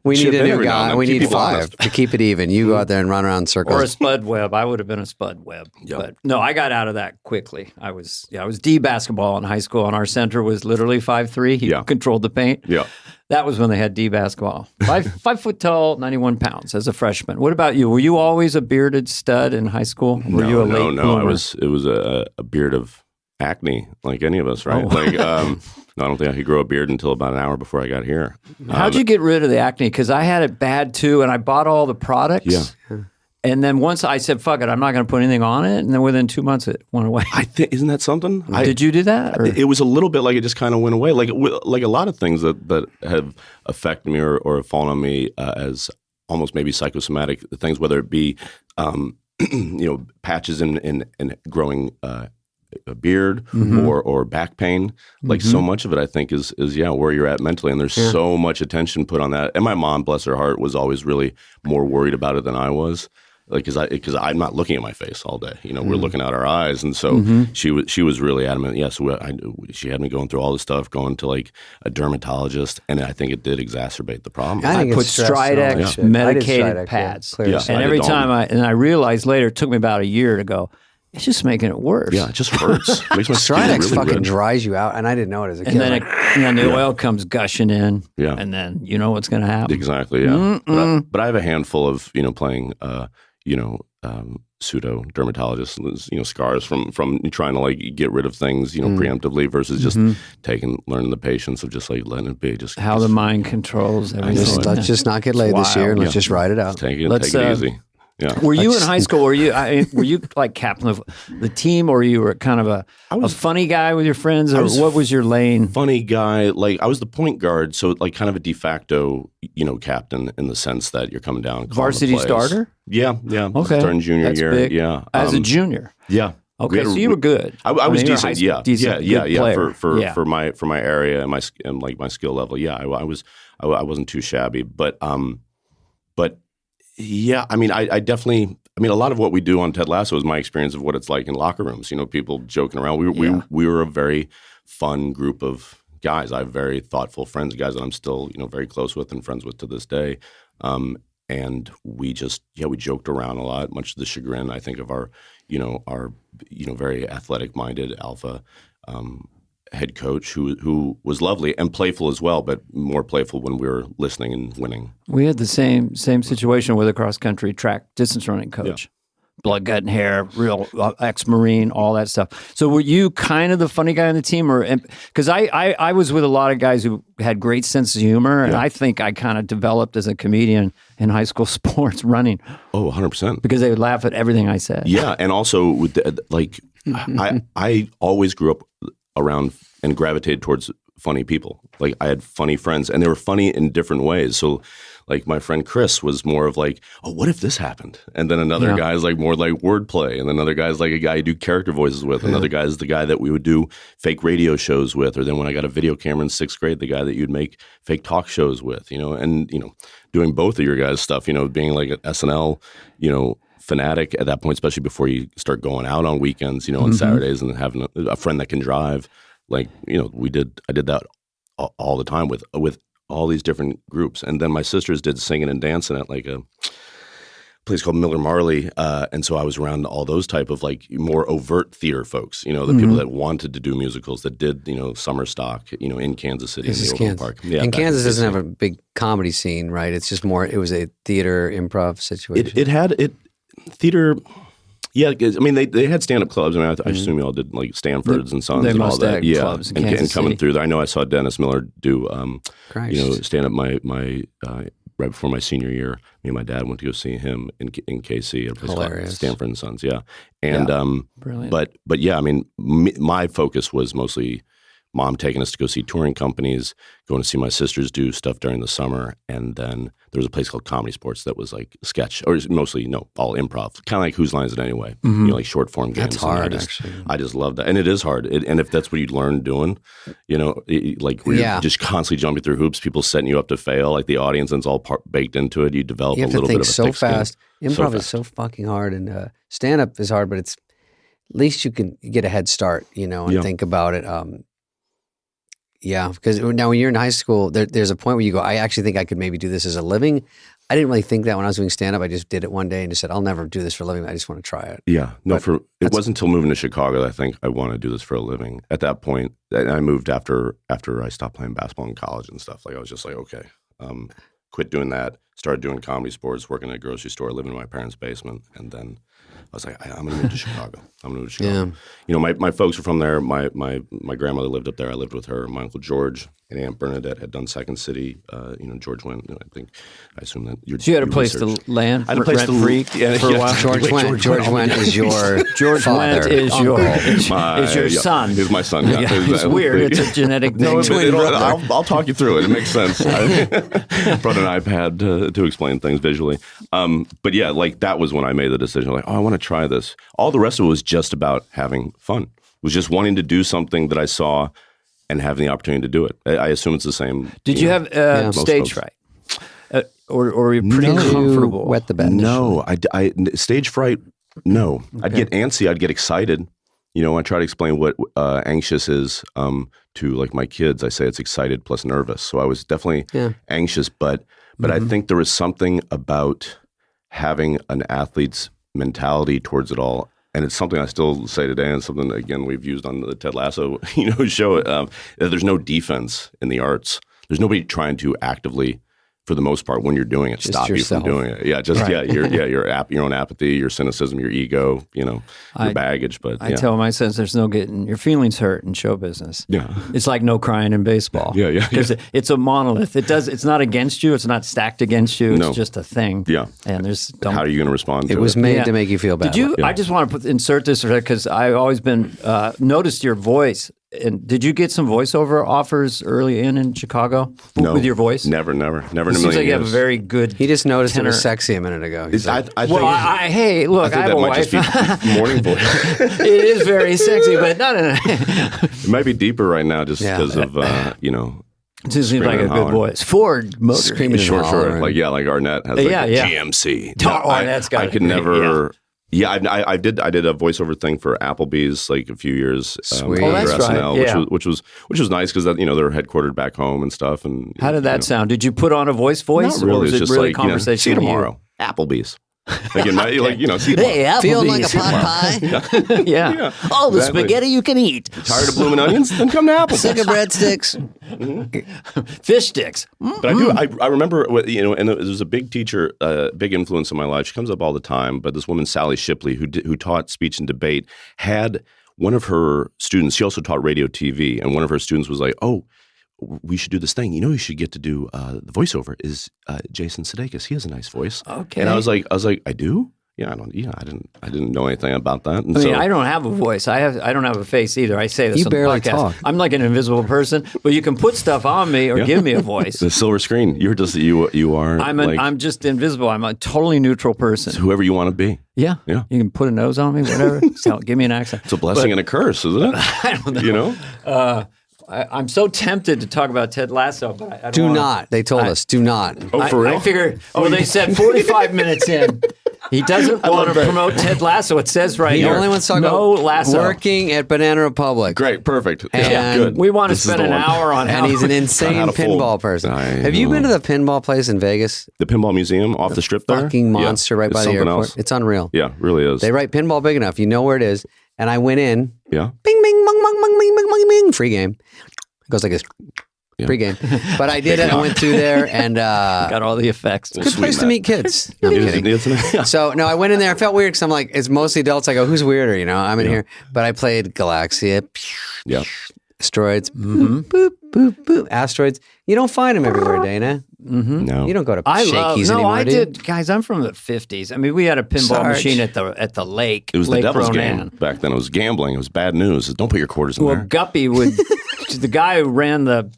We need a new guy. We need 5 to keep it even. You go out there and run around in circles. Or a Spud Webb. I would have been a Spud Webb. Yep. But no, I got out of that quickly. I was D basketball in high school, and our center was literally 5'3". He controlled the paint. Yeah. That was when they had D basketball. 5 foot tall, 91 pounds as a freshman. What about you? Were you always a bearded stud in high school? Were you a late bloomer? It was a beard of acne, like any of us, right? Like, I don't think I could grow a beard until about an hour before I got here. How'd you get rid of the acne? Because I had it bad too, and I bought all the products. Yeah. And then once I said, fuck it, I'm not going to put anything on it. And then within 2 months, it went away. I think, isn't that something? Did you do that? Or? It was a little bit like it just kind of went away. Like a lot of things that have affected me or have fallen on me as almost maybe psychosomatic things, whether it be, patches in growing a beard or back pain. Like so much of it, I think is where you're at mentally. And there's so much attention put on that. And my mom, bless her heart, was always really more worried about it than I was. Like, because I'm not looking at my face all day, we're looking at our eyes, and so she was really adamant. Yes, she had me going through all this stuff, going to like a dermatologist, and I think it did exacerbate the problem. I put Stridex medicated pads, and every time I realized later, it took me about a year to go, it's just making it worse. Yeah, it just hurts. Makes my skin Stridex really fucking red. dries you out, and I didn't know it as a kid. And then the oil comes gushing in. Yeah, and then you know what's going to happen. Exactly. Yeah, but I have a handful of playing pseudo dermatologists, scars from trying to like get rid of things, preemptively versus just learning the patience of just like letting it be. Just how the mind controls everything. Let's just not get laid this year, and let's just ride it out. Take it easy. Yeah. Were you in high school? Were you like captain of the team, or you were kind of a funny guy with your friends, or what was your lane? Funny guy. Like I was the point guard, so like kind of a de facto, captain in the sense that you're coming down. Varsity starter. Yeah. Okay. During junior year. Big. Yeah. As a junior. Yeah. Okay, so you were good. I was decent. Yeah. Player. For my area and my skill level. Yeah, I wasn't too shabby, but yeah, I mean, I definitely. I mean, a lot of what we do on Ted Lasso is my experience of what it's like in locker rooms. People joking around. We were a very fun group of guys. I have very thoughtful friends, guys that I'm still very close with and friends with to this day. And we just we joked around a lot, much to the chagrin I think of our very athletic minded alpha head coach who was lovely and playful as well, but more playful when we were listening and winning. We had the same situation with a cross country track distance running coach. Blood, gut, and hair, real ex-Marine, all that stuff. So were you kind of the funny guy on the team? Because I was with a lot of guys who had great sense of humor, and I think I kind of developed as a comedian in high school sports running. Oh, 100%. Because they would laugh at everything I said. Yeah, and also, with I always grew up around and gravitated towards funny people. Like, I had funny friends, and they were funny in different ways. So, like, my friend Chris was more of like, oh, what if this happened? And then another guy's like more like wordplay. And then another guy's like a guy you do character voices with. Another guy's the guy that we would do fake radio shows with. Or then when I got a video camera in 6th grade, the guy that you'd make fake talk shows with, and, doing both of your guys' stuff, being like an SNL, fanatic at that point, especially before you start going out on weekends, on Saturdays and having a friend that can drive. Like, I did that all the time with all these different groups. And then my sisters did singing and dancing at like a place called Miller Marley. And so I was around all those type of like more overt theater folks, the people that wanted to do musicals, that did, summer stock, in Kansas City. This in is the Kansas. Park. Yeah, and Kansas doesn't have a big comedy scene, right? It's just more, it was a theater improv situation. It had theater. Yeah, I mean, they had stand-up clubs. I mean, I assume you all did like Stanford's and Sons and all that. Yeah, clubs in and coming City. through there. I know I saw Dennis Miller do, stand-up my right before my senior year. Me and my dad went to go see him in KC at a place called Stanford and Sons. Yeah, and brilliant. But yeah, I mean, my focus was mostly Mom taking us to go see touring companies, going to see my sisters do stuff during the summer. And then there was a place called Comedy Sports that was like sketch, or mostly, all improv, kind of like Whose Lines It Anyway, like short form games. That's hard, actually. I just love that. And it is hard. And if that's what you learn doing, where you're just constantly jumping through hoops, people setting you up to fail, like the audience, and it's all baked into it. You develop a little bit of a so thick skin. fast. Improv is so fucking hard. And stand-up is hard, but it's at least you can get a head start, and think about it. Yeah, because now when you're in high school, there's a point where you go, I actually think I could maybe do this as a living. I didn't really think that when I was doing stand-up. I just did it one day and just said, I'll never do this for a living. I just want to try it. Yeah. No, it wasn't until moving to Chicago that I think I want to do this for a living. At that point, and I moved after I stopped playing basketball in college and stuff. Like, I was just like, okay, quit doing that, started doing Comedy Sports, working at a grocery store, living in my parents' basement. And then I was like, I'm going to move to Chicago. Yeah. My folks are from there. My grandmother lived up there. I lived with her. My Uncle George and Aunt Bernadette had done Second City. George went. I assume that so you had a place to land. I had a place to free for a while. George Went is your George father. Went is your son. He's my son. Yeah. It's weird. It's a genetic thing. I'll talk you through it. It makes sense. I brought an iPad to explain things visually. But yeah, like that was when I made the decision. Like, I want to try this. All the rest of it was just about having fun. It was just wanting to do something that I saw and having the opportunity to do it. I assume it's the same. Did you have stage fright? Or were you pretty comfortable? Wet the bed. No, I stage fright. No, okay. I'd get antsy. I'd get excited. I try to explain what anxious is to like my kids. I say it's excited plus nervous. So I was definitely anxious, but I think there was something about having an athlete's mentality towards it all. And it's something I still say today, and something, again, we've used on the Ted Lasso, show. That there's no defense in the arts. There's nobody trying to actively, for the most part, when you're doing it, just stop yourself. You from doing it. Yeah, just your own apathy, your cynicism, your ego, your baggage. But I tell my sons, there's no getting your feelings hurt in show business. Yeah, it's like no crying in baseball. Yeah. Because it's a monolith. It's not against you. It's not stacked against you. It's just a thing. Yeah. And how are you going to respond? It was made to make you feel bad. Did you? I just want to insert this because I've always been noticed your voice. And did you get some voiceover offers early in Chicago with your voice? Never in a million years. Seems like you have a very good. He just noticed tenor. It was sexy a minute ago. Hey, look, I have a wife. Morning voice. It is very sexy, but no. It might be deeper right now, just because of It just seems like a good voice. Ford motor. Screaming short. Like Arnett has GMC. Arnett's got I could never. Yeah, I did a voiceover thing for Applebee's like a few years Sweet. after that's SNL, right. which was nice because they're headquartered back home and stuff. And how did that sound? Did you put on a voice? Not really. Or was it's it just really like conversation? see you tomorrow. Applebee's. Again, see, feeling like a pot pie. Yeah. All the spaghetti you can eat. Tired of blooming onions? Then come to Applebee's. Sick of breadsticks. Fish sticks. But I remember, and there was a big teacher, big influence in my life. She comes up all the time. But this woman, Sally Shipley, who taught speech and debate, had one of her students. She also taught radio, TV, and one of her students was like, "Oh, we should do this thing. You should get to do the voiceover. Is Jason Sudeikis? He has a nice voice." Okay. And I was like, I do. Yeah, I didn't know anything about that. And I don't have a voice. I don't have a face either. I say this You on barely the podcast. talk. I'm like an invisible person, but you can put stuff on me or give me a voice. The silver screen. You're just you are. I'm just invisible. I'm a totally neutral person. It's whoever you want to be. Yeah. Yeah. You can put a nose on me, whatever. Give me an accent. It's a blessing and a curse, isn't it? I don't know. I'm so tempted to talk about Ted Lasso, but I don't Do wanna, not. They told us, do not. Oh, for real? I figure, they said 45 minutes in. He doesn't want to promote Ted Lasso. It says right He here. only wants to talk no about Lasso. working at Banana Republic. Great, perfect. And Yeah, good. We want to This is spend the an one. hour on And he's an insane How to fold. pinball person. I Have you know. been to the pinball place in Vegas? The Pinball Museum off the strip there? Fucking monster right It's by the something airport. else. It's unreal. Yeah, really is. They write pinball big enough. You know where it is. And I went in. Yeah. Bing, bing, bong, bong, bong, bing, bing, bong, bing. Free game. It goes like this. Yeah. Free game. But I did it. I went through there and Got all the effects. good place to meet kids. No, I'm kidding. So no, I went in there. I felt weird because I'm like, it's mostly adults. I go, who's weirder? I'm in here. But I played Galaxia. Yeah. Asteroids. Boop, boop, boop, boop. Asteroids. You don't find them everywhere, Dana. No. You don't go to Shakey's anymore, I do you? did. Guys, I'm from the 50s. I mean, we had a pinball Sarge. machine at the lake. It was Lake the devil's Ronan. game back then. It was gambling. It was bad news. Don't put your quarters in Well, there. Guppy would, the guy who ran the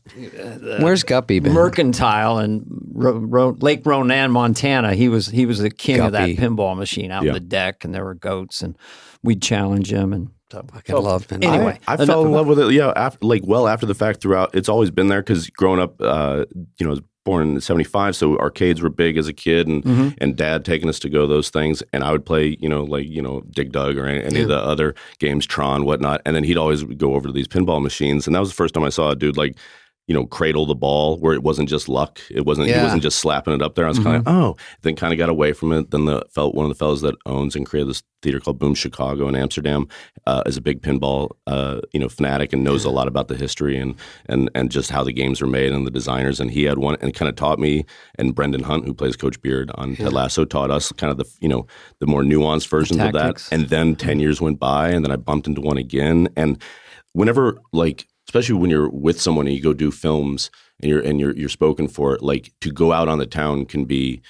Where's Guppy been? Mercantile in Lake Ronan, Montana. He was the king of that Guppy. pinball machine out Yeah. on the deck, and there were goats, and we'd challenge him. And so, I love pinball. Anyway, I fell in love with it. Yeah, after the fact. Throughout, it's always been there because growing up, I was born in '75, so arcades were big as a kid, and Dad taking us to go to those things, and I would play, Dig Dug or any of the other games, Tron, whatnot, and then he'd always go over to these pinball machines, and that was the first time I saw a dude cradle the ball where it wasn't just luck. He wasn't just slapping it up there. I was kind of then kind of got away from it. Then one of the fellows that owns and created this theater called Boom Chicago in Amsterdam is a big pinball fanatic and knows a lot about the history and just how the games are made and the designers. And he had one and kind of taught me, and Brendan Hunt, who plays Coach Beard on Ted Lasso, taught us kind of the more nuanced versions of that. And then 10 years went by, and then I bumped into one again. And whenever especially when you're with someone and you go do films and you're spoken for it, to go out on the town can be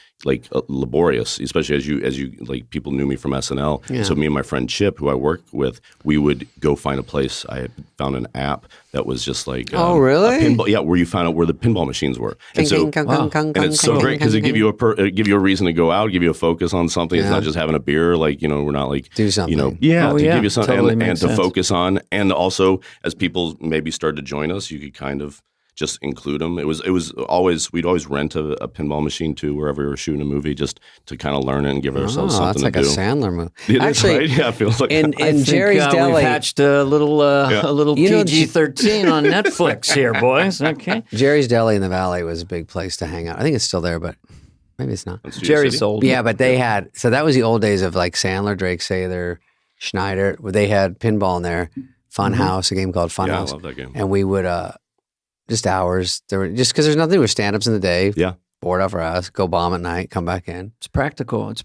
laborious, especially as you people knew me from SNL. Yeah. So me and my friend Chip, who I work with, we would go find a place. I had found an app that was just like oh really? A pinball, where you found out where the pinball machines were. And so and it's so great because it give you a reason to go out, give you a focus on something. It's not just having a beer. We're not do something. to give you something totally and to sense. focus on. And also as people maybe started to join us, you could kind of just include them. It was always, we'd always rent a pinball machine too, wherever we were shooting a movie, just to kind of learn it and give ourselves something that's like to do. a Sandler movie. It is, Actually, right? Yeah, it feels like in that. Jerry's Deli, we've hatched a little PG-13 on Netflix here, boys. Okay. Jerry's Deli in the Valley was a big place to hang out. I think it's still there, but maybe it's not. Jerry sold it. Yeah, but they had, so that was the old days of Sandler, Drake Sather, Schneider, where they had pinball in there. Fun House, a game called Fun House. I love that game. And we would, just hours, there were, just because there's nothing, there were stand-ups in the day. Yeah. Bored out for us, go bomb at night, come back in. It's practical. It's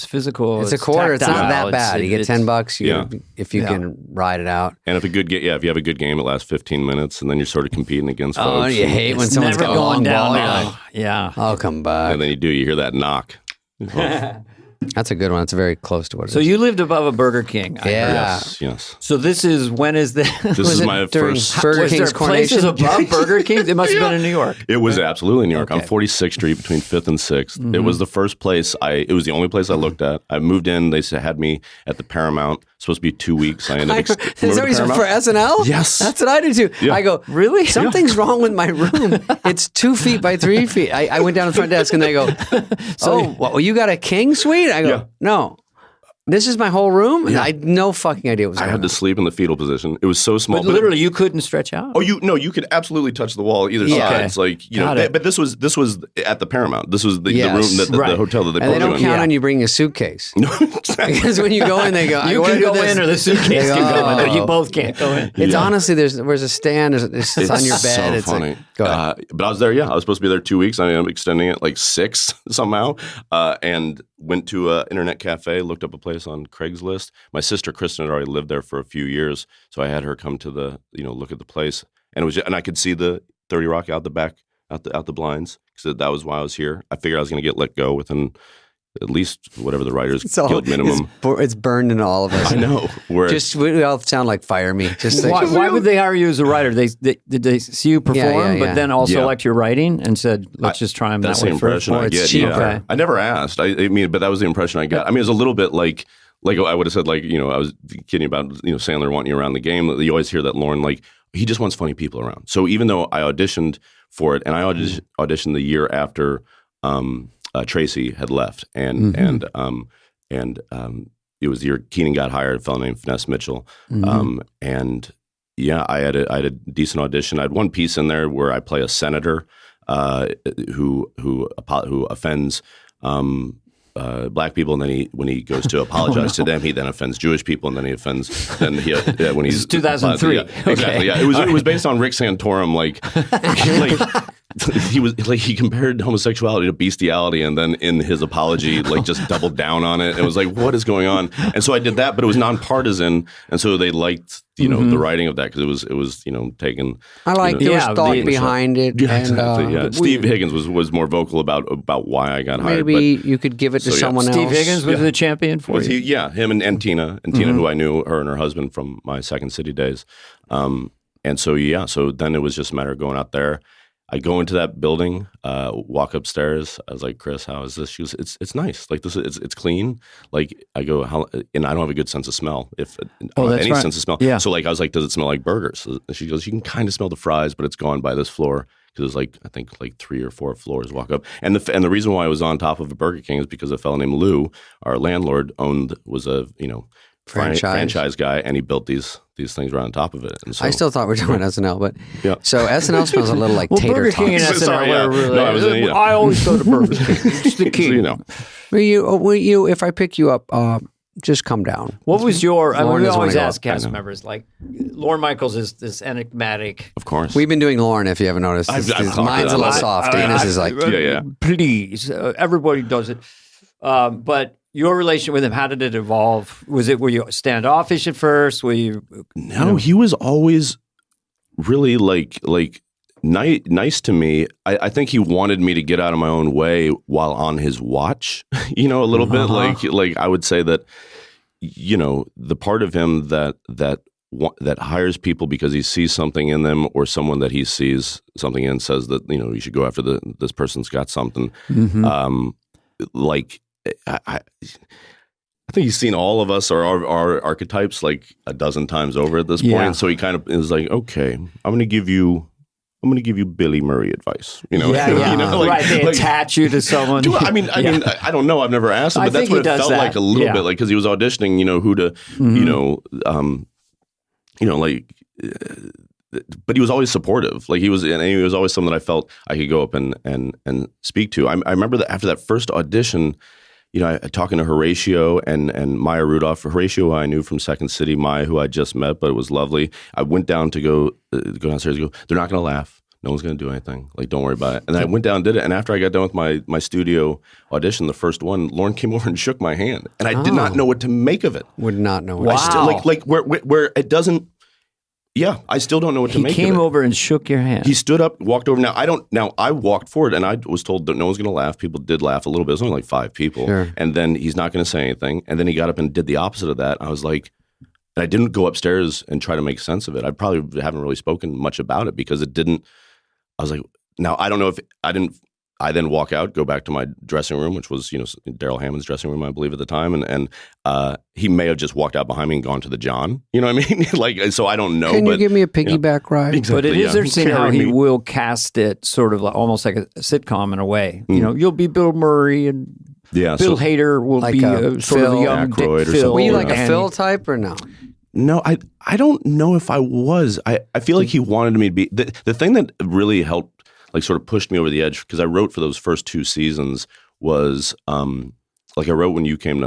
physical. It's a quarter. It's not tactile. that bad. You get $10 if you Yeah. can ride it out. And if you have a good game, it lasts 15 minutes, and then you're sort of competing against folks. Oh, you hate when It's someone's never got a long going down ball. You're now. like, Yeah. I'll come back. And then you hear that knock. That's a good one. It's very close to what it So is. you lived above a Burger King. I Yeah. heard. Yes. So when is this? This Was is it my during first. Burger Was there King's places coronation? above Burger King? It must have been in New York. It was absolutely New York. Okay. On 46th Street between 5th and 6th. It was the first place it was the only place I looked at. I moved in. They had me at the Paramount. Supposed to be 2 weeks. I ended up. Is that what he's for SNL? Yes. That's what I do too. Yeah. I go, Really? Something's wrong with my room. It's 2 feet by 3 feet. I went down to the front desk and they go, well, you got a king suite? I go, Yeah. no. This is my whole room? Yeah. I had no fucking idea what was going on. I had to sleep in the fetal position. It was so small. But literally, you couldn't stretch out? Oh, you could absolutely touch the wall either side. It's like, you know, but this was at the Paramount. This was the room, the hotel that they put you in. And they don't count on you bringing a suitcase. Because when you go in, they go, you can go in or the suitcase can go in. You both can't go in. It's honestly, there's a stand. It's on your bed. So funny. Go ahead. But I was there, I was supposed to be there 2 weeks. I ended up extending it like 6 somehow. And went to an internet cafe, looked up a place on Craigslist. My sister Kristen had already lived there for a few years, so I had her come to the, look at the place, and I could see the 30 Rock out the back, out the blinds, because that was why I was here. I figured I was going to get let go within at least whatever the Writers Guild minimum. It's burned into all of us. I know. We all sound like fire me. Just why would they hire you as a writer? Did they see you perform, but then also liked your writing and said, let's just try them that way? That's the impression I get. Yeah. I never asked. I mean, but that was the impression I got. I mean, it was a little bit like I would have said, I was kidding about, Sandler wanting you around the game. You always hear that Lorne, he just wants funny people around. So even though I auditioned for it, and I auditioned the year after Tracy had left, and it was the year Keenan got hired, a fellow named Finesse Mitchell, and I had a decent audition. I had one piece in there where I play a senator who offends black people, and then when he goes to apologize to them, he then offends Jewish people, and then he offends. Then when he's 2003, exactly. Yeah, it was based on Rick Santorum, he compared homosexuality to bestiality, and then in his apology, just doubled down on it. It was like, what is going on? And so I did that, but it was nonpartisan, and so they liked the writing of that because it was taken. I like there was thought behind it. Yeah, exactly. Steve Higgins was more vocal about why I got hired. Maybe you could give it to someone else. Steve Higgins was the champion for you. Him and Tina, who I knew, her and her husband from my Second City days. And so then it was just a matter of going out there. I go into that building, walk upstairs. I was like, Chris, how is this? She goes, it's nice. It's clean. I go, and I don't have a good sense of smell. If any sense of smell. Yeah. So I was like, does it smell like burgers? And she goes, you can kind of smell the fries, but it's gone by this floor. Because it was I think 3 or 4 floors walk up. And the reason why I was on top of a Burger King is because a fellow named Lou, our landlord, was a, franchise guy, and he built these things right on top of it. And so, I still thought we were talking about SNL, but so SNL smells a little like tater Burger King and tots. SNL I always go to Burger King. It's the key. Will you, if I pick you up, just come down. What was your? We always ask cast members. Lorne Michaels is this enigmatic. Of course, we've been doing Lorne. If you haven't noticed, mine's a little soft. Dana's is please. Everybody does it, but. Your relationship with him, how did it evolve? Were you standoffish at first? No, he was always really nice to me. I think he wanted me to get out of my own way while on his watch, a little bit. I would say that, the part of him that hires people because he sees something in them, or someone that he sees something in says that, you should go after this person's got something. I think he's seen all of us or our archetypes a dozen times over at this point. Yeah. So he kind of is like, okay, I'm going to give you Billy Murray advice. Right. They attach you to someone. I mean, I don't know. I've never asked him, but that's what it felt like a little bit, because he was auditioning, who to, but he was always supportive. He was always someone that I felt I could go up and speak to. I remember that after that first audition, talking to Horatio and Maya Rudolph. Horatio, I knew from Second City. Maya, who I just met, but it was lovely. I went down to go downstairs and go, they're not going to laugh. No one's going to do anything. Don't worry about it. And I went down and did it. And after I got done with my studio audition, the first one, Lorne came over and shook my hand. And I did not know what to make of it. Would not know. Wow. I still, where it doesn't, I still don't know what to make of it. He came over and shook your hand. He stood up, walked over. Now, I walked forward, and I was told that no one's going to laugh. People did laugh a little bit. It was only 5 people. Sure. And then he's not going to say anything. And then he got up and did the opposite of that. I was like, and I didn't go upstairs and try to make sense of it. I probably haven't really spoken much about it because it didn't, I was like, now I don't know if I then walk out, go back to my dressing room, which was, Daryl Hammond's dressing room, I believe at the time. And he may have just walked out behind me and gone to the John. You know what I mean? So I don't know. Can you give me a piggyback ride? Exactly, but it is interesting how he will cast it sort of almost like a sitcom in a way. You'll be Bill Murray and Yeah, Bill Hader will like be a sort of a Phil young Aykroyd or Phil. something. Were you like a Andy. Phil type or no? No, I don't know if I was. I feel like he wanted me to be. The thing that really helped, like sort of pushed me over the edge, because I wrote for those first 2 seasons was like I wrote when you came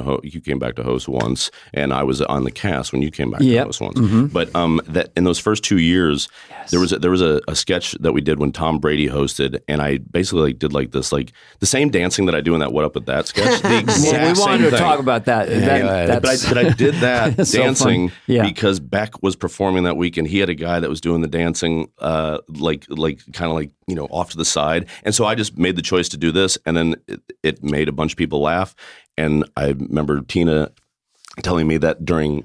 back to host once, and I was on the cast when you came back to host once. Mm-hmm. But that in those first 2 years, there was a sketch that we did when Tom Brady hosted, and I basically like did like this, like the same dancing that I do in that What Up With That sketch. The exact Well, we wanted same to thing. talk about that. But I did that That's so dancing fun. Yeah. because Beck was performing that week, and he had a guy that was doing the dancing, like kind of like off to the side, and so I just made the choice to do this, and then it made a bunch of people laugh. And I remember Tina telling me that during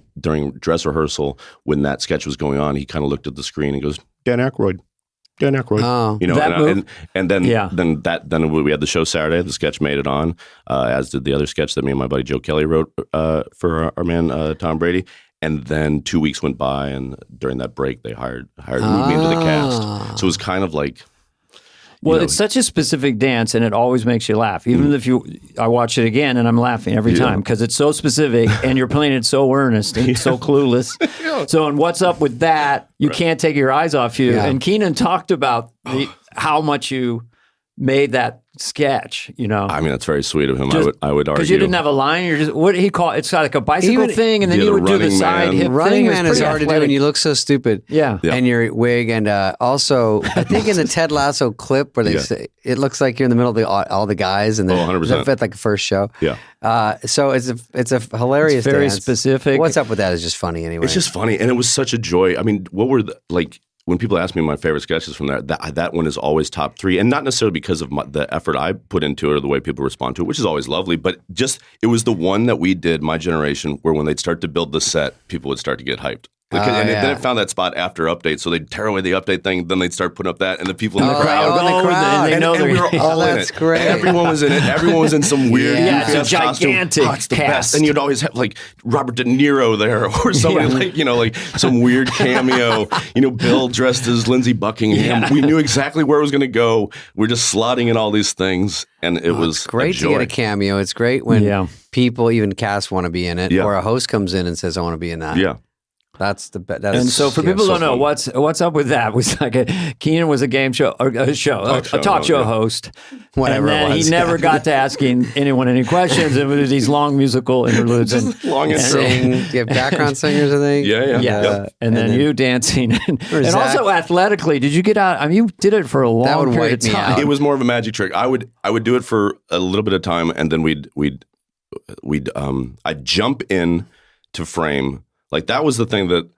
dress rehearsal, when that sketch was going on, he kind of looked at the screen and goes, Dan Aykroyd. Oh, and then we had the show Saturday. The sketch made it on, as did the other sketch that me and my buddy Joe Kelly wrote for our man Tom Brady. And then 2 weeks went by, and during that break, they moved me into the cast. So it was kind of like. Well, it's such a specific dance, and it always makes you laugh. Even if I watch it again, and I'm laughing every time because it's so specific, and you're playing it so earnest and so clueless. So, and what's up with that? You can't take your eyes off you. Yeah. And Keenan talked about how much you made that sketch. I mean, that's very sweet of him. I would argue because you didn't have a line. You're just what he called. It's like a bicycle thing, and then you would do the side hip Running thing. Man is hard to do, and you look so stupid. Yeah. And your wig, and also I think in the Ted Lasso clip where they say it looks like you're in the middle of all the guys, and 100%. That's like the first show. Yeah. So it's a hilarious, It's very dance. specific. What's up with that is just funny anyway. It's just funny, and it was such a joy. I mean, what were when people ask me my favorite sketches from there, that one is always top 3, and not necessarily because of the effort I put into it or the way people respond to it, which is always lovely, but just it was the one that we did, my generation, where when they'd start to build the set, people would start to get hyped. Then it found that spot after update, so they'd tear away the update thing, then they'd start putting up that, and the people in the crowd. And we were all in that's it. great. Everyone was in it. Everyone was in some weird, it's a costume. gigantic It's the cast. best. And you'd always have like Robert De Niro there, or somebody like some weird cameo. Bill dressed as Lindsey Buckingham. We knew exactly where it was going to go. We're just slotting in all these things, and it was great to get a cameo. It's great when people, even cast, want to be in it, or a host comes in and says, "I want to be in that." Yeah. That's the best. And so for people who don't know, what's up with that was Keenan was a game show, or a talk show host. Whatever and then it was. he never got to asking anyone any questions. It was these long musical interludes. And long intro. You have background singers, I think. Yeah. And then you dancing. And also athletically, did you get out? I mean, you did it for a long period of time. It was more of a magic trick. I would do it for a little bit of time, and then I'd jump in to frame. Like that was the thing the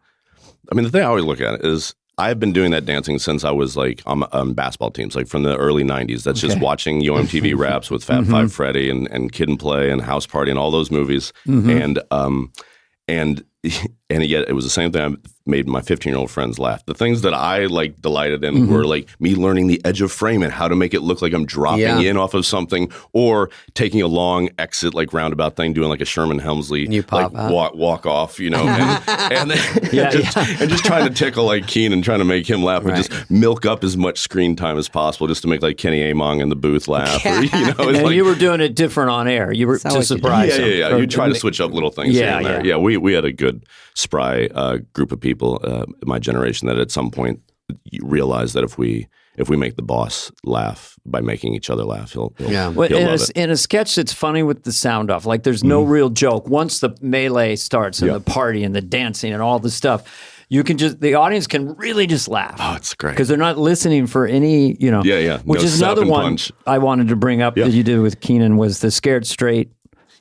thing I always look at is I've been doing that dancing since I was like on basketball teams, like from the early 90s. That's just watching MTV Raps with Fab Five Freddy and Kid and Play and House Party and all those movies. And yet it was the same thing. I made my 15-year-old friends laugh. The things that I like delighted in were like me learning the edge of frame and how to make it look like I'm dropping in off of something, or taking a long exit like roundabout thing, doing like a Sherman Hemsley walk off, and just trying to tickle like Keenan, trying to make him laugh, and just milk up as much screen time as possible just to make like Kenny Among in the booth laugh. Or, you were doing it different on air. You were to surprise them. Yeah. You try to switch up little things here and there. Yeah, we had a good spry group of people, my generation, that at some point realized that if we make the boss laugh by making each other laugh, he'll love it. In a sketch that's funny with the sound off, like there's no real joke. Once the melee starts and the party and the dancing and all the stuff, the audience can really just laugh. Oh, it's great. Because they're not listening for any, which is another one I wanted to bring up that you did with Keenan was the Scared Straight.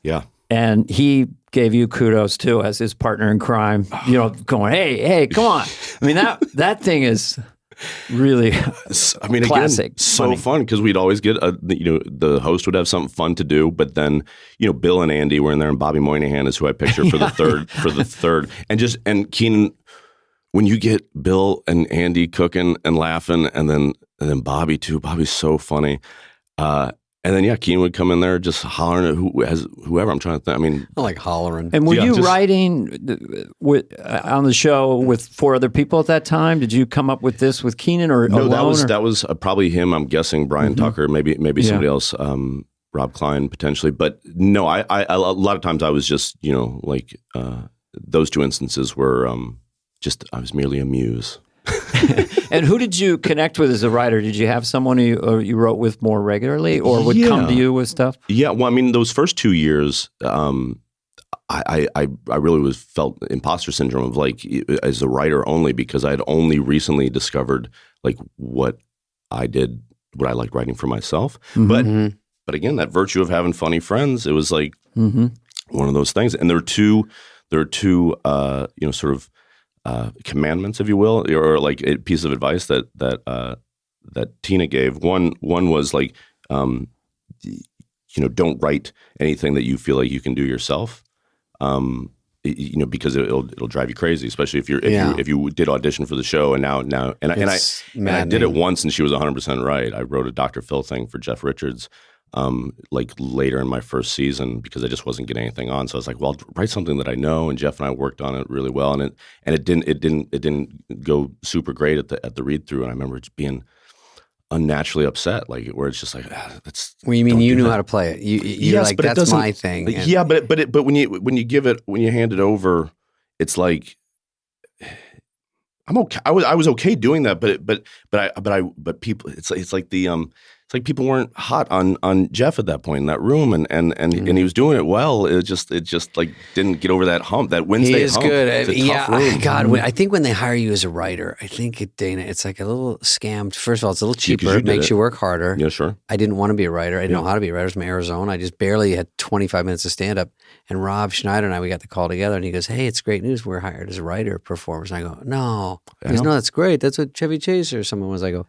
Yeah. And he gave you kudos too as his partner in crime, going, hey, come on. I mean, that thing is really, classic. Again, so fun because we'd always get the host would have something fun to do, but then Bill and Andy were in there, and Bobby Moynihan is who I picture for the third, and Keenan, when you get Bill and Andy cooking and laughing, and then Bobby too. Bobby's so funny. And then Keenan would come in there just hollering at whoever. I'm trying to think. I mean, I like hollering. And were you writing on the show with 4 other people at that time? Did you come up with this with Keenan or no? alone, That was probably him. I'm guessing Brian Tucker, maybe somebody else. Rob Klein potentially, but no, I a lot of times I was just, like those two instances were I was merely a muse. And who did you connect with as a writer? Did you have someone who you wrote with more regularly, or would come to you with stuff? Yeah, well, I mean, those first 2 years, I really felt imposter syndrome of like as a writer only because I had only recently discovered like what I liked writing for myself. Mm-hmm. But again, that virtue of having funny friends, it was like one of those things. And there are two sort of commandments, if you will, or like a piece of advice that Tina gave. One was like, don't write anything that you feel like you can do yourself. Because it'll drive you crazy, especially if you did audition for the show and I did it once and she was 100% right. I wrote a Dr. Phil thing for Jeff Richards, like later in my first season because I just wasn't getting anything on. So I was like, well, I'll write something that I know. And Jeff and I worked on it really well, and it didn't go super great at the read through. And I remember just being unnaturally upset, like where it's just like that's. Well, you mean you knew how to play it? You're like, that's my thing. Yeah, but when you hand it over, it's like I'm okay. I was okay doing that, but people, it's like people weren't hot on Jeff at that point in that room, and he was doing it well. It just like didn't get over that hump, that Wednesday he is hump. good. It's a tough room. God, I think when they hire you as a writer, I think at Dana, it's like a little scammed. First of all, it's a little cheaper. It makes you work harder. Yeah, sure. I didn't want to be a writer. I didn't know how to be a writer. I was from Arizona. I just barely had 25 minutes of stand up. And Rob Schneider and we got the call together, and he goes, "Hey, it's great news. We're hired as a writer, performers." And I go, "No." He goes, "No, that's great. That's what Chevy Chase or someone was." I go,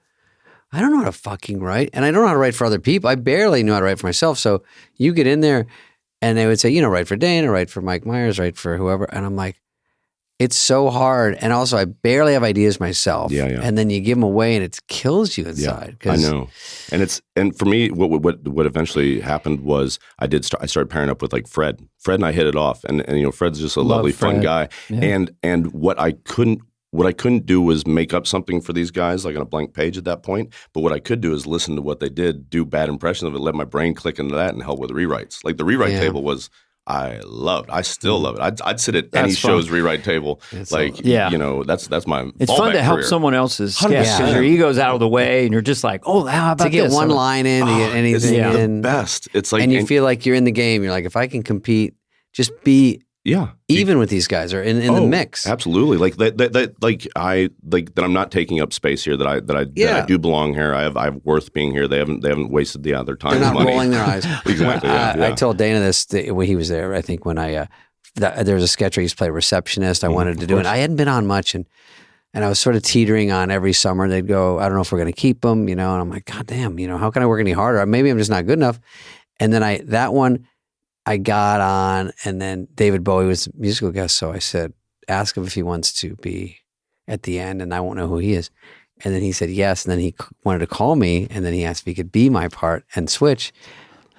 I don't know how to fucking write. And I don't know how to write for other people. I barely knew how to write for myself. So you get in there and they would say, write for Dana, write for Mike Myers, write for whoever. And I'm like, it's so hard. And also I barely have ideas myself. Yeah. And then you give them away and it kills you inside. Yeah, I know. And for me, what eventually happened was I started pairing up with like Fred. Fred and I hit it off. And Fred's just a lovely, fun guy. Yeah. And what I couldn't do was make up something for these guys like on a blank page at that point. But what I could do is listen to what they did, do bad impressions of it, let my brain click into that and help with rewrites. Like the rewrite table was, I still love it. I'd sit at any show's rewrite table. That's my It's fun to help someone else's sketch because your ego's out of the way and you're just like, oh, how about to get one line in, to get anything it's in. The best. It's like, and you feel like you're in the game. You're like, if I can compete, just be even with these guys or in the mix. Absolutely. Like that I'm not taking up space here, that I do belong here. I have worth being here. They haven't wasted their time. They're not money. rolling their eyes. Exactly. I told Dana this when he was there. I think when there was a sketch where he used to play receptionist. I wanted to do it. I hadn't been on much and I was sort of teetering on every summer. They'd go, I don't know if we're going to keep them, and I'm like, God damn, how can I work any harder? Maybe I'm just not good enough. And then I got on, and then David Bowie was a musical guest. So I said, ask him if he wants to be at the end, and I won't know who he is. And then he said yes. And then he wanted to call me, and then he asked if he could be my part and switch.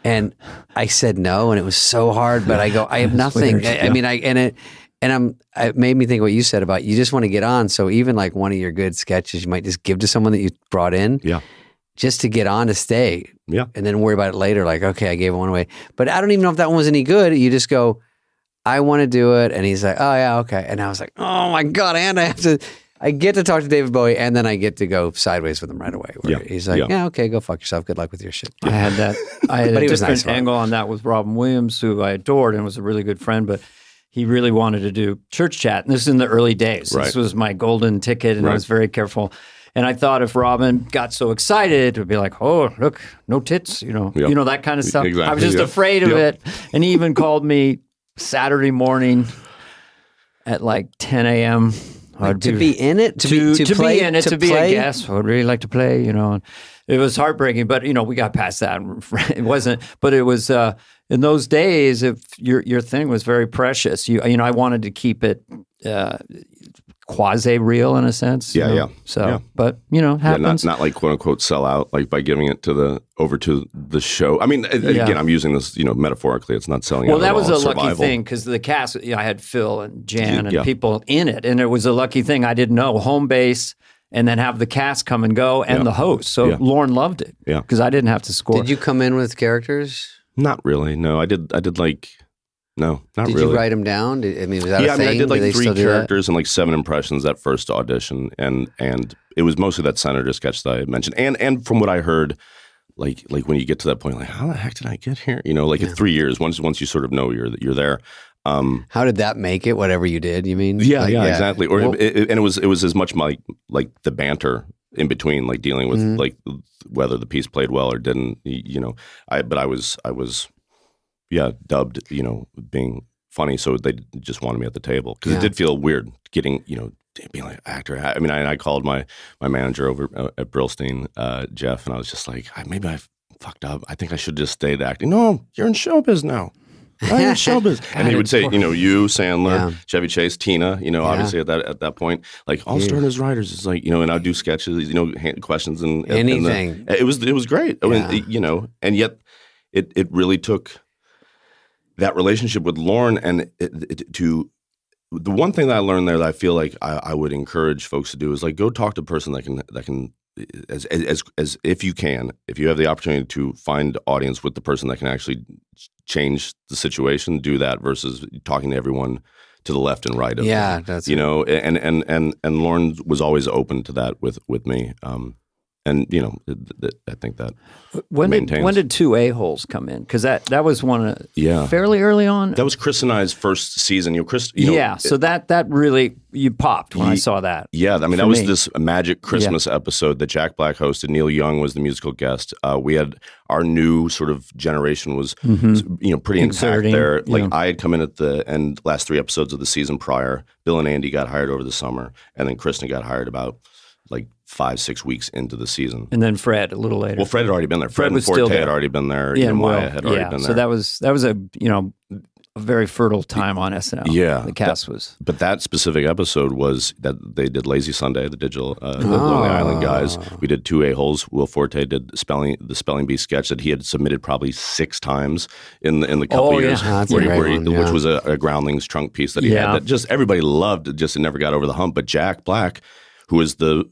And I said no, and it was so hard. But I go, I have nothing. It made me think what you said about you just want to get on. So even like one of your good sketches, you might just give to someone that you brought in. Yeah. Just to get on to stay. Yeah. And then worry about it later. Like, okay, I gave one away. But I don't even know if that one was any good. You just go, I want to do it. And he's like, oh, yeah, okay. And I was like, oh, my God. And I get to talk to David Bowie, and then I get to go sideways with him right away. He's like, yeah, okay, go fuck yourself. Good luck with your shit. I had that. I had a different angle on that with Robin Williams, who I adored and was a really good friend. But he really wanted to do Church Chat. And this is in the early days. Right. This was my golden ticket, and I was very careful. And I thought if Robin got so excited, it would be like, oh, look, no tits, that kind of stuff. Exactly, I was just afraid of it. And he even called me Saturday morning at like 10 a.m. To be in it? To play, be in it, to be a guest. I would really like to play, And it was heartbreaking, but, we got past that. It wasn't, but it was, in those days, if your thing was very precious. I wanted to keep it quasi-real in a sense. Yeah. So, but, happens. Not like quote unquote sell out, like by giving it over to the show. I mean, again, I'm using this, metaphorically. It's not selling out. Well, that was a survival. lucky thing because the cast, I had Phil and Jan and people in it. And it was a lucky thing. I didn't know home base. and then have the cast come and go and the host. So Lorne loved it. Yeah. Because I didn't have to score. Did you come in with characters? Not really. No, I did like, no, not Did really. you write them down? Was that Yeah, a thing? I did like they 3 still do characters and like 7 impressions that first audition. And it was mostly that senator sketch that I mentioned. And from what I heard, like when you get to that point, like, how the heck did I get here? You know, like in 3 years, once you sort of know you're there. How did that make it? Whatever you did, you mean? Yeah, exactly. Or it was as much like the banter in between, like dealing with like whether the piece played well or didn't. You know, I was dubbed, you know, being funny, so they just wanted me at the table because it did feel weird getting, you know, being like actor. I mean, I called my manager over at Brillstein, Jeff, and I was just like, maybe I fucked up. I think I should just stay acting. No, you're in showbiz now. You're in showbiz. And he would say, you know, you, Sandler, Chevy Chase, Tina, you know, obviously at that point, like all starting as writers is like, you know, and I'd do sketches, you know, questions and anything. It was great. I mean, you know, and yet it really took that relationship with Lorne and to the one thing that I learned there that I feel like I would encourage folks to do is like go talk to a person that can as if you have the opportunity to find audience with the person that can actually change the situation, do that versus talking to everyone to the left and right of them. That's you know, and Lorne was always open to that with me. And you know, I think that when did 2 A-holes come in? Because that was one fairly early on. That was Chris and I's first season. You know, Chris. You know, so that really you popped when I saw that. Yeah, I mean that was this magic Christmas episode that Jack Black hosted. Neil Young was the musical guest. We had our new sort of generation was you know pretty intact there. Like I had come in at the end last 3 episodes of the season prior. Bill and Andy got hired over the summer, and then Kristen got hired about like 5-6 weeks into the season. And then Fred a little later. Well, Fred had already been there. Fred and was still Forte there. had already been there. Yeah, Maya had already been there. So that was a, you know, a very fertile time on SNL. Yeah. The cast was. But that specific episode was that they did Lazy Sunday, the digital, the Lonely Island guys. We did 2 A-holes. Will Forte did the Spelling Bee sketch that he had submitted probably 6 times in the couple years, which was a Groundlings trunk piece that he had that just everybody loved. It just never got over the hump. But Jack Black, who was the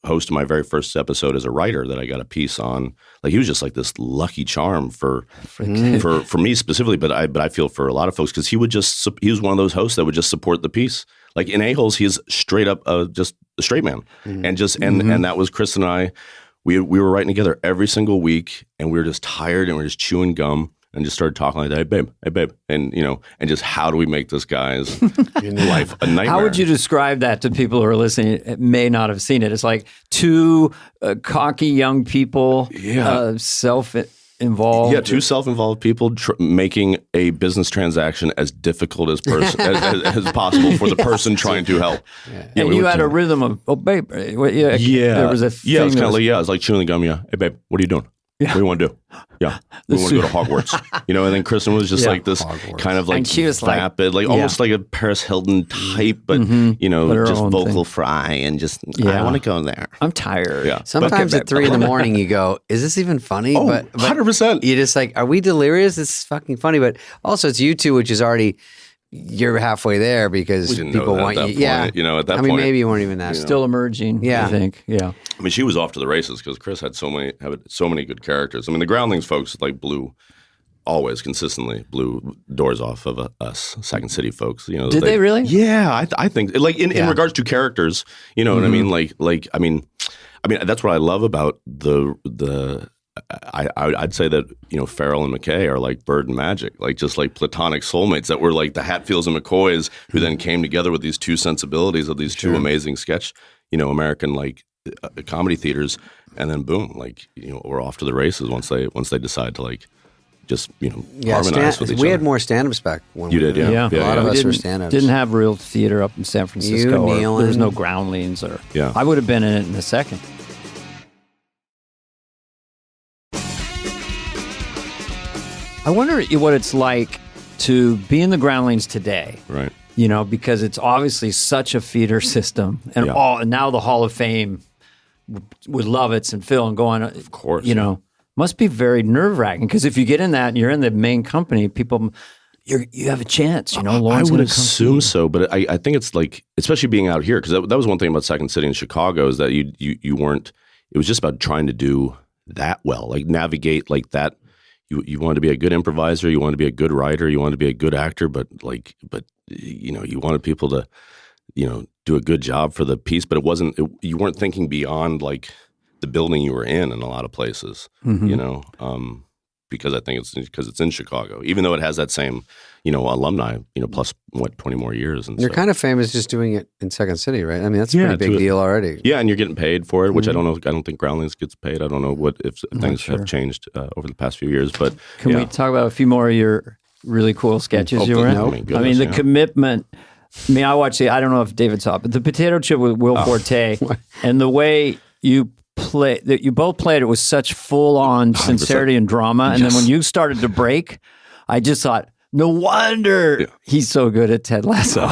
host of my very first episode as a writer that I got a piece on, like he was just like this lucky charm for me specifically, but I feel for a lot of folks because he was one of those hosts that would just support the piece. Like in A-holes, he's straight up just a straight man, and that was Chris and I. We were writing together every single week, and we were just tired and we were just chewing gum. And just started talking like that, hey babe, and you know, and just how do we make this guy's life a nightmare? How would you describe that to people who are listening? May not have seen it. It's like 2 cocky young people, self-involved. Yeah, 2 self-involved people making a business transaction as difficult as as possible for the person trying to help. Yeah, and you had a rhythm of babe. There was a thing. It was kind of like it was like chewing the gum. Yeah, hey babe, what are you doing? What do you want to do? Yeah, we want to go to Hogwarts. You know, and then Kristen was just like this kind of like vapid, like almost like a Paris Hilton type, but you know, just vocal fry and just I want to go there. I'm tired. Yeah. Sometimes at 3 a.m, you go, "Is this even funny?" Oh, but 100%. You just like, "Are we delirious? This is fucking funny." But also, it's you 2, which is already. You're halfway there because people want you. Point, you know, at that point. I mean, maybe you weren't even that. Still emerging. I think. Yeah. I mean, she was off to the races because Chris had so many good characters. I mean, the Groundlings folks like always consistently blew doors off of us Second City folks. You know, did they really? Yeah, I think like in regards to characters, you know what I mean. Like I mean that's what I love about the. I'd say that, you know, Farrell and McKay are like Bird and Magic, like just like platonic soulmates that were like the Hatfields and McCoys who then came together with these 2 sensibilities of these 2 amazing sketch, you know, American like comedy theaters, and then boom, like, you know, we're off to the races once they decide to like just, you know, harmonize with each other. We had more stand-up spec when you did, a lot of us were stand-ups. Didn't have real theater up in San Francisco. There was no Groundlings I would have been in it in a second. I wonder what it's like to be in the Groundlings today. Right. You know, because it's obviously such a feeder system. And and now the Hall of Fame with Lovitz and Phil and going, of course, you know, must be very nerve-wracking because if you get in that and you're in the main company, people, you have a chance. You know, I would assume so, but I think it's like, especially being out here, because that was one thing about Second City in Chicago is that you weren't. It was just about trying to do that well, like navigate like that. You wanted to be a good improviser, you wanted to be a good writer, you wanted to be a good actor, but you know, you wanted people to, you know, do a good job for the piece, but you weren't thinking beyond like the building you were in a lot of places, you know, because I think it's in Chicago, even though it has that same, you know, alumni, you know, plus 20 more years. And you're kind of famous just doing it in Second City, right? I mean, that's a pretty big deal already. Yeah, and you're getting paid for it, which I don't know. I don't think Groundlings gets paid. I don't know if things have changed over the past few years. But can we talk about a few more of your really cool sketches you were in? I mean, the commitment. I mean, I don't know if David saw it, but the potato chip with Will Forte and the way you both played it with such full-on sincerity and drama. And then when you started to break, I just thought, no wonder he's so good at Ted Lasso.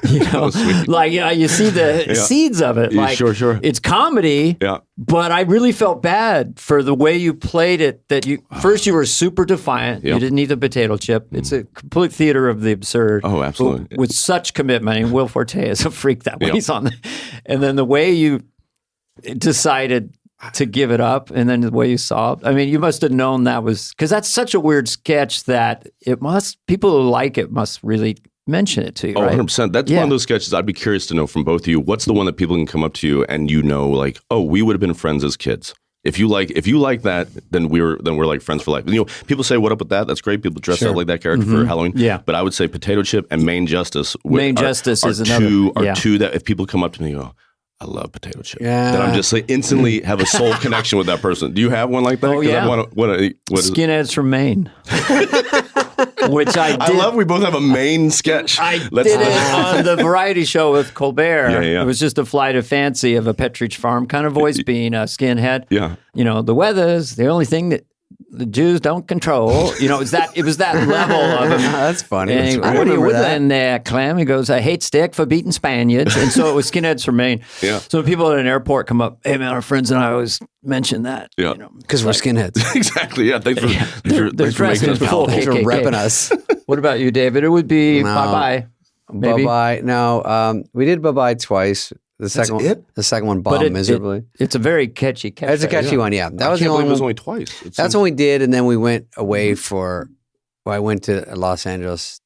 You know, like, you know, you see the seeds of it. Like, sure. It's comedy, but I really felt bad for the way you played it. That first you were super defiant. You didn't need the potato chip. It's a complete theater of the absurd. Oh, absolutely. With such commitment. And Will Forte is a freak that way. He's on and then the way you decided to give it up, and then the way you saw it. I mean, you must have known that was, because that's such a weird sketch that people who like it must really mention it to you, right? 100%. That's one of those sketches I'd be curious to know from both of you. What's the one that people can come up to you and you know, like, oh, we would have been friends as kids. If you like that, then we're like friends for life. You know, people say, "What up with that?" That's great. People dress up like that character for Halloween. Yeah, but I would say Potato Chip and Main Justice. Is another two that if people come up to me and go, I love Potato Chip. Yeah. That I'm just like instantly have a soul connection with that person. Do you have one like that? Oh, yeah. What Skinheads from Maine. Which I did. I love we both have a Maine sketch. I did it on the variety show with Colbert. Yeah. It was just a flight of fancy of a Petridge Farm kind of voice being a skinhead. Yeah. You know, the weather's the only thing that the Jews don't control. You know, it was that level of him. That's funny. And what are you whittling there, Clem? He goes, I hate stick for beating Spaniards. And so it was Skinheads from Maine. Yeah. So people at an airport come up, hey man, our friends and I always mention that. Yeah. Because we're skinheads. Exactly. Yeah. Thanks for making us full. palatable. Thanks for repping us. What about you, David? It would be Bye-Bye. Maybe? Bye-Bye. No, we did Bye-Bye twice. The second one bombed miserably. It's a very catchy catch. It's a catchy one, yeah. That was the only one. It was only twice. That's what we did, and then we went away I went to Los Angeles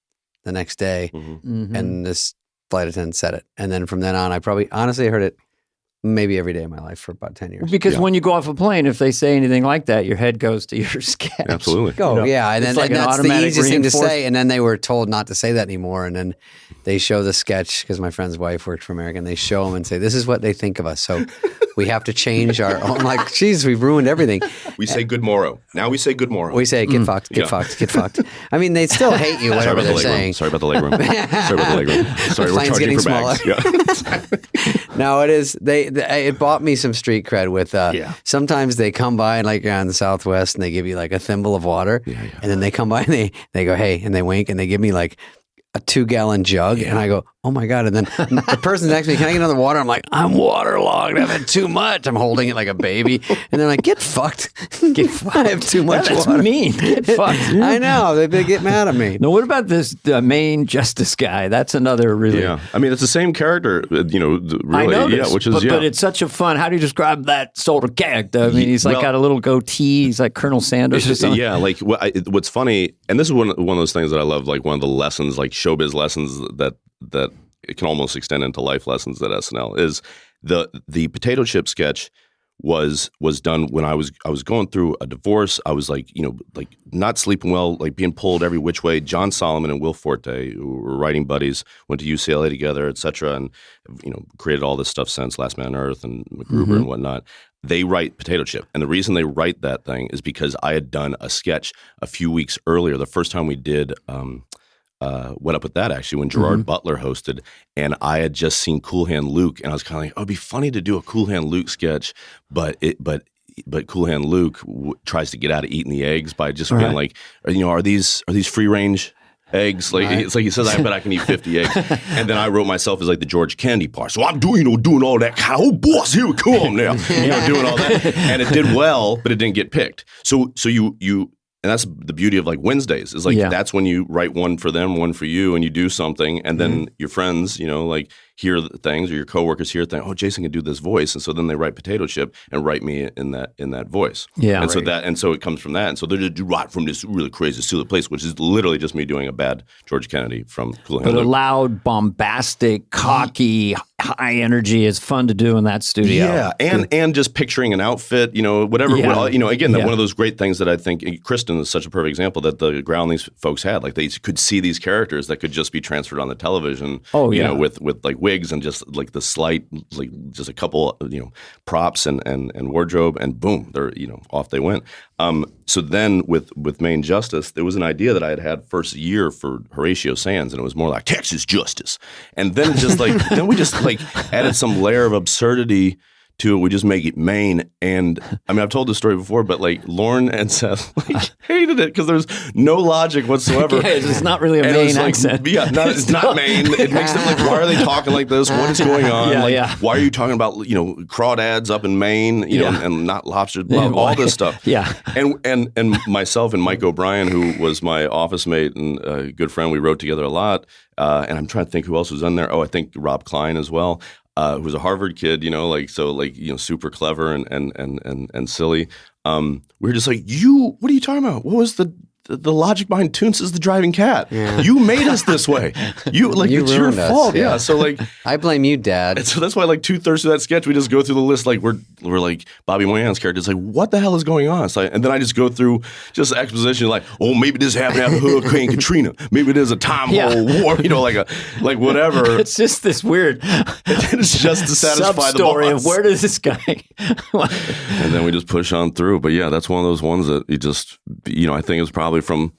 the next day, and this flight attendant said it. And then from then on, I probably honestly heard it maybe every day of my life for about 10 years. Because when you go off a plane, if they say anything like that, your head goes to your sketch. Absolutely. Oh, yeah. And then that's the easiest thing to say. And then they were told not to say that anymore. And then they show the sketch, because my friend's wife worked for American. They show them and say, this is what they think of us. So we have to change our own. I'm like, geez, we've ruined everything. We say good morrow. Now we say good morrow. We say get fucked, get fucked, get fucked. I mean, they still hate you, whatever they're saying. Sorry about the leg room. Sorry, we're charging for bags. Yeah. No, it is. It bought me some street cred with, sometimes they come by and like you're in the Southwest and they give you like a thimble of water. And then they come by and they go, hey, and they wink and they give me like a 2-gallon jug. And I go, oh my God. And then the person next to me, can I get another water? I'm like, I'm waterlogged. I've had too much. I'm holding it like a baby. And they're like, get fucked. Get fucked. I have too much That's water. mean. Get fucked. I know. They get mad at me. Now, what about this Main Justice guy? That's another really. Yeah. I mean, it's the same character, you know, really. I noticed, which is, but it's such a fun. How do you describe that sort of character? I mean, he's like got a little goatee. He's like Colonel Sanders or something. Yeah. Like what's funny, and this is one of those things that I love, like one of the lessons, like showbiz lessons that it can almost extend into life lessons at SNL is the potato chip sketch was done when I was going through a divorce. I was like, you know, like not sleeping well, like being pulled every which way. John Solomon and Will Forte, who were writing buddies, went to UCLA together, etc., and you know, created all this stuff since Last Man on Earth and MacGruber and whatnot. They write Potato Chip, and the reason they write that thing is because I had done a sketch a few weeks earlier. The first time we did. What up with that, actually, when Gerard Butler hosted, and I had just seen Cool Hand Luke, and I was kind of like, oh, it'd be funny to do a Cool Hand Luke sketch, but Cool Hand Luke tries to get out of eating the eggs by just being like, you know, are these free range eggs? Like it's like he says, I bet I can eat 50 eggs. And then I wrote myself as like the George Kennedy part. So I'm doing all that. Oh, boss, here we come now. You know, doing all that, and it did well, but it didn't get picked. So you And that's the beauty of like Wednesdays is like that's when you write one for them, one for you, and you do something, and then your friends, you know, like hear things, or your coworkers hear things. Oh, Jason can do this voice, and so then they write Potato Chip and write me in that voice. Yeah, and so it comes from that, and so they're just right from this really crazy, silly place, which is literally just me doing a bad George Kennedy from Cool Hand Luke. But a loud, bombastic, cocky, high energy is fun to do in that studio. Yeah, and just picturing an outfit, you know, whatever. Yeah. You know, again, one of those great things that I think Kristen is such a perfect example that the Groundlings folks had. Like they could see these characters that could just be transferred on the television. Oh, you yeah. know, with like wigs and just like the slight, like just a couple, you know, props and wardrobe, and boom, they're, you know, off they went. So then with Main Justice, there was an idea that I had first year for Horatio Sands, and it was more like Texas Justice, and then just like then we just like added some layer of absurdity to it. We just make it Maine. And I mean, I've told this story before, but like Lauren and Seth like hated it because there's no logic whatsoever. Yeah, it's not really a Maine accent. Yeah, it's not Maine. It makes them like, why are they talking like this? What is going on? Why are you talking about, you know, crawdads up in Maine, you know, and not lobsters, all this stuff. Yeah. And myself and Mike O'Brien, who was my office mate and a good friend, we wrote together a lot. And I'm trying to think who else was in there. Oh, I think Rob Klein as well. Who was a Harvard kid, you know, like, so like, you know, super clever and silly. We were just like, what are you talking about? What was the logic behind Toons is the driving cat? Yeah. You made us this way. It's your fault. Yeah. So like, I blame you, Dad. And so that's why like 2/3 of that sketch, we just go through the list. Like we're like Bobby Moyan's character. It's like, what the hell is going on? So and then I just go through just exposition like, oh, maybe this happened after Hurricane Katrina. Maybe there's a time hole war, you know, like whatever. It's just this weird. It's just to satisfy the story boss. of where does this guy? And then we just push on through. But yeah, that's one of those ones that you just, you know, I think it was probably from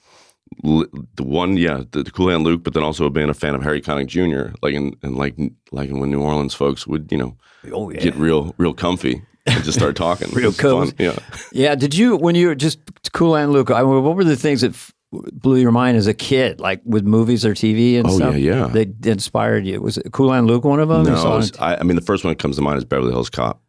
the one, the Cool Hand Luke, but then also being a fan of Harry Connick Jr. Like when New Orleans folks would, you know, get real comfy and just start talking. Real cool. Yeah. Yeah. Did you, when you were just Cool Hand Luke, what were the things that blew your mind as a kid, like with movies or TV and stuff? Yeah. They inspired you. Was Cool Hand Luke one of them? No, I mean, the first one that comes to mind is Beverly Hills Cop.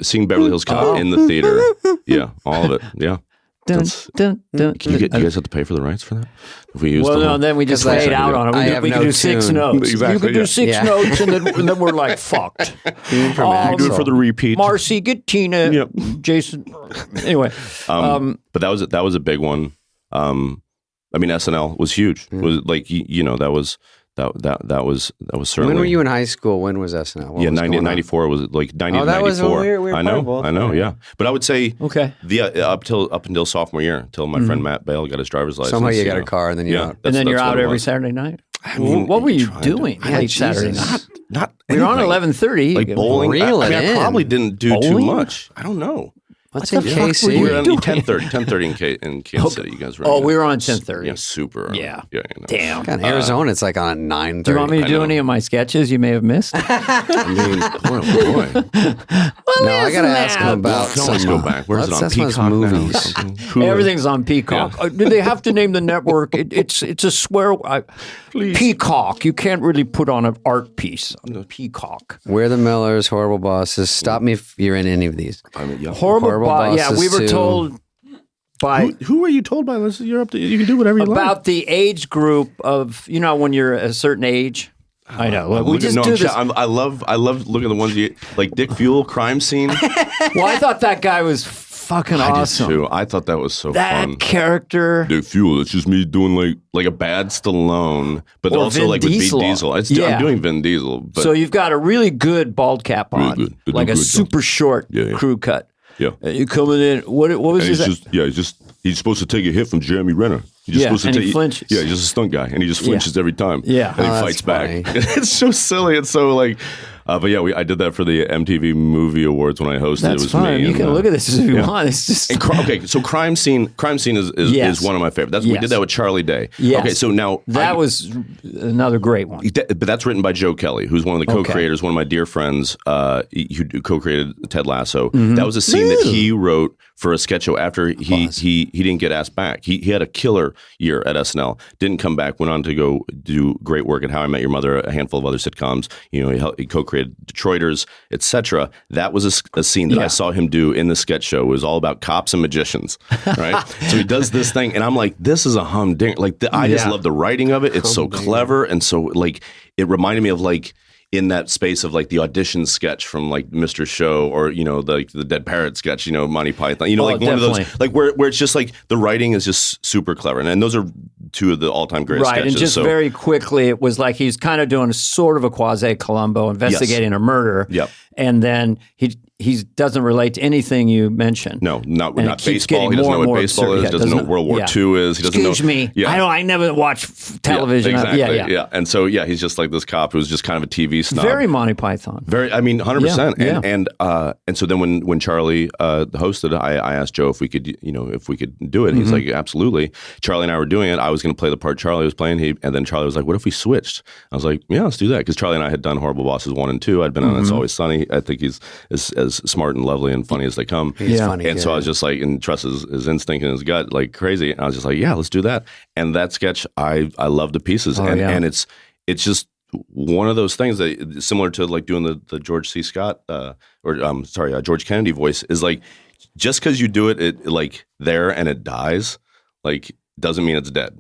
Seeing Beverly Hills Cop in the theater. Yeah, all of it. Yeah. Dun, dun, dun, you guys have to pay for the rights for that? If we use then we just paid out on it. We could do 6 notes. Exactly, you could do 6 notes, and then we're like, fucked. You do it for the repeat. Marcy, get Tina. Yep. Jason. Anyway. But that was a big one. I mean, SNL was huge. It was like, you know, that was certainly. When were you in high school? When was SNL? What 94 was like 90 to 94. That was a weird I know, yeah. But I would say up until sophomore year, until my friend Matt Bale got his driver's license. Somehow you got a car, and then you're out. And then you're out every Saturday night. I mean, what were you doing late Saturday night? Not we were on 11:30. Like bowling. I probably didn't do too much. I don't know. What's in KC? We were on 10:30 in Kansas City. You guys were. Oh, we were on 10:30. Yeah, super early. Yeah. You know. Damn. God, Arizona, it's like on 9:30. Do you want me to do any of my sketches you may have missed? I mean, boy. No, I got to ask him about Let's go back. Where's it on Peacock movies? Everything's on Peacock. Yeah. Do they have to name the network? It's a swear. Peacock. You can't really put on an art piece on the Peacock. We're the Millers, Horrible Bosses. Stop me if you're in any of these. Horrible Bosses. Yeah, we were told by who were you told by this? You're up to, you can do whatever you like. About the age group of, you know, when you're a certain age. I know. We just do this. I love looking at the ones like Dick Fuel, Crime Scene. Well, I thought that guy was fucking awesome. I did too. I thought that was so fun. That character. Dick Fuel, it's just me doing like a bad Stallone, but also Vin like Diesel. with Vin Diesel. I'm doing Vin Diesel. But so you've got a really good bald cap on, really good. like a super short crew cut. Yeah. You coming in? What was his? He's supposed to take a hit from Jeremy Renner. He's supposed to he flinches. Yeah, he's just a stunt guy, and he just flinches every time. Yeah, and he fights back. It's so silly. It's so like. But yeah, I did that for the MTV Movie Awards when I hosted. That's it was fine. me. You can look at this if you want. It's just okay. So Crime Scene is one of my favorites. We did that with Charlie Day. Yes. Okay, so now that was another great one. But that's written by Joe Kelly, who's one of the co-creators, one of my dear friends, who co-created Ted Lasso. Mm-hmm. That was a scene that he wrote for a sketch show after he didn't get asked back. He had a killer year at SNL, didn't come back, went on to go do great work at How I Met Your Mother, a handful of other sitcoms. He co-created Detroiters, etc. That was a scene that I saw him do in the sketch show. It was all about cops and magicians, right? So he does this thing, and I'm like, this is a humdinger. Like I just love the writing of it. It's so clever, and so like it reminded me of like. In that space of like the audition sketch from like Mr. Show or, the Dead Parrot sketch, Monty Python, like one of those, like where it's just like the writing is just super clever. And those are two of the all-time great sketches. Right, and just very quickly, it was like he's kind of doing sort of a quasi-Columbo investigating a murder. Yep. And then he doesn't relate to anything you mentioned. No, not baseball. He doesn't know what baseball is. He doesn't know what World War II is. He doesn't know. Excuse me. Yeah. I never watch television. Exactly. Yeah. And so, he's just like this cop who's just kind of a TV snob. Very Monty Python. 100%. Yeah. And so then when Charlie hosted, I asked Joe if we could, if we could do it. He's like, absolutely. Charlie and I were doing it. I was going to play the part Charlie was playing. And then Charlie was like, what if we switched? I was like, yeah, let's do that. Because Charlie and I had done Horrible Bosses 1 and 2. I'd been on It's Always Sunny. I think he's as smart and lovely and funny as they come. He's funny. And so I was just like, and trust his instinct and his gut like crazy. And I was just like, yeah, let's do that. And that sketch, I love to pieces. And it's just one of those things that similar to like doing the George C. Scott George Kennedy voice is like, just because you do it like there and it dies, like doesn't mean it's dead.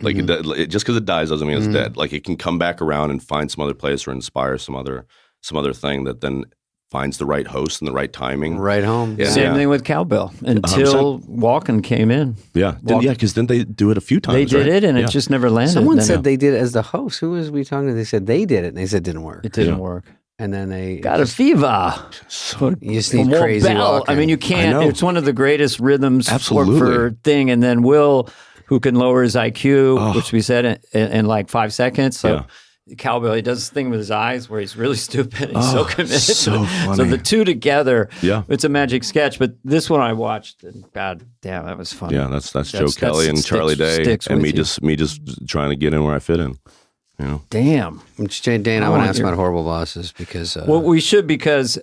Like just because it dies doesn't mean it's dead. Like it can come back around and find some other place or inspire some other thing that then finds the right host and the right timing. Right home. Yeah. Same thing with Cowbell until 100%. Walken came in. Yeah. Because then they do it a few times. They did it and it just never landed. Someone said they did it as the host. Who was we talking to? They said they did it and they said it didn't work. It didn't work. And then they got a fever. You just need crazy Walken. I mean, you can't. It's one of the greatest rhythms for thing. And then Will, who can lower his IQ, which we said in like 5 seconds. So Cowbell, he does this thing with his eyes where he's really stupid and he's so committed. So funny. So the two together, it's a magic sketch. But this one I watched, and God damn, that was funny. Yeah, that's Joe Kelly and Charlie Day, and me just trying to get in where I fit in. Damn. Dan, I want to ask about Horrible Bosses because we should because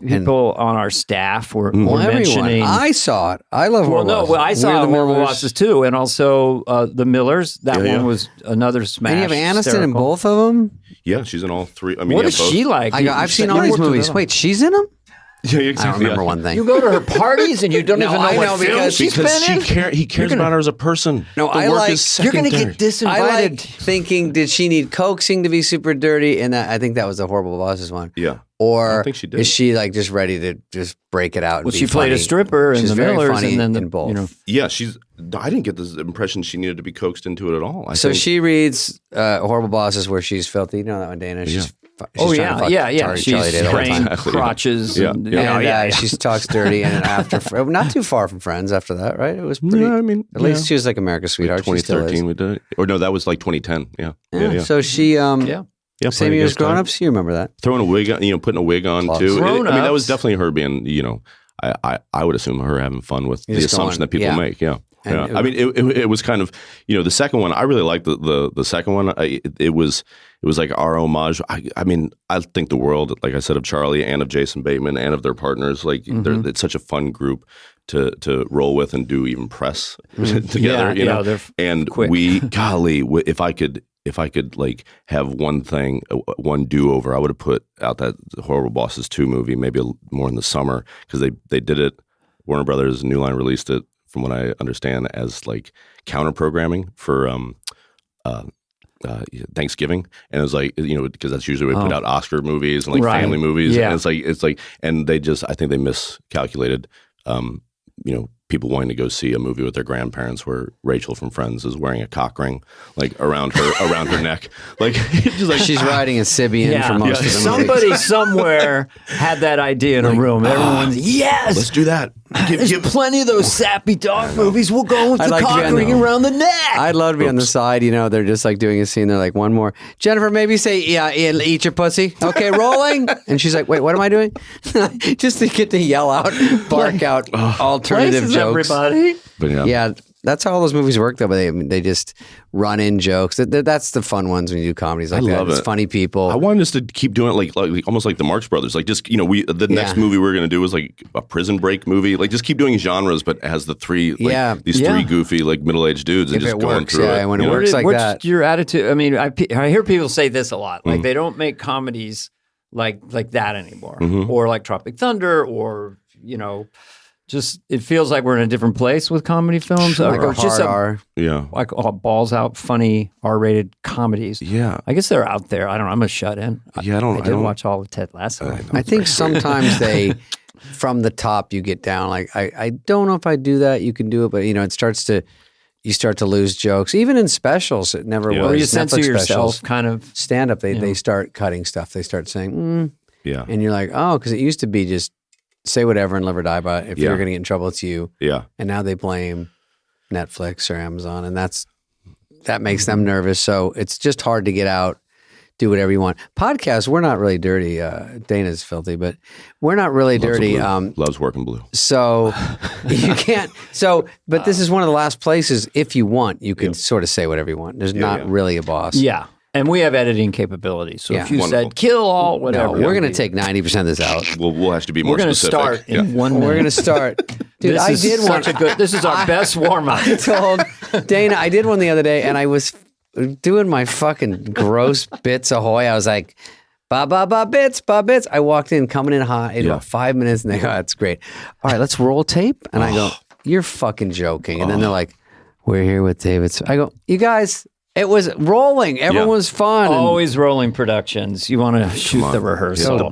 people on our staff were mentioning. I saw it. I love Horrible Bosses. I saw Horrible Bosses too, and also the Millers. That one was another smash. And you have Aniston in both of them. Yeah, she's in all three. I mean, what is she like? I've seen all these movies. Wait, she's in them? Yeah, exactly. I don't remember one thing. You go to her parties and you don't even know what film she's been in? He cares about her as a person. No, you're going to get disinvited. I like thinking, did she need coaxing to be super dirty? And I think that was the Horrible Bosses one. Yeah. Or I think she did. Is she like just ready to just break it out? And she played a stripper in the Millers and then in both. Yeah, I didn't get this impression she needed to be coaxed into it at all. So she reads Horrible Bosses where she's filthy. You know that one, Dana? She's She's trained crotches. She talks dirty, and after not too far from Friends after that, right? It was pretty. Yeah, I mean, at least she was like America's Sweetheart. 2013 we did it, or no, that was like 2010. Yeah. So she, same year as Grown Ups. You remember that? Throwing a wig on, putting a wig on too. I mean, that was definitely her being, I would assume her having fun with the assumption that people make. Yeah. Yeah. I mean, it was kind of, the second one. I really liked the second one. It was like our homage. I mean, I think the world, like I said, of Charlie and of Jason Bateman and of their partners. Like, it's such a fun group to roll with and do even press together. And quick. If I could like have one thing, one do over, I would have put out that Horrible Bosses 2 movie, maybe more in the summer, because they did it. Warner Brothers, New Line released it, from what I understand, as like counter programming for Thanksgiving, and it was like because that's usually we put out Oscar movies and like family movies, and it's like, and they I think they miscalculated, people wanting to go see a movie with their grandparents where Rachel from Friends is wearing a cock ring like around her neck, like she's riding a Sibian for most of the movie. Somebody somewhere had that idea in a room. Everyone's yes, let's do that. There's plenty of those sappy dog movies. We'll go with the cock ring around the neck. I'd love to be on the side. They're just like doing a scene. They're like, one more. Jennifer, maybe say, yeah, eat your pussy. Okay, rolling. And she's like, wait, what am I doing? Just to get to yell out, bark out alternative jokes. Everybody. But That's how all those movies work, though. But they just run in jokes. That's the fun ones when you do comedies like that. I love it. It's funny people. I wanted us to keep doing it like almost like the Marx Brothers. Like just the next movie we're going to do is like a prison break movie. Like just keep doing genres, but as the three these three goofy like middle-aged dudes and just going through it. When it works like that. What's your attitude? I mean, I hear people say this a lot. Like they don't make comedies like that anymore, or like Tropic Thunder, or just it feels like we're in a different place with comedy films. Like a hard R. Like balls out, funny R-rated comedies. Yeah, I guess they're out there. I don't know. I'm a shut-in. Yeah, I don't watch all of Ted Lasso. I think sometimes they, from the top, you get down. Like I don't know if I do that. You can do it, but you start to lose jokes. Even in specials, it never was. Or you censor Netflix yourself, specials, kind of stand up. They start cutting stuff. They start saying, and you're like, oh, because it used to be just say whatever and live or die by it. If you're going to get in trouble, it's you. Yeah. And now they blame Netflix or Amazon, and that makes them nervous. So it's just hard to get out, do whatever you want. Podcasts, we're not really dirty. Dana's filthy, but we're not really dirty. Loves working blue. So you can't. But this is one of the last places. If you want, you can sort of say whatever you want. There's not really a boss. Yeah. And we have editing capabilities. So if you said kill all, whatever. No, we're going to take 90% of this out. We'll have to be more specific. We're going to start in 1 minute. We're going to start. Dude, this is our best warm-up. I told Dana, I did one the other day, and I was doing my fucking gross bits ahoy. I was like, ba bits. I walked in, coming in hot. In about 5 minutes, and they go, that's great. All right, let's roll tape. And I go, you're fucking joking. And then they're like, we're here with David. I go, you guys... It was rolling. Everyone was fun. Always rolling productions. You want to shoot the rehearsal.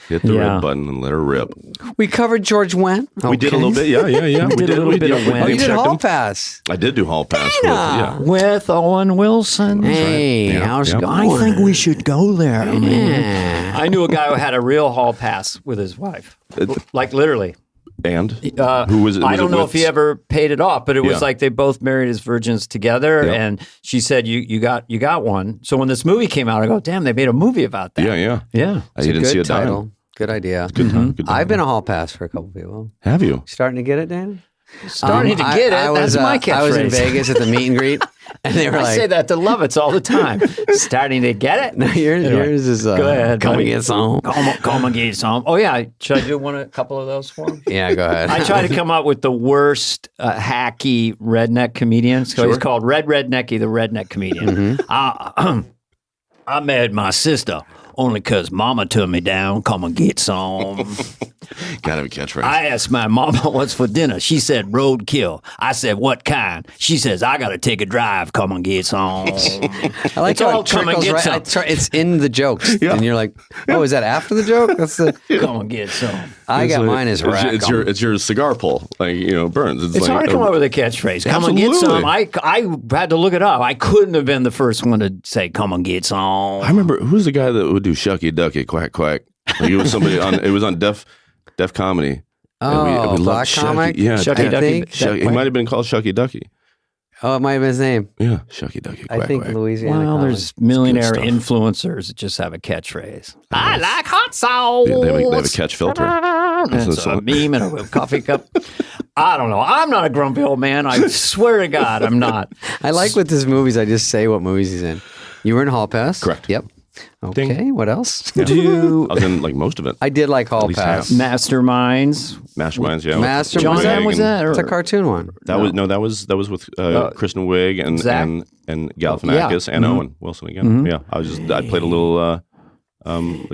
Hit the red button and let her rip. We covered George Wendt. Okay. We did a little bit. Yeah. We did a little bit of Wendt. Oh, you did Hall Pass. I did do Hall Pass. With Owen Wilson. Hey, how's it going? I think we should go there. Yeah. I knew a guy who had a real Hall Pass with his wife. Like literally. And who was it? I don't know if he ever paid it off, but it was like they both married as virgins together. Yeah. And she said, "You got one." So when this movie came out, I go, "Damn, they made a movie about that." Yeah. I didn't see a title. Good idea. Good time. I've been a Hall Pass for a couple people. Have you? Starting to get it, Dan? Starting to get it. That's my catchphrase. I was in Vegas at the meet and greet, and they were like, I say that to Lovitz all the time. Starting to get it. No, yours is go ahead. Come and get some. Come and get some. Oh yeah, should I do a couple of those for him? Yeah, go ahead. I try to come up with the worst hacky redneck comedians. So he's called Rednecky, the redneck comedian. I married my sister only because mama turned me down. Come and get some. Gotta have a catchphrase. I asked my mama what's for dinner. She said roadkill. I said, what kind? She says, I gotta take a drive. Come and get some. I like how it trickles right. It's in the jokes, and you're like, oh, is that after the joke? That's the come and get some. I got mine as rack. It's your cigar pull, like Burns. It's like, hard to come up with a catchphrase. Come and get some. I had to look it up. I couldn't have been the first one to say come and get some. I remember who's the guy that would do Shucky Ducky Quack Quack. Like it was somebody on. It was on Def Comedy. Oh, we Black Comic? Yeah, Shucky Ducky. He might have been called Shucky Ducky. Oh, it might have been his name. Yeah, Shucky Ducky. Quack, I think quack. Louisiana. Well, Comic. there's millionaire influencers that just have a catchphrase. I like hot sauce. Yeah, they have a catch filter. It's a meme and a coffee cup. I don't know. I'm not a grumpy old man. I swear to God, I'm not. I like with his movies. I just say what movies he's in. You were in Hall Pass? Correct. Yep. Okay, Ding. What else? Yeah. I was in like most of it. I did like Hall Pass. Masterminds, yeah. Masterminds, was that? It's a cartoon one. That was with Kristen Wiig and Galifianakis and Owen Wilson again. Mm-hmm. Yeah, I played a little like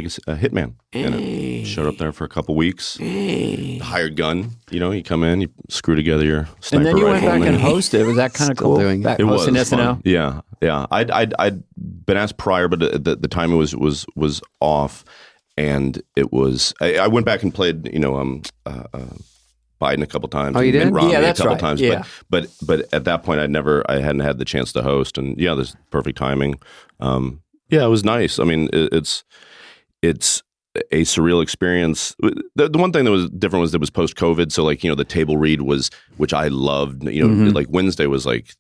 a hitman. And it showed up there for a couple weeks. The hired gun. You come in, you screw together your sniper and then you rifle. went back and hosted. Was that kind of cool? It was SNL. Fun. Yeah. I'd been asked prior, but the timing was off, and it was. I went back and played. Biden a couple times. Oh, you did? Romney that's a couple right. times. Yeah. But at that point, I hadn't had the chance to host, and there's perfect timing. It was nice. I mean, it's a surreal experience. The one thing that was different was it was post COVID, so the table read which I loved. Like Wednesday was like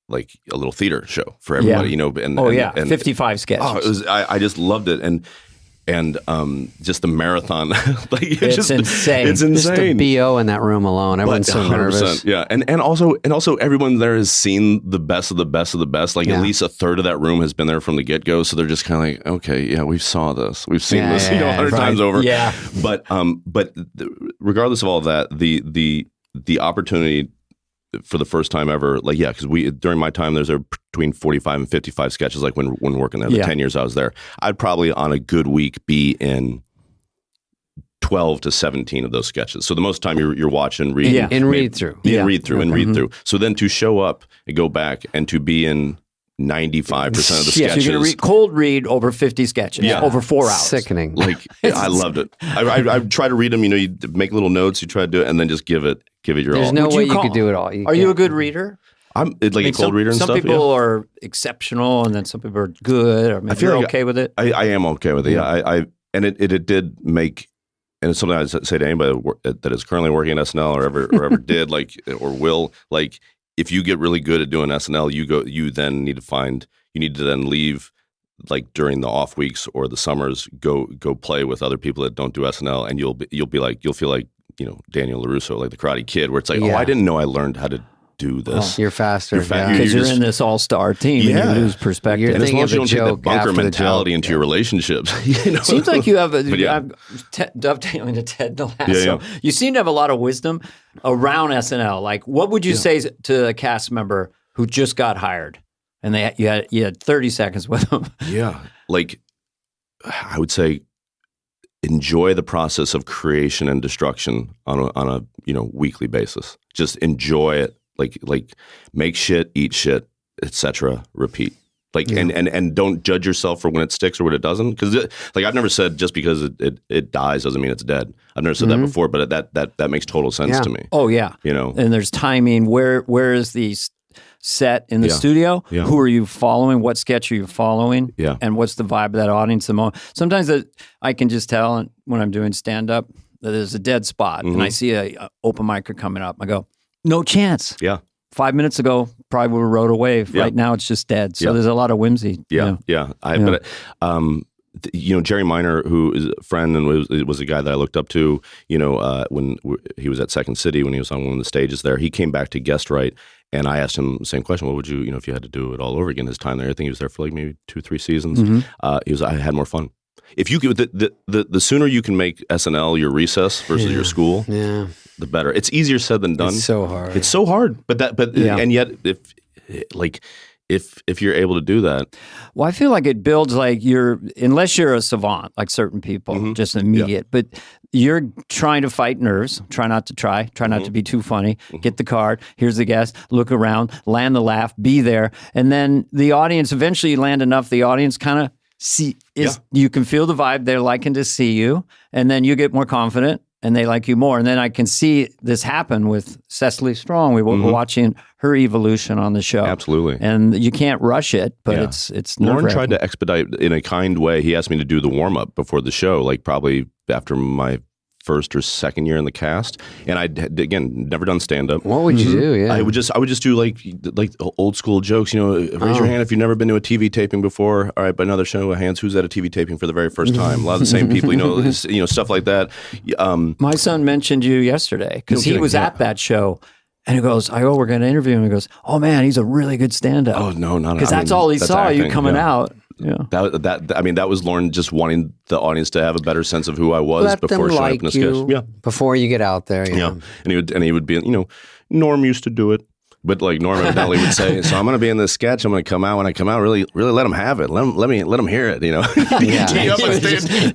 a little theater show for everybody. And 55 sketches. Oh, it was. I just loved it, and and just the marathon, like it's insane. It's insane. Just the BO in that room alone. Everyone's so nervous. Yeah, and also everyone there has seen the best of the best of the best. Like at least a third of that room has been there from the get go, so they're just kind of like, okay, yeah, we've saw this, we've seen this, 100 times over. Yeah, but regardless of all of that, the opportunity for the first time ever, like, yeah, because during my time, there's between 45 and 55 sketches, like when working there, the 10 years I was there, I'd probably on a good week be in 12 to 17 of those sketches. So the most time you're watching, reading. In read through. So then to show up and go back and to be in 95% of the sketches. You're going to cold read over 50 sketches over 4 hours. Sickening. Like, I loved it. I try to read them, you make little notes, you try to do it, and then just give it your all. There's no way you could do it all. Are you a good reader? I'm a cold reader and stuff. Some people are exceptional, and then some people are good, or maybe you're okay with it. I am okay with it. Yeah. And it did make, and it's something I say to anybody that is currently working at SNL or ever did, like, or will, like, if you get really good at doing SNL, you then need to then leave, like, during the off weeks or the summers, go play with other people that don't do SNL, and you'll feel like, Daniel LaRusso, like the Karate Kid, where it's like, I didn't know I learned how to do this. You're faster. Because you're in this all-star team and you lose perspective. And as long as you don't take that bunker mentality into your relationships. Seems like you have I'm dovetailing to Ted Lasso. You seem to have a lot of wisdom around SNL. Like, what would you say to a cast member who just got hired and you had 30 seconds with them? Yeah. Like, I would say, enjoy the process of creation and destruction on a weekly basis. Just enjoy it. Like make shit, eat shit, etc. Repeat. Like and don't judge yourself for when it sticks or when it doesn't. Because I've never said just because it dies doesn't mean it's dead. I've never said that before, but that makes total sense to me. Oh yeah, And there's timing. Where is the set in the studio? Yeah. Who are you following? What sketch are you following? Yeah. And what's the vibe of that audience? Sometimes I can just tell when I'm doing stand up that there's a dead spot, and I see a open micer coming up. I go, no chance. Yeah. 5 minutes ago, probably would have rode a wave. Right now, it's just dead. So there's a lot of whimsy. But Jerry Minor, who is a friend and was a guy that I looked up to, when he was at Second City, when he was on one of the stages there, he came back to guest write, and I asked him the same question. What would you, if you had to do it all over again, his time there? I think he was there for like maybe 2-3 seasons. I had more fun. If you could, the sooner you can make SNL your recess versus your school, the better. It's easier said than done. It's so hard. It's so hard, and yet if you're able to do that, well, I feel like it builds unless you're a savant like certain people, just immediate, but you're trying to fight nerves. Try not to be too funny. Get the card. Here's the guest. Look around. Land the laugh. Be there, and then the audience eventually land enough. The audience kind of. You can feel the vibe. They're liking to see you, and then you get more confident, and they like you more. And then I can see this happen with Cecily Strong. We were watching her evolution on the show, absolutely, and you can't rush it, but it's Lauren tried to expedite in a kind way. He asked me to do the warm up before the show, like probably after my first or second year in the cast, and I'd again never done stand up. What would you do? Yeah, I would just do like old school jokes. Raise your hand if you've never been to a TV taping before. All right, but another show of hands. Who's at a TV taping for the very first time? A lot of the same people. Stuff like that. My son mentioned you yesterday because he was at that show. And he goes, we're going to interview him. He goes, oh man, he's a really good stand-up. Oh no, not because that's all he saw acting, you coming out. Yeah, that was Lauren just wanting the audience to have a better sense of who I was before showing up in the sketch. Yeah, before you get out there. Yeah, and he would be, Norm used to do it. But like Norm evidently would say, so I'm going to be in this sketch. I'm going to come out. When I come out, really let him have it. Let him hear it.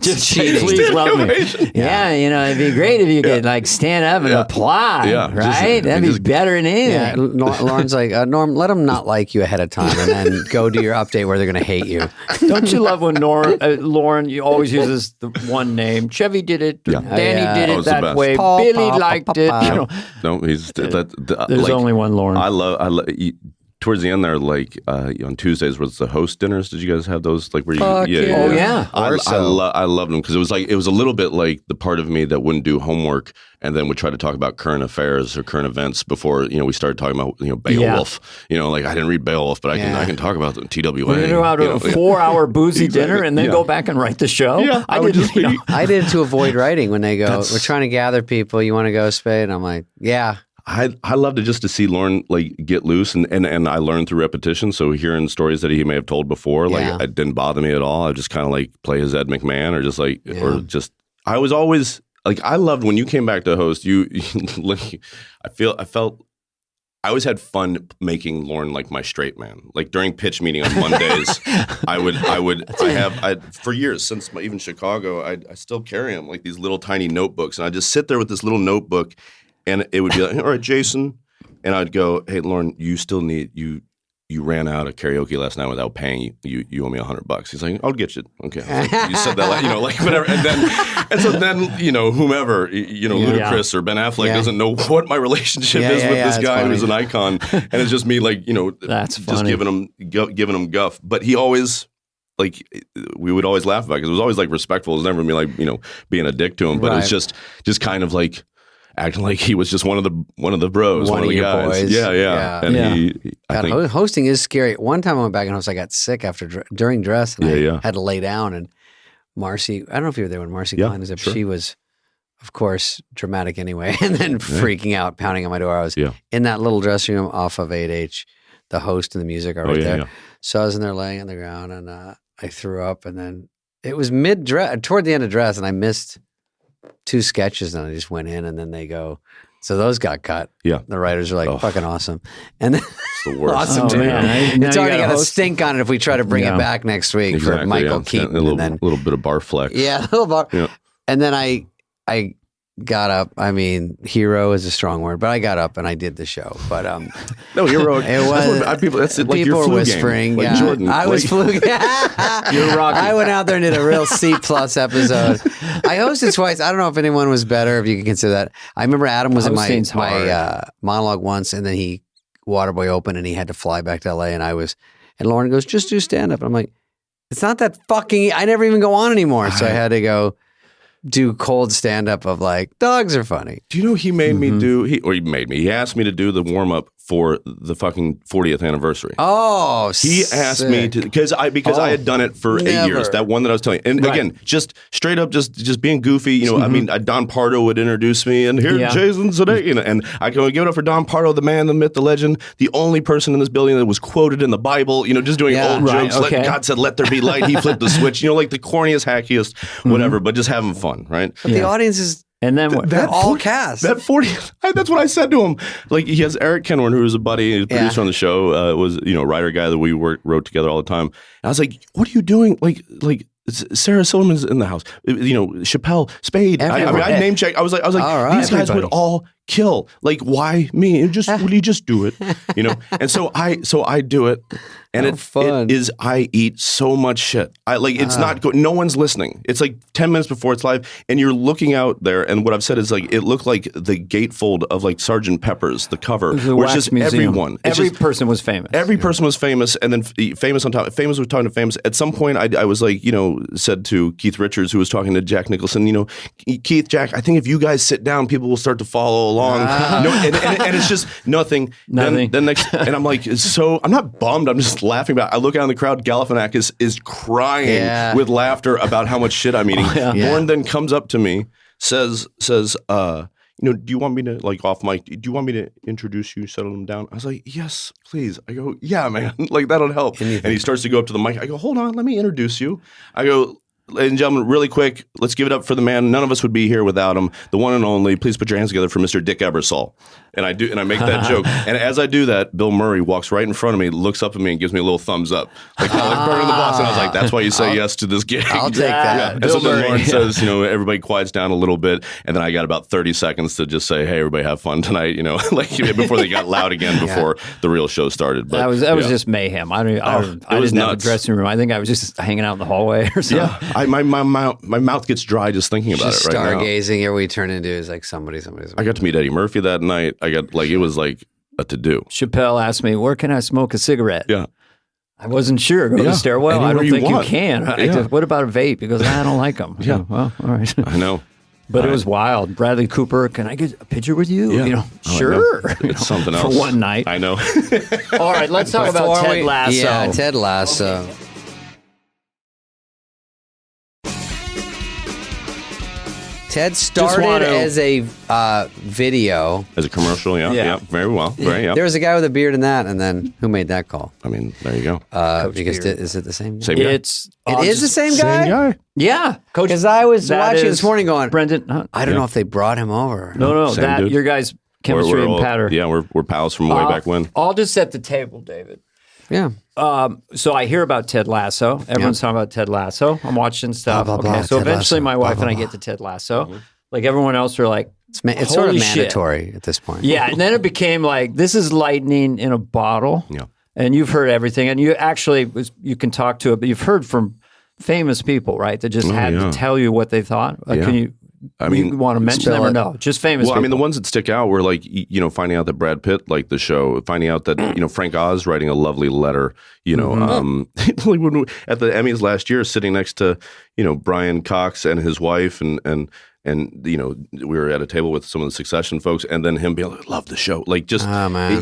Just please love me. Yeah, it'd be great if you could stand up and applaud. Yeah, right. That'd be better than anything. Yeah. Lauren's like, Norm, let them not like you ahead of time, and then go do your update where they're going to hate you. Don't you love when Lauren? You always uses the one name. Chevy did it. Danny did it that way. Billy liked it. No, he's there's only one Lauren. I love towards the end there, like on Tuesdays was the host dinners. Did you guys have those? Like where you? Fuck yeah. Oh yeah. I loved them because it was a little bit like the part of me that wouldn't do homework and then would try to talk about current affairs or current events before we started talking about Beowulf. Like I didn't read Beowulf, but I can talk about the TWA. We're gonna have a 4-hour boozy dinner and then go back and write the show. Yeah, I did it to avoid writing when they go. We're trying to gather people. You want to go, Spade? And I'm like, yeah. I loved it just to see Lauren like get loose and I learned through repetition. So hearing stories that he may have told before, like it didn't bother me at all. I just kind of like play his Ed McMahon or just like or just I was always like I loved when you came back to host. I felt I always had fun making Lauren like my straight man. Like during pitch meeting on Mondays, I for years since even Chicago, I still carry them like these little tiny notebooks, and I just sit there with this little notebook. And it would be like, all right, Jason. And I'd go, hey, Lauren, you still need, you ran out of karaoke last night without paying. You owe me $100. He's like, I'll get you. Okay. Like, you said that, like whatever. And so then, whomever, Ludacris or Ben Affleck doesn't know what my relationship is with this guy who's an icon. And it's just me like, that's just giving him guff. But he always, like, we would always laugh about it because it was always like respectful. It was never me like, being a dick to him. But it's just kind of like, acting like he was just one of the bros, one of the your guys. boys. Yeah. And I think hosting is scary. One time I went back and I got sick during dress, and I had to lay down. And Marcy, I don't know if you were there when Marcy Klein was up. Sure. She was, of course, dramatic anyway, and then freaking out, pounding on my door. I was in that little dressing room off of 8H. The host and the music are right there. Yeah. So I was in there laying on the ground, and I threw up, and then it was toward the end of dress, and I missed 2 sketches, and I just went in, and then they go, so those got cut. Yeah. The writers are like, fucking awesome. And then it's the worst. Awesome, dude. It's already got a stink on it if we try to bring it back next week for Michael Keaton. A little bit of bar flex. Yeah, a little bar. Yeah. And then I got up. I mean, hero is a strong word, but I got up and I did the show. But no, hero. It was people. That's like people your were flu whispering. game. Like Jordan. I was flu. You're Rocky. I went out there and did a real C+ episode. I hosted twice. I don't know if anyone was better, if you can consider that. I remember Adam was in my monologue once, and then he Waterboy opened, and he had to fly back to LA, and Lauren goes, just do stand up. I'm like, it's not that fucking. I never even go on anymore, so I had to go do cold stand-up of like, dogs are funny. Do you know he made me do, he asked me to do the warm-up for the fucking 40th anniversary. Oh, he asked me to, because I had done it for 8 years, that one that I was telling you. And again, just straight up, just being goofy, I mean, Don Pardo would introduce me, and here, Jason today, and I go, give it up for Don Pardo, the man, the myth, the legend, the only person in this building that was quoted in the Bible, just doing old jokes. Okay. God said, let there be light. He flipped the switch, like the corniest, hackiest, whatever, but just having fun, right? But the audience is... And then they're all cast. That 40th, that's what I said to him. Like, he has Eric Kenwarn, who was a buddy, a producer on the show, was, a writer guy that we wrote together all the time. And I was like, what are you doing? Like Sarah Silverman's in the house. Chappelle, Spade. I name check. I was like, these guys would all kill. Like, why me? Will you just do it? And so I do it. And it is, I eat so much shit. It's not good. No one's listening. It's like 10 minutes before it's live, and you're looking out there, and what I've said is like, it looked like the gatefold of like Sgt. Pepper's, the cover, where it's just museum. Everyone. Every person was famous. Every person was famous, and then famous on top. Famous was talking to famous. At some point, I was like, said to Keith Richards, who was talking to Jack Nicholson, Keith, Jack, I think if you guys sit down, people will start to follow along. And it's just nothing. Then next, and I'm like, I'm not bummed. I'm just laughing about it. I look out in the crowd. Galifianakis is crying with laughter about how much shit I'm eating. Lauren then comes up to me, says, do you want me to, like, off mic, do you want me to introduce you, settle them down? I was like, yes, please. I go, yeah, man, like, that'll help. And he starts to go up to the mic. I go, hold on, let me introduce you. I go, ladies and gentlemen, really quick, let's give it up for the man. None of us would be here without him. The one and only. Please put your hands together for Mr. Dick Ebersol. And I do, and I make that joke. And as I do that, Bill Murray walks right in front of me, looks up at me, and gives me a little thumbs up, like burning the boss. And I was like, "That's why you say yes to this gig." I'll take that. Yeah. And so then Lauren says, everybody quiets down a little bit, and then I got about 30 seconds to just say, "Hey, everybody, have fun tonight," like before they got loud again, before the real show started. But that was just mayhem. I didn't have a dressing room. I think I was just hanging out in the hallway or something. Yeah, my mouth gets dry just thinking about it right now. Stargazing, here we turn into is like somebody. I got to meet Eddie Murphy that night. I got it was like to do. Chappelle asked me, "Where can I smoke a cigarette?" Yeah. I wasn't sure. Go to the stairwell. Anywhere I don't think want. you can. I said, what about a vape? He goes, I don't like them. Yeah. Well, all right. I know. But it was wild. Bradley Cooper, can I get a picture with you? Yeah. You know, Oh, sure. It's something else. For one night. I know. All right, let's talk about Ted Lasso. Yeah, Ted Lasso. Ted started as a video. As a commercial, yeah. Very well. There was a guy with a beard in that, and then who made that call? I mean, there you go. Because is it the same guy? Same guy. It is the same guy? Yeah. Coach, because I was that watching is this morning going, Brendan. I don't know if they brought him over. No, Same that dude. your guys' chemistry We're and all- pattern. Yeah, we're pals from way back when. I'll just set the table, David. Yeah. So I hear about Ted Lasso. Everyone's talking about Ted Lasso. I'm watching stuff. Blah, blah, okay, blah, so Ted eventually Lasso. my Blah, wife blah, and I blah. get to Ted Lasso. Like everyone else are like, It's sort of holy shit. mandatory at this point. Yeah, and then it became like, this is lightning in a bottle. Yeah. And you've heard everything. And you actually, you can talk to it, but you've heard from famous people, right? That just had to tell you what they thought. Yeah. Can you, I mean, you want to mention them or no? Just famous Well, people. I mean, the ones that stick out were like, finding out that Brad Pitt liked the show, finding out that, Frank Oz writing a lovely letter, like when we, at the Emmys last year, sitting next to, Brian Cox and his wife and we were at a table with some of the Succession folks, and then him being like, love the show. Like just, man.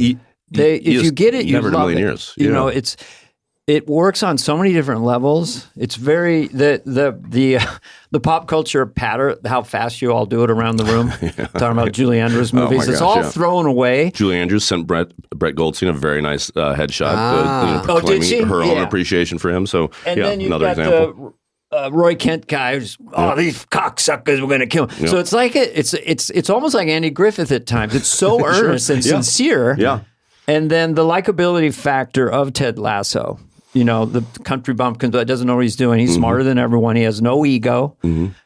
if you get it, you never in a love million it. years. You know, it works on so many different levels. It's very the pop culture pattern, how fast you all do it around the room. Talking about Julie Andrews movies, it's all thrown away. Julie Andrews sent Brett Goldstein a very nice headshot, Oh, did she? proclaiming her own Yeah. appreciation for him. So And then you've another got example. the Roy Kent guy who's, these cocksuckers, we're going to kill him. Yeah. So it's like it's almost like Andy Griffith at times. It's so earnest and sincere. Yeah. And then the likability factor of Ted Lasso. The country bumpkin that doesn't know what he's doing. He's smarter than everyone. He has no ego.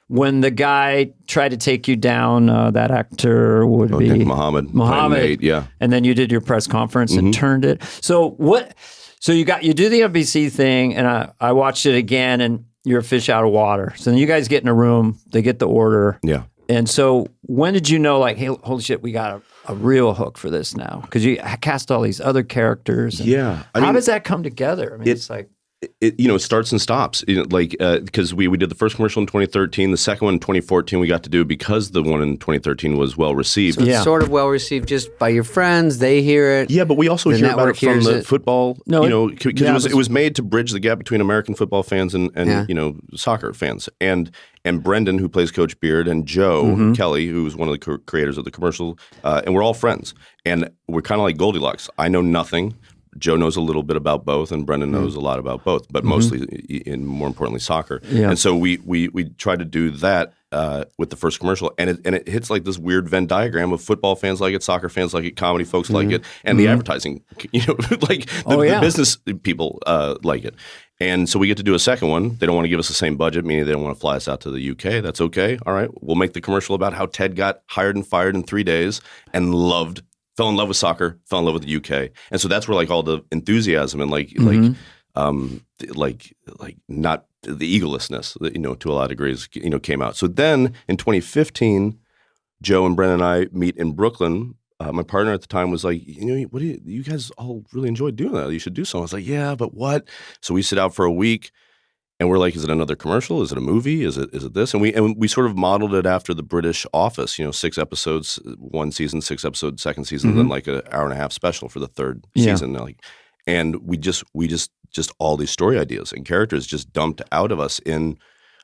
When the guy tried to take you down, that actor would be Muhammad. Muhammad. Yeah. And then you did your press conference and turned it. So what? So you do the NBC thing, and I watched it again, and you're a fish out of water. So then you guys get in a room, they get the order. Yeah. And so when did you know, like, hey, holy shit, we got a real hook for this now? Because you cast all these other characters. And Yeah. how does that come together? I mean, it's like. It starts and stops. Because we did the first commercial in 2013, the second one in 2014 we got to do because the one in 2013 was well received. So it's sort of well received just by your friends. They hear it. Yeah, but we also The hear about it network from hears the it. football. No, because it was made to bridge the gap between American football fans and soccer fans. And Brendan, who plays Coach Beard, and Joe Kelly, who was one of the creators of the commercial, and we're all friends. And we're kind of like Goldilocks. I know nothing. Joe knows a little bit about both, and Brendan knows a lot about both, but mostly, and more importantly, soccer. Yeah. And so we try to do that with the first commercial, and it hits like this weird Venn diagram of football fans like it, soccer fans like it, comedy folks like it, and the advertising, like the business people like it. And so we get to do a second one. They don't want to give us the same budget, meaning they don't want to fly us out to the UK. That's okay. All right, we'll make the commercial about how Ted got hired and fired in 3 days and fell in love with soccer, fell in love with the UK. And so that's where like all the enthusiasm and like not the egolessness, to a lot of degrees, came out. So then in 2015, Joe and Brendan and I meet in Brooklyn. My partner at the time was like, what do you guys all really enjoyed doing that? You should do something. I was like, yeah, but what? So we sit out for a week. And we're like, is it another commercial? Is it a movie? Is it this? And we sort of modeled it after the British Office, 6 episodes, 1 season, 6 episodes, second season, and then like an hour and a half special for the third season. And we just all these story ideas and characters just dumped out of us in.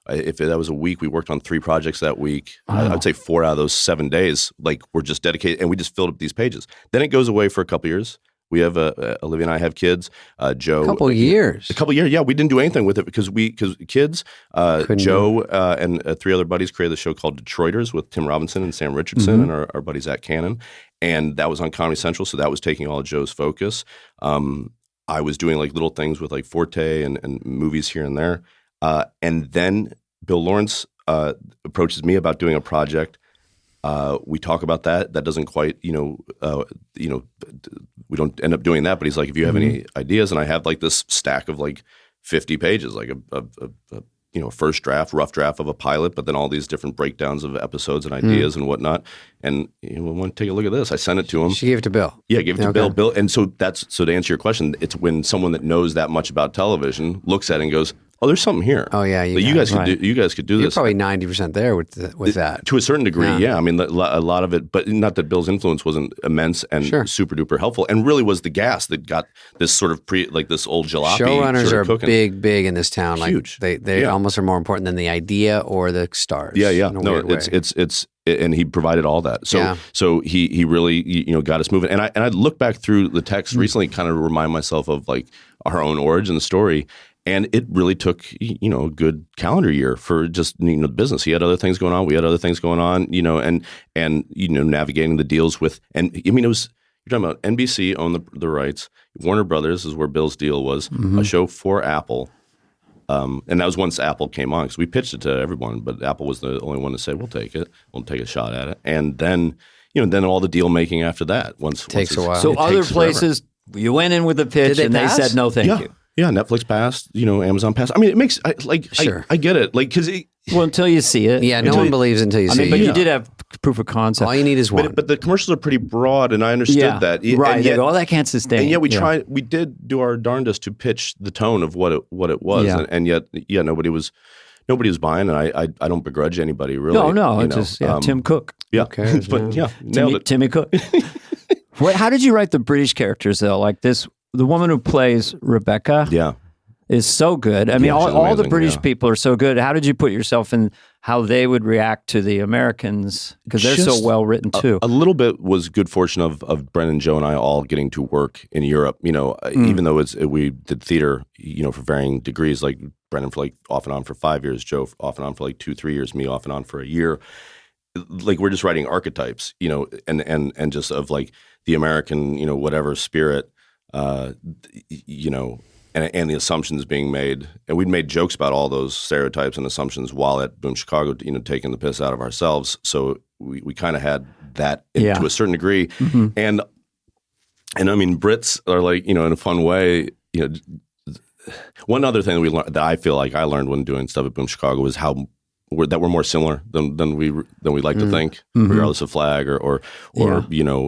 If that was a week, we worked on 3 projects that week. Wow. I'd say 4 out of those 7 days, like we're just dedicated, and we just filled up these pages. Then it goes away for a couple years. We have Olivia and I have kids. Joe, A couple years. Yeah, we didn't do anything with it because kids. Joe and 3 other buddies created a show called Detroiters with Tim Robinson and Sam Richardson and our buddies at Cannon, and that was on Comedy Central. So that was taking all of Joe's focus. I was doing like little things with like Forte and movies here and there, and then Bill Lawrence approaches me about doing a project. We talk about that. That doesn't quite, we don't end up doing that. But he's like, if you have any ideas, and I have like this stack of like 50 pages, like a first draft, rough draft of a pilot, but then all these different breakdowns of episodes and ideas and whatnot. And we want to take a look at this. I sent it to him. She gave it to Bill. Yeah, gave it to Bill. Bill, and so to answer your question, it's when someone that knows that much about television looks at it and goes, "Oh, there's something here." Oh yeah, you guys could do. You guys could do You're this. Probably 90% there with that to a certain degree. Yeah, I mean, a lot of it, but not that Bill's influence wasn't immense and super duper helpful, and really was the gas that got this sort of this old jalopy. Showrunners are cooking. big in this town. Huge. Like they almost are more important than the idea or the stars. Yeah. No, it's and he provided all that. So he really got us moving. And I look back through the text recently, kind of remind myself of like our own origin story. And it really took, a good calendar year for just, the business. He had other things going on. We had other things going on, and navigating the deals with, and I mean, you're talking about NBC owned the rights. Warner Brothers is where Bill's deal was, a show for Apple. And that was once Apple came on, because we pitched it to everyone, but Apple was the only one to say, we'll take it. We'll take a shot at it. And then, then all the deal making after that. Takes a while. So other places, you went in with a pitch and they said, no, thank you. Yeah, Netflix passed, Amazon passed. I mean, it makes I get it, because until you see it, no one believes until you see it. But you did have proof of concept. All you need is one. But the commercials are pretty broad, and I understood that. Right? And yet, they go, that can't sustain. And yet we did do our darndest to pitch the tone of what it was, and yet nobody was buying, and I don't begrudge anybody really. No, it's just Tim Cook. Yeah, but nailed it. Timmy Cook. Wait, how did you write the British characters though? Like this. The woman who plays Rebecca is so good. I mean, all the British people are so good. How did you put yourself in how they would react to the Americans? Because they're so well written too. A little bit was good fortune of Brennan, Joe, and I all getting to work in Europe. Even though we did theater, for varying degrees, like Brennan for like off and on for 5 years, Joe off and on for like 2-3 years, me off and on for a year. Like we're just writing archetypes, and just of like the American, whatever spirit. And the assumptions being made, and we'd made jokes about all those stereotypes and assumptions while at Boom Chicago, taking the piss out of ourselves. So we kind of had that to a certain degree, and I mean Brits are like in a fun way. One other thing that we learned, that I feel like I learned when doing stuff at Boom Chicago, was how we're more similar than we like to think, regardless of flag or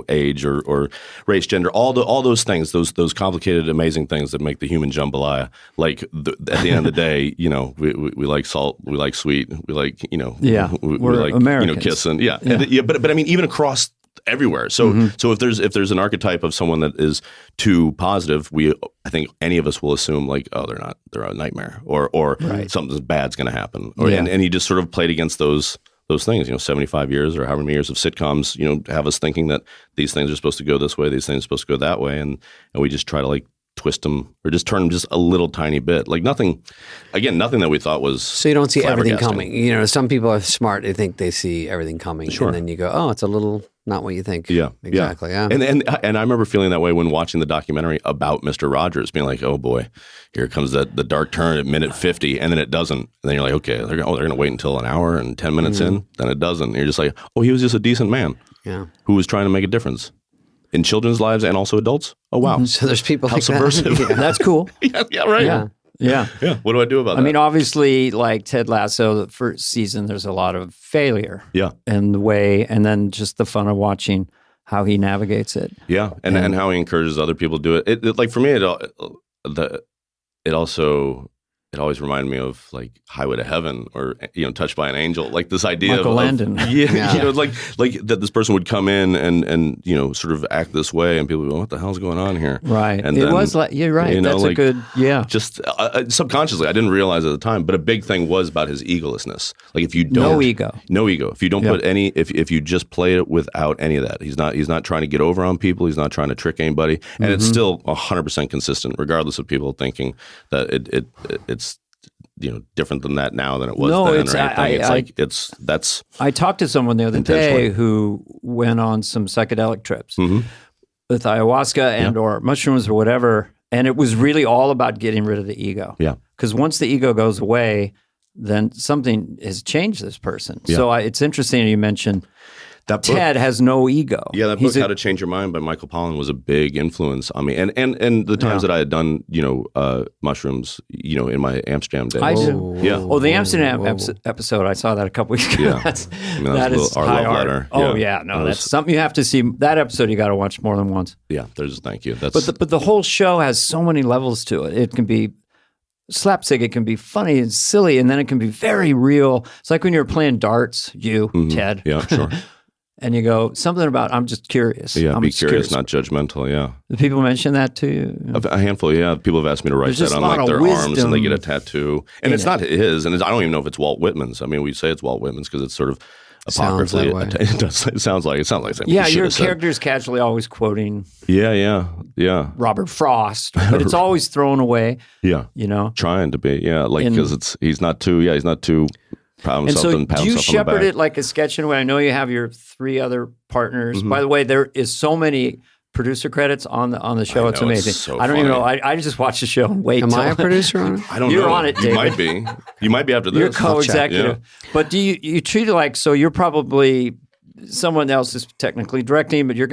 age or race, gender, all those things, those complicated, amazing things that make the human jambalaya. Like at the end of the day, we like salt, we like sweet, we like we like Americans. kissing, But I mean, even across everywhere. So if there's an archetype of someone that is too positive, I think any of us will assume like, oh, they're a nightmare, or something bad's going to happen, and he just sort of played against those things. 75 years or however many years of sitcoms, have us thinking that these things are supposed to go this way, these things are supposed to go that way, and we just try to like twist them or just turn them just a little tiny bit. Like nothing that we thought was. So you don't see everything coming. Some people are smart. They think they see everything coming, and then you go, oh, it's a little not what you think. Yeah, exactly. Yeah. And I remember feeling that way when watching the documentary about Mr. Rogers, being like, oh boy, here comes the dark turn at minute 50, and then it doesn't. And then you're like, okay, they're going to wait until an hour and 10 minutes in, then it doesn't. And you're just like, oh, he was just a decent man, who was trying to make a difference in children's lives and also adults. Oh wow! So there's people how like subversive. That. That's cool. Right. Yeah. What do I do about that? I mean, obviously, like Ted Lasso, the first season, there's a lot of failure. Yeah. And the way, and then just the fun of watching how he navigates it. Yeah, and how he encourages other people to do it. It like for me, it always reminded me of like Highway to Heaven or Touched by an Angel, like this idea Michael Landon. like that this person would come in and sort of act this way, and people would go, what the hell's going on here? Right. And it then, was like, you're right. That's a good, just subconsciously, I didn't realize at the time, but a big thing was about his egolessness. Like if you don't, no ego. If you don't put any, if you just play it without any of that, he's not trying to get over on people. He's not trying to trick anybody, and it's still 100% consistent, regardless of people thinking that it's different than that now than it was then. I talked to someone the other day who went on some psychedelic trips with ayahuasca and or mushrooms or whatever, and it was really all about getting rid of the ego. Yeah, because once the ego goes away, then something has changed this person. Yeah. So it's interesting you mentioned That book, Ted has no ego. Yeah, that book, How to Change Your Mind by Michael Pollan, was a big influence on me. And the times that I had done, mushrooms, in my Amsterdam days. I do. Yeah. Oh, the Amsterdam episode, I saw that a couple weeks ago. Yeah. That is our high love art. letter. Oh, yeah. No, that's something you have to see. That episode you got to watch more than once. Yeah, thank you. But the whole show has so many levels to it. It can be slapstick, it can be funny and silly, and then it can be very real. It's like when you're playing darts, Ted. Yeah, sure. And you go, something about, I'm just curious. Yeah, I'm be curious, not judgmental, yeah. Do people mention that to you? A handful, yeah. People have asked me to write that on like their arms, and they get a tattoo. And it's not his, and I don't even know if it's Walt Whitman's. I mean, we say it's Walt Whitman's because it's sort of apocryphally. It sounds like something. Yeah, your character's casually always quoting. Yeah. Robert Frost, but it's always thrown away. Yeah, trying to be. Yeah, like because he's not too proud of himself. And so, do you shepherd it like a sketch in a way? I know you have your 3 other partners. Mm-hmm. By the way, there is so many producer credits on the show. It's amazing. It's so I don't funny. even know. I just watch the show and wait. Am I a producer on it? I don't know. You're on it, David. You might be. You might be after this. You're co-executive. Yeah. But do you treat it like, so you're probably someone else is technically directing, but you're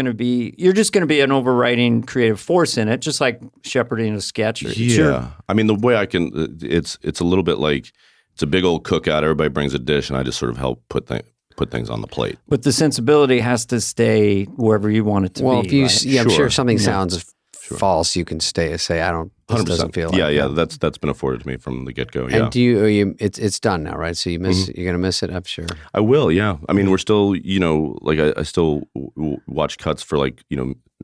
just going to be an overriding creative force in it, just like shepherding a sketch. Yeah. I mean, the way I can, it's a little bit like, it's a big old cookout. Everybody brings a dish, and I just sort of help put things on the plate. But the sensibility has to stay wherever you want it to be. Well, if you, right? I'm sure if something sounds false, you can say, I don't. This 100%. doesn't feel like. Yeah. That's been afforded to me from the get go. Yeah. And do you? It's done now, right? So you miss. You're gonna miss it. I'm sure. I will. Yeah. I mean, we're still. Like I still watch cuts for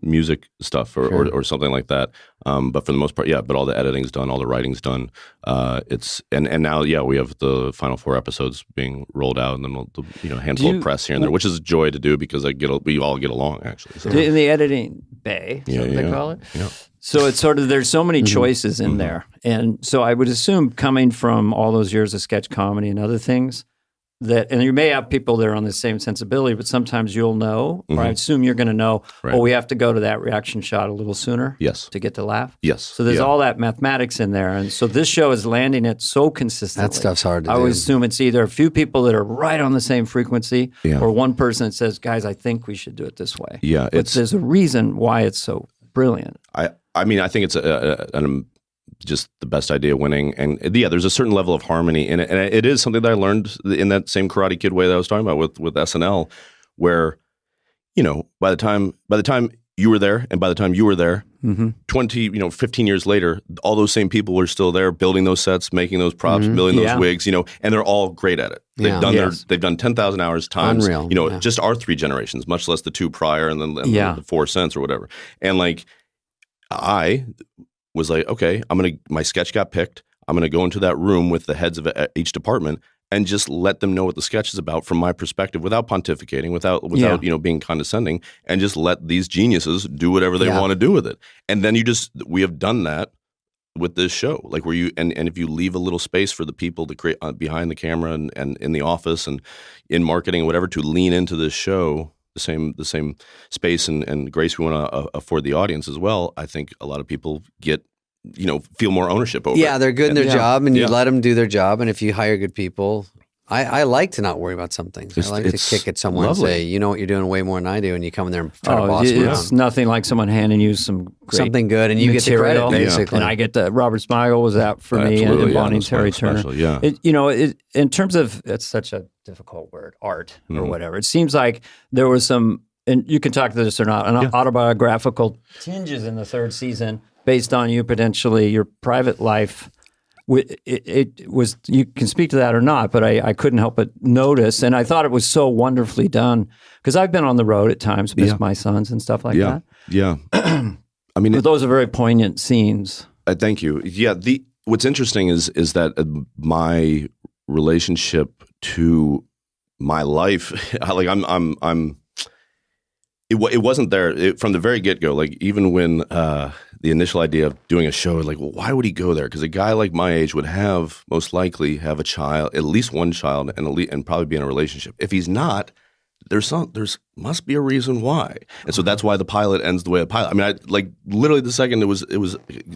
music stuff or something like that. But for the most part, yeah. But all the editing's done, all the writing's done. It's and now, we have the final 4 episodes being rolled out, and then handful of press here and there, which is a joy to do because we all get along actually. So. In the editing bay, they call it. Yeah. So it's sort of, there's so many choices in there, and so I would assume, coming from all those years of sketch comedy and other things, that, and you may have people that are on the same sensibility, but sometimes you'll know, or I assume you're going to know, we have to go to that reaction shot a little sooner to get to laugh. Yes. So there's all that mathematics in there. And so this show is landing it so consistently. That stuff's hard to do. I would assume it's either a few people that are right on the same frequency or one person that says, guys, I think we should do it this way. Yeah. But there's a reason why it's so brilliant. I mean, I think it's just the best idea winning. And there's a certain level of harmony in it. And it is something that I learned in that same Karate Kid way that I was talking about with SNL, where, by the time you were there and by the time you were there, 15 years later, all those same people were still there building those sets, making those props, building those wigs, and they're all great at it. They've done 10,000 hours times, Unreal. Just our 3 generations, much less the 2 prior and then the 4 cents or whatever. And I was like, okay, my sketch got picked. I'm going to go into that room with the heads of each department and just let them know what the sketch is about from my perspective, without pontificating, without being condescending, and just let these geniuses do whatever they want to do with it. And then we have done that with this show, like where and if you leave a little space for the people to create behind the camera and in the office and in marketing or whatever to lean into this show, the same space and grace we want to afford the audience as well, I think a lot of people feel more ownership over it. Yeah, they're good in their job, and you let them do their job. And if you hire good people, I like to not worry about some things. I like to kick at someone and say, you know what you're doing way more than I do, and you come in there and try to boss them around. It's nothing like someone handing you something good, and you get the credit, basically. And I get the Robert Smigel was out for me, and Bonnie Terry Turner. In terms of, it's such a difficult word, art or whatever. It seems like there was some, and you can talk to this or not, autobiographical tinges in the 3rd season based on you potentially your private life. It was, you can speak to that or not, but I couldn't help but notice, and I thought it was so wonderfully done, because I've been on the road at times with my sons and stuff like that. Yeah. I mean, but those are very poignant scenes. Thank you. Yeah. What's interesting is that my relationship to my life, it wasn't there from the very get-go. Like, even when the initial idea of doing a show, like, well, why would he go there? Because a guy like my age would most likely have a child, at least one child, and probably be in a relationship. If he's not, there's must be a reason why. And so that's why the pilot ends the way a pilot. I mean, literally the second it was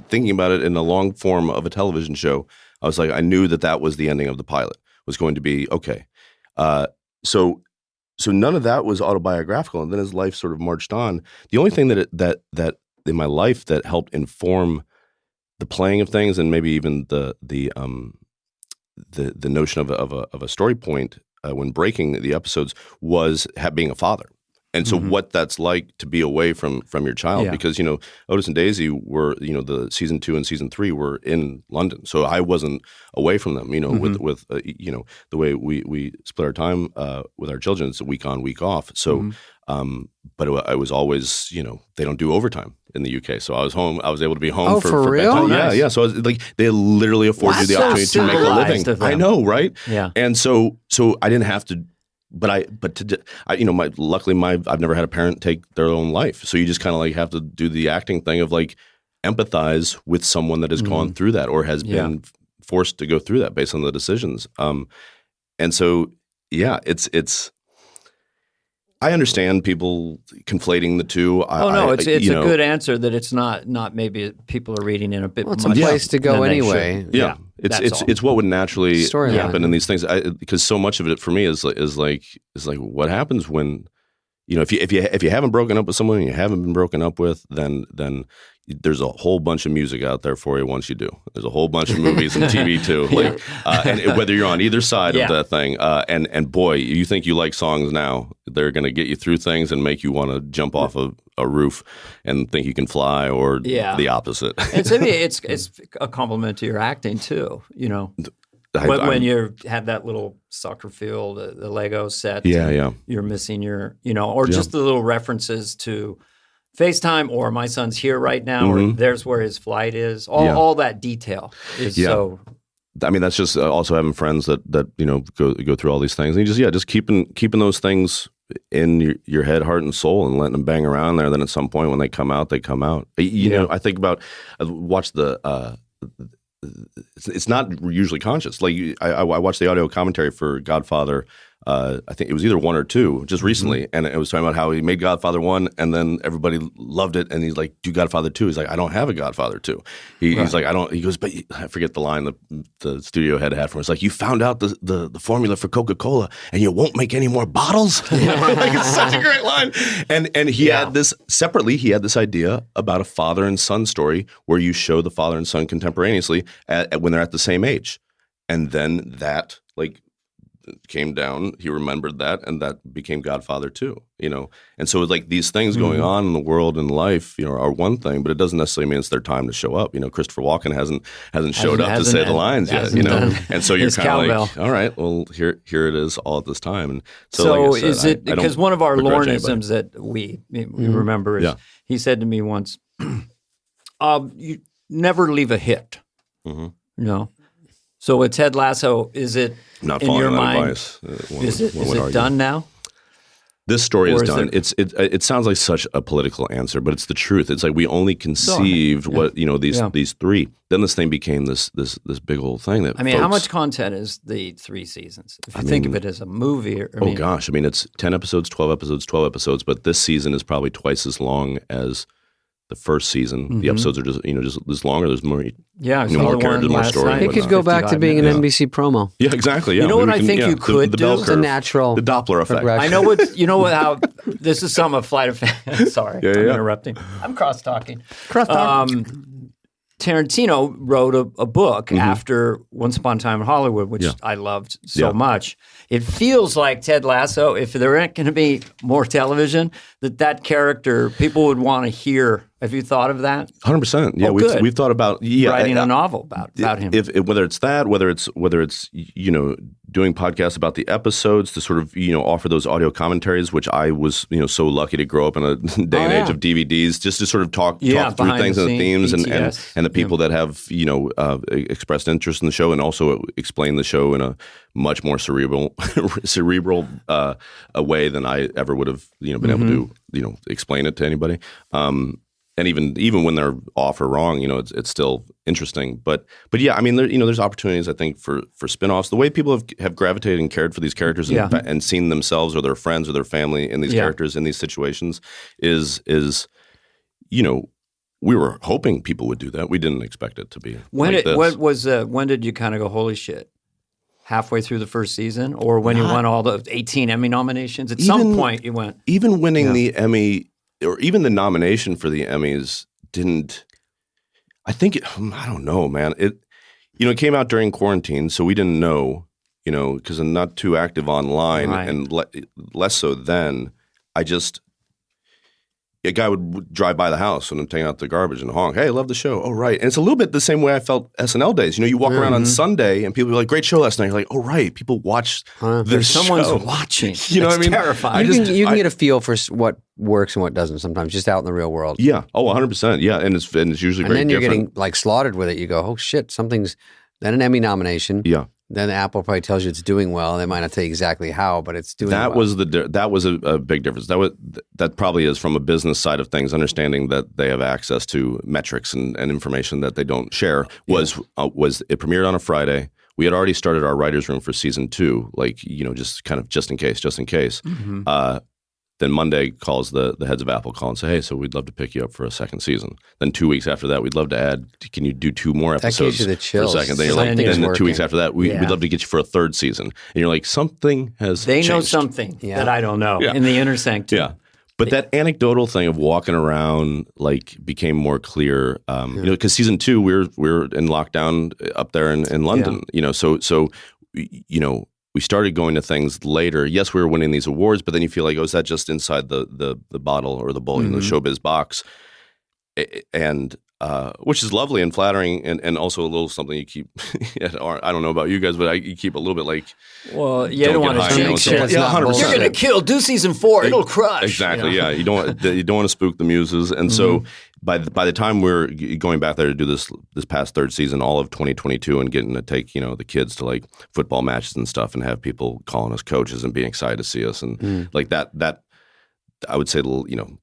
thinking about it in the long form of a television show, I was like, I knew that was the ending of the pilot, was going to be okay. So so none of that was autobiographical. And then as life sort of marched on, the only thing that in my life that helped inform the playing of things, and maybe even the notion of a story point when breaking the episodes, was being a father. And so what that's like to be away from your child, because, Otis and Daisy were, the season 2 and season 3 were in London. So I wasn't away from them, with the way we split our time with our children, it's a week on, week off. So, but I was always, they don't do overtime in the UK. So I was home. I was able to be home for real? bedtime. Nice. Yeah. So I was, they literally afford you the opportunity to make a living. I know, right? Yeah. And so I didn't have to. Luckily I've never had a parent take their own life. So you just kind of have to do the acting thing of empathize with someone that has gone through that or has been forced to go through that based on the decisions. And so, it's, I understand people conflating the two. It's a good answer that it's not maybe people are reading in a bit. It's a place to go anyway. Yeah. It's what would naturally happen in these things. Because so much of it for me is like what happens when, if you haven't broken up with someone and you haven't been broken up with, then there's a whole bunch of music out there for you once you do. There's a whole bunch of movies and TV too. And whether you're on either side of that thing, and boy, you think you like songs now, they're going to get you through things and make you want to jump off a roof and think you can fly, or the opposite. It's a compliment to your acting too. When you have that little soccer field, the Lego set, you're missing your, or just the little references to FaceTime, or my son's here right now, or there's where his flight is. All that detail is so. I mean, that's just also having friends that go through all these things, and you just keeping those things in your head, heart, and soul, and letting them bang around there. Then at some point when they come out, they come out. I think about watch the. It's not usually conscious. I watched the audio commentary for Godfather. I think it was either 1 or 2 just recently, and it was talking about how he made Godfather 1, and then everybody loved it, and he's like, "Do Godfather 2?" He's like, "I don't have a Godfather 2." He's like, "I don't." He goes, "But I forget the line the studio head had for him. It's like, you found out the formula for Coca-Cola, and you won't make any more bottles." It's such a great line. And he had this separately. He had this idea about a father and son story where you show the father and son contemporaneously when they're at the same age, and then that came down. He remembered that, and that became Godfather 2. And so these things going on in the world and life, are one thing, but it doesn't necessarily mean it's their time to show up. Christopher Walken hasn't showed up to say the lines yet. And so you're kind of like, all right, well, here it is all at this time. And so like I said, is it because one of our Lorneisms that we remember is he said to me once, "You never leave a hit." So with Ted Lasso, is it not in your mind? Advice, is it done now? This story is done. It sounds like such a political answer, but it's the truth. It's like we only conceived these 3. Then this thing became this big old thing that. How much content is the 3 seasons? If you think of it as a movie, gosh, it's 10 episodes, 12 episodes, 12 episodes, but this season is probably twice as long as the first season. The episodes are just longer. There's more. More characters, more story. It could go back to being an NBC promo. Yeah, exactly. Yeah. You know what I think you could do? The natural, the Doppler effect. I know how this is some of Flight of Fantasy. Sorry, I'm interrupting. I'm cross talking. Tarantino wrote a book after Once Upon a Time in Hollywood, which I loved so much. It feels like Ted Lasso, if there ain't going to be more television, that character, people would want to hear. Have you thought of that? 100%. Yeah, we've thought about writing a novel about him. Whether it's that, whether it's doing podcasts about the episodes to sort of offer those audio commentaries, which I was so lucky to grow up in a day and age of DVDs, just to sort of talk through things and the themes and the people that have expressed interest in the show, and also explain the show in a much more cerebral a way than I ever would have been able to explain it to anybody. And even when they're off or wrong, it's still interesting. But yeah, there's opportunities, I think, for spinoffs. The way people have gravitated and cared for these characters and seen themselves or their friends or their family in these characters in these situations is we were hoping people would do that. We didn't expect it to be. When did you kind of go, holy shit? halfway through the first season, or when you won all the 18 Emmy nominations? At some point, you went. Even winning the Emmy, or even the nomination for the Emmys, didn't. I think I don't know, man. It came out during quarantine, so we didn't know. Because I'm not too active online, and less so then. A guy would drive by the house when I'm taking out the garbage and honk, "Hey, I love the show." Oh, right. And it's a little bit the same way I felt SNL days. You walk around on Sunday and people are like, "Great show last night." You're like, "Oh, right. People watched the show." Someone's watching. You know what I mean? Terrifying. You can get a feel for what works and what doesn't sometimes, just out in the real world. Yeah. Oh, 100%. Yeah. And it's usually and very then you're different. getting slaughtered with it. You go, "Oh, shit, something's..." Then an Emmy nomination. Yeah. Then Apple probably tells you it's doing well. They might not tell you exactly how, but it's doing well. That was a big difference. That probably is from a business side of things, understanding that they have access to metrics and information that they don't share. Was it premiered on a Friday? We had already started our writers' room for season 2, just in case. Mm-hmm. Then Monday calls the heads of Apple call and say, "Hey, so we'd love to pick you up for a second season." Then 2 weeks after that, we'd love to add. Can you do 2 more episodes gives you the chills. for a second? Then you're like, then 2 weeks after that, we'd love to get you for a 3rd season. And you're like, something has They changed. know something that I don't know in the inner sanctum. Yeah. But that anecdotal thing of walking around became more clear. Because season 2, we're in lockdown up there in London. So we started going to things later. Yes, we were winning these awards, but then you feel like, is that just inside the bottle or the bowl, the showbiz box? And which is lovely and flattering, and also a little something you keep. I don't know about you guys, but you keep a little bit Well, you don't want to jinx it. Yeah, 100%. You're going to kill. Do season 4. It'll crush. Exactly. Yeah, you don't want to spook the muses, and so by the time we're going back there to do this past 3rd season, all of 2022, and getting to take the kids to football matches and stuff, and have people calling us coaches and being excited to see us, and that. I would say,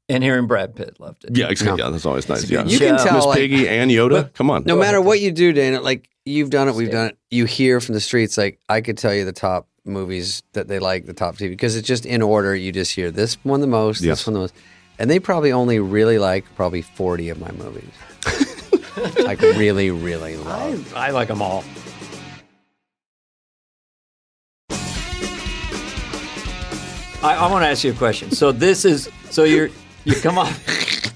and hearing Brad Pitt loved it. Yeah, exactly. Yeah, that's always nice. Yeah, you can tell, Miss Piggy and Yoda. Come on. No matter what you do, Dana, you've done it, we've done it. You hear from the streets, I could tell you the top movies that they like, the top TV, because it's just in order. You just hear this one the most, this one the most, and they probably only really like 40 of my movies. Really, really love. I like them all. I want to ask you a question. So you come on.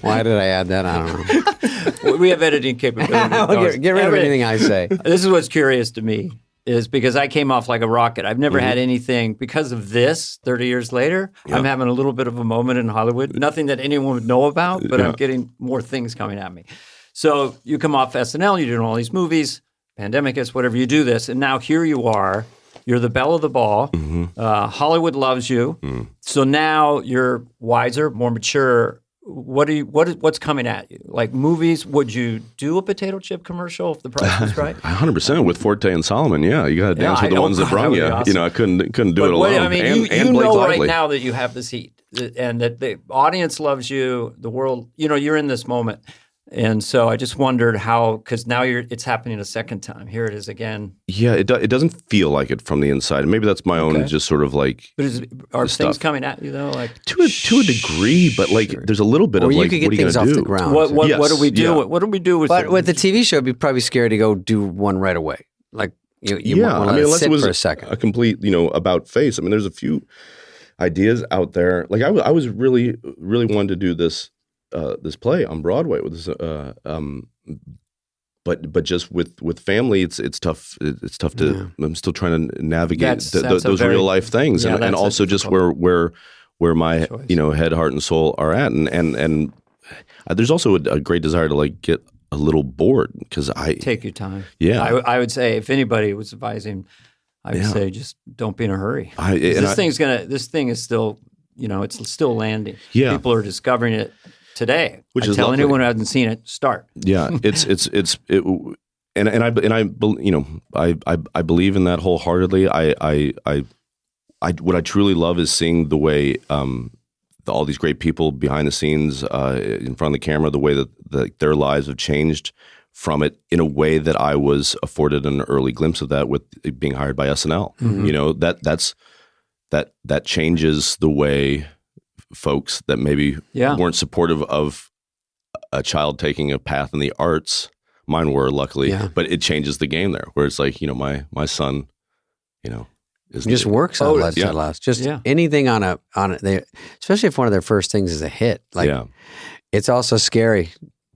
Why did I add that? I don't know. We have editing capability. Get rid of anything I say. This is what's curious to me, is because I came off like a rocket. I've never had anything because of this. 30 years later, I'm having a little bit of a moment in Hollywood. Nothing that anyone would know about, but I'm getting more things coming at me. So you come off SNL, you're doing all these movies, pandemic is whatever, you do this, and now here you are. You're the belle of the ball. Hollywood loves you. So now you're wiser, more mature. What's coming at you? Like movies, would you do a potato chip commercial if the price was right? 100% with Forte and Solomon. Yeah, you got to dance with the ones that brung you. Awesome. I couldn't do it alone. I mean, and you Blake know Lively. right now that you have this heat, and that the audience loves you. The world, you're in this moment. And so I just wondered how, because now it's happening a second time. Here it is again. Yeah, it doesn't feel like it from the inside. Maybe that's my own just sort of But are things coming at you though? To a degree, but there's a little bit or of you could get things off the ground. What do we do? Yeah. What do we do with? But with the TV show, it'd be probably scary to go do one right away. You want to sit for a second. A complete about face. I mean, there's a few ideas out there. I was really wanted to do this play on Broadway with this, but just with family, it's tough. It's tough to. I'm still trying to navigate those real life things, and also just where my head, heart, and soul are at, and there's also a great desire to get a little bored because I take your time. Yeah, I would say if anybody was advising, I would say just don't be in a hurry. This thing is still. It's still landing. Yeah. People are discovering it today. Which is tell lovely. anyone who hasn't seen it, start. Yeah, I believe in that wholeheartedly. What I truly love is seeing the way all these great people behind the scenes, in front of the camera, the way that their lives have changed from it in a way that I was afforded an early glimpse of that with being hired by SNL. That changes the way folks that maybe weren't supportive of a child taking a path in the arts, mine were luckily, but it changes the game there where it's like, my son Is just works on Let's Get Lost. Just anything on it, especially if one of their first things is a hit. Like it's also scary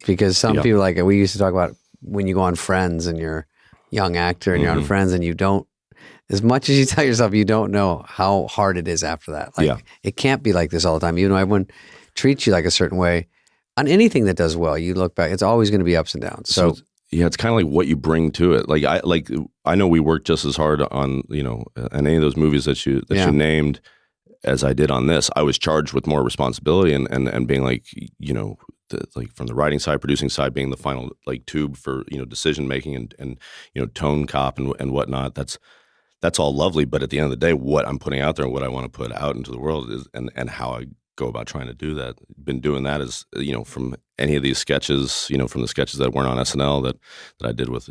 because some people, like we used to talk about when you go on Friends and you're a young actor and you're on Friends and you don't, as much as you tell yourself, you don't know how hard it is after that. Like it can't be like this all the time. Even though everyone treats you like a certain way on anything that does well, you look back, it's always going to be ups and downs. So it's kind of like what you bring to it. I know we worked just as hard on, on any of those movies that you named as I did on this. I was charged with more responsibility and being like, like from the writing side, producing side, being the final like tube for, decision making and tone cop and whatnot. That's all lovely. But at the end of the day, what I'm putting out there and what I want to put out into the world is, and how I go about trying to do that. Been doing that is, from any of these sketches, from the sketches that weren't on SNL that I did with,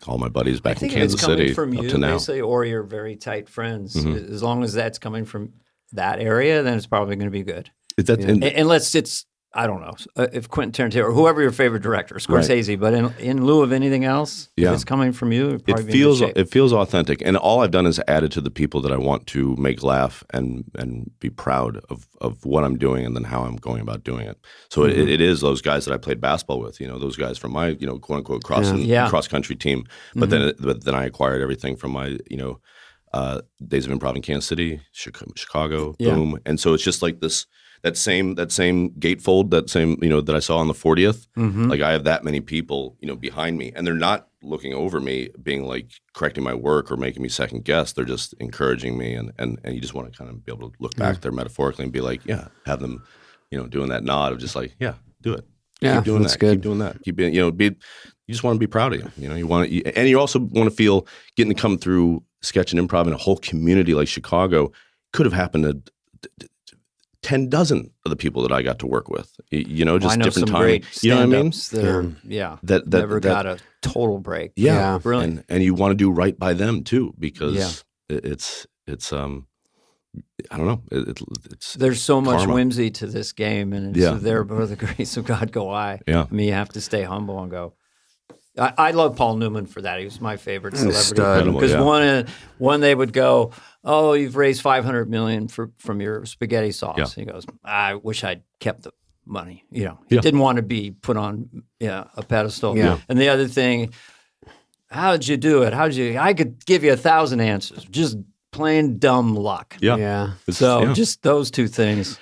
all my buddies back in Kansas City from up you, to now. Basically, or you're very tight friends. As long as that's coming from that area, then it's probably going to be good. Unless it's, I don't know, if Quentin Tarantino or whoever your favorite director, Scorsese, but in lieu of anything else, if it's coming from you, it feels authentic. And all I've done is added to the people that I want to make laugh and be proud of what I'm doing and then how I'm going about doing it. So it is those guys that I played basketball with, those guys from my, quote unquote cross country team. But then I acquired everything from my, Days of Improv in Kansas City, Chicago, boom. And so it's just like this. That same gatefold, that I saw on the 40th, like I have that many people, behind me, and they're not looking over me, being like correcting my work or making me second guess. They're just encouraging me, and you just want to kind of be able to look back there metaphorically and be like, have them, doing that nod of just like, do it, keep doing that, keep doing that, keep being, you just want to be proud of you, you want to, and you also want to feel getting to come through sketch and improv in a whole community like Chicago could have happened to 10 dozen of the people that I got to work with, just different timing. You know what I mean? That never got a total break. Yeah. Brilliant. And you want to do right by them too, because it's I don't know. There's so much karma. whimsy to this game, and it's there by the grace of God go I. Yeah. I mean, you have to stay humble and go. I love Paul Newman for that. He was my favorite celebrity because one they would go, "Oh, you've raised $500 million from your spaghetti sauce." Yeah. He goes, "I wish I'd kept the money." He didn't want to be put on a pedestal. Yeah. And the other thing, how did you do it? I could give you 1,000 answers, just plain dumb luck. Yeah. So just those two things.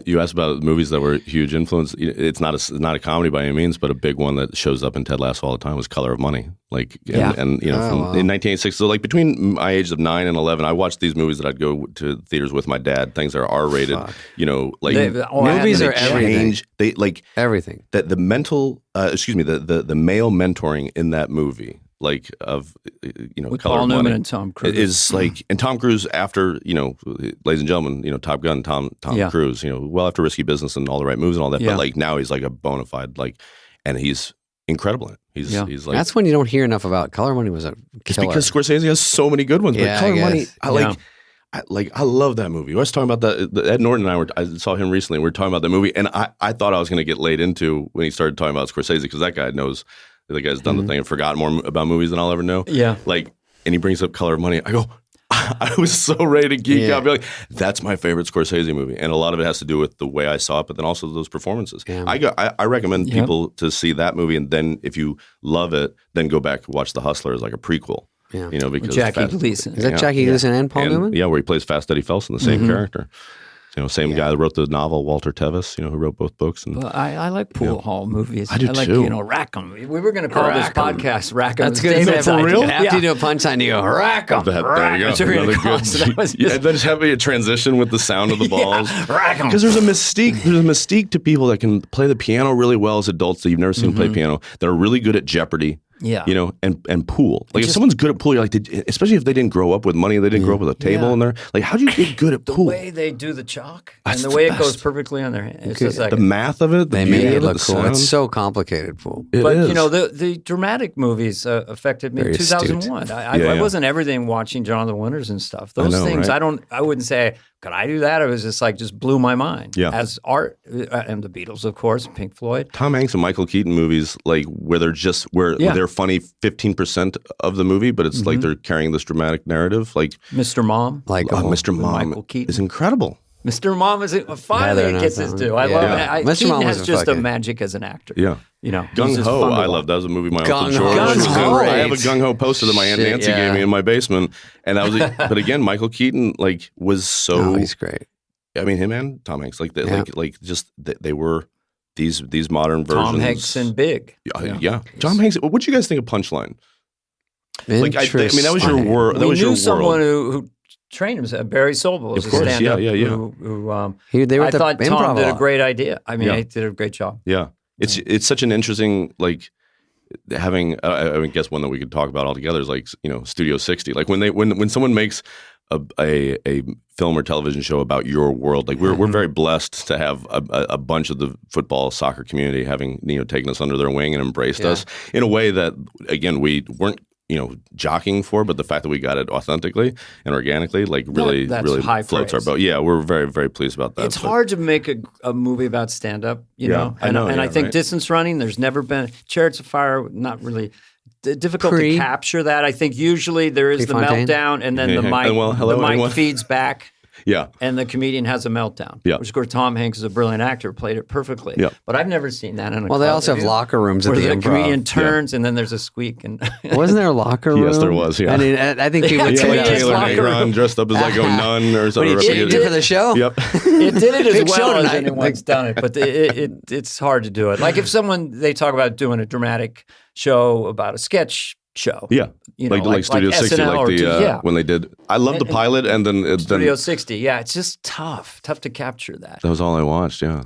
You asked about movies that were huge influence. It's not a comedy by any means, but a big one that shows up in Ted Lasso all the time was Color of Money. In 1986. So like between my age of 9 and 11, I watched these movies that I'd go to theaters with my dad. Things that are R-rated. Movies are everything. They like everything. That the mental, the male mentoring in that movie. Like of with Color Paul of Newman Money and Tom Cruise is like, and Tom Cruise after ladies and gentlemen, Top Gun, Tom Cruise, well after Risky Business and all the right moves and all that, but like now he's like a bona fide and he's incredible in it. He's like, that's when you don't hear enough about Color Money was a killer. It's because Scorsese has so many good ones. But Color Money, I love that movie. I was talking about that. Ed Norton and I saw him recently. We were talking about that movie, and I thought I was going to get laid into when he started talking about Scorsese because that guy knows. The guy's done the thing and forgotten more about movies than I'll ever know. Yeah. And he brings up Color of Money. I go, I was so ready to geek out. Be like, that's my favorite Scorsese movie. And a lot of it has to do with the way I saw it, but then also those performances. Yeah. I recommend people to see that movie. And then if you love it, then go back and watch The Hustler as like a prequel. Yeah. Because Jackie Gleason. Is that Jackie Gleason and Paul Newman? Yeah, where he plays Fast Eddie Felson, the same character. Same guy that wrote the novel, Walter Tevis, who wrote both books. And I like pool hall movies. I do like, too. Rack-em. We were going to call this podcast Rack-em. That's good. For real? After you do a punchline, you go, Rack-em. There you go. And then just having a transition with the sound of the balls. Rack-em. Because there's a mystique. There's a mystique to people that can play the piano really well as adults that you've never seen play piano, that are really good at Jeopardy. Yeah. And pool. Like if someone's good at pool, you're like, especially if they didn't grow up with money, they didn't grow up with a table in there. Like, how do you get good at pool? The way they do the chalk and the way it goes perfectly on their hand. It's just like the math of it. They made it look cool. It's so complicated, pool. But the dramatic movies affected me in 2001. I wasn't everything watching Jonathan Winters and stuff. Those things, right? I wouldn't say could I do that? It was just blew my mind. Yeah. As art, and the Beatles, of course, Pink Floyd. Tom Hanks and Michael Keaton movies, like where they're funny 15% of the movie, but it's like they're carrying this dramatic narrative. Like Mr. Mom, Mr. Mom is incredible. Mr. Mom is finally it gets his due. I love it. Mr. Keaton Mom has was just a fucking- magic as an actor. Yeah. Gung Ho, I love that. Was a movie my Uncle George was in. I have a Gung Ho poster that my Aunt Nancy gave me in my basement, and that was. But again, Michael Keaton was so. Oh, he's great. I mean, him and Tom Hanks, they were these modern versions. Tom Hanks and Big. Yeah. Tom Hanks. What do you guys think of Punchline? I mean, that was your world. We knew someone who trained him. Barry Sobel was a stand-up. I thought Tom did a great idea. I mean, he did a great job. Yeah. It's such an interesting having I guess one that we could talk about altogether is Studio 60. Like when someone makes a film or television show about your world, we're very blessed to have a bunch of the football soccer community having taken us under their wing and embraced us in a way that again we weren't jockeying for, but the fact that we got it authentically and organically, really floats our boat. Yeah, we're very, very pleased about that. It's hard to make a movie about stand-up, know. And I think distance running, there's never been Chariots of Fire, not really difficult to capture that. I think usually there is the meltdown, and then the mic feeds back. Yeah. And the comedian has a meltdown. Yeah. Which, of course, Tom Hanks is a brilliant actor, played it perfectly. Yeah. But I've never seen that in a Well, they also have locker rooms where at the the Improv. comedian turns and then there's a squeak. And Wasn't there a locker room? Yes, there was. Yeah. I mean, I think people would say Taylor Negron dressed up as a nun or something. What did for the show? Yep. It did it Big as show well as tonight. anyone's done it, but it's hard to do it. Like if they talk about doing a dramatic show about a sketch show. Yeah. Like Studio 60, SNL or when they did. I love the pilot and then Studio 60. Yeah, it's just tough to capture that. That was all I watched. Yeah,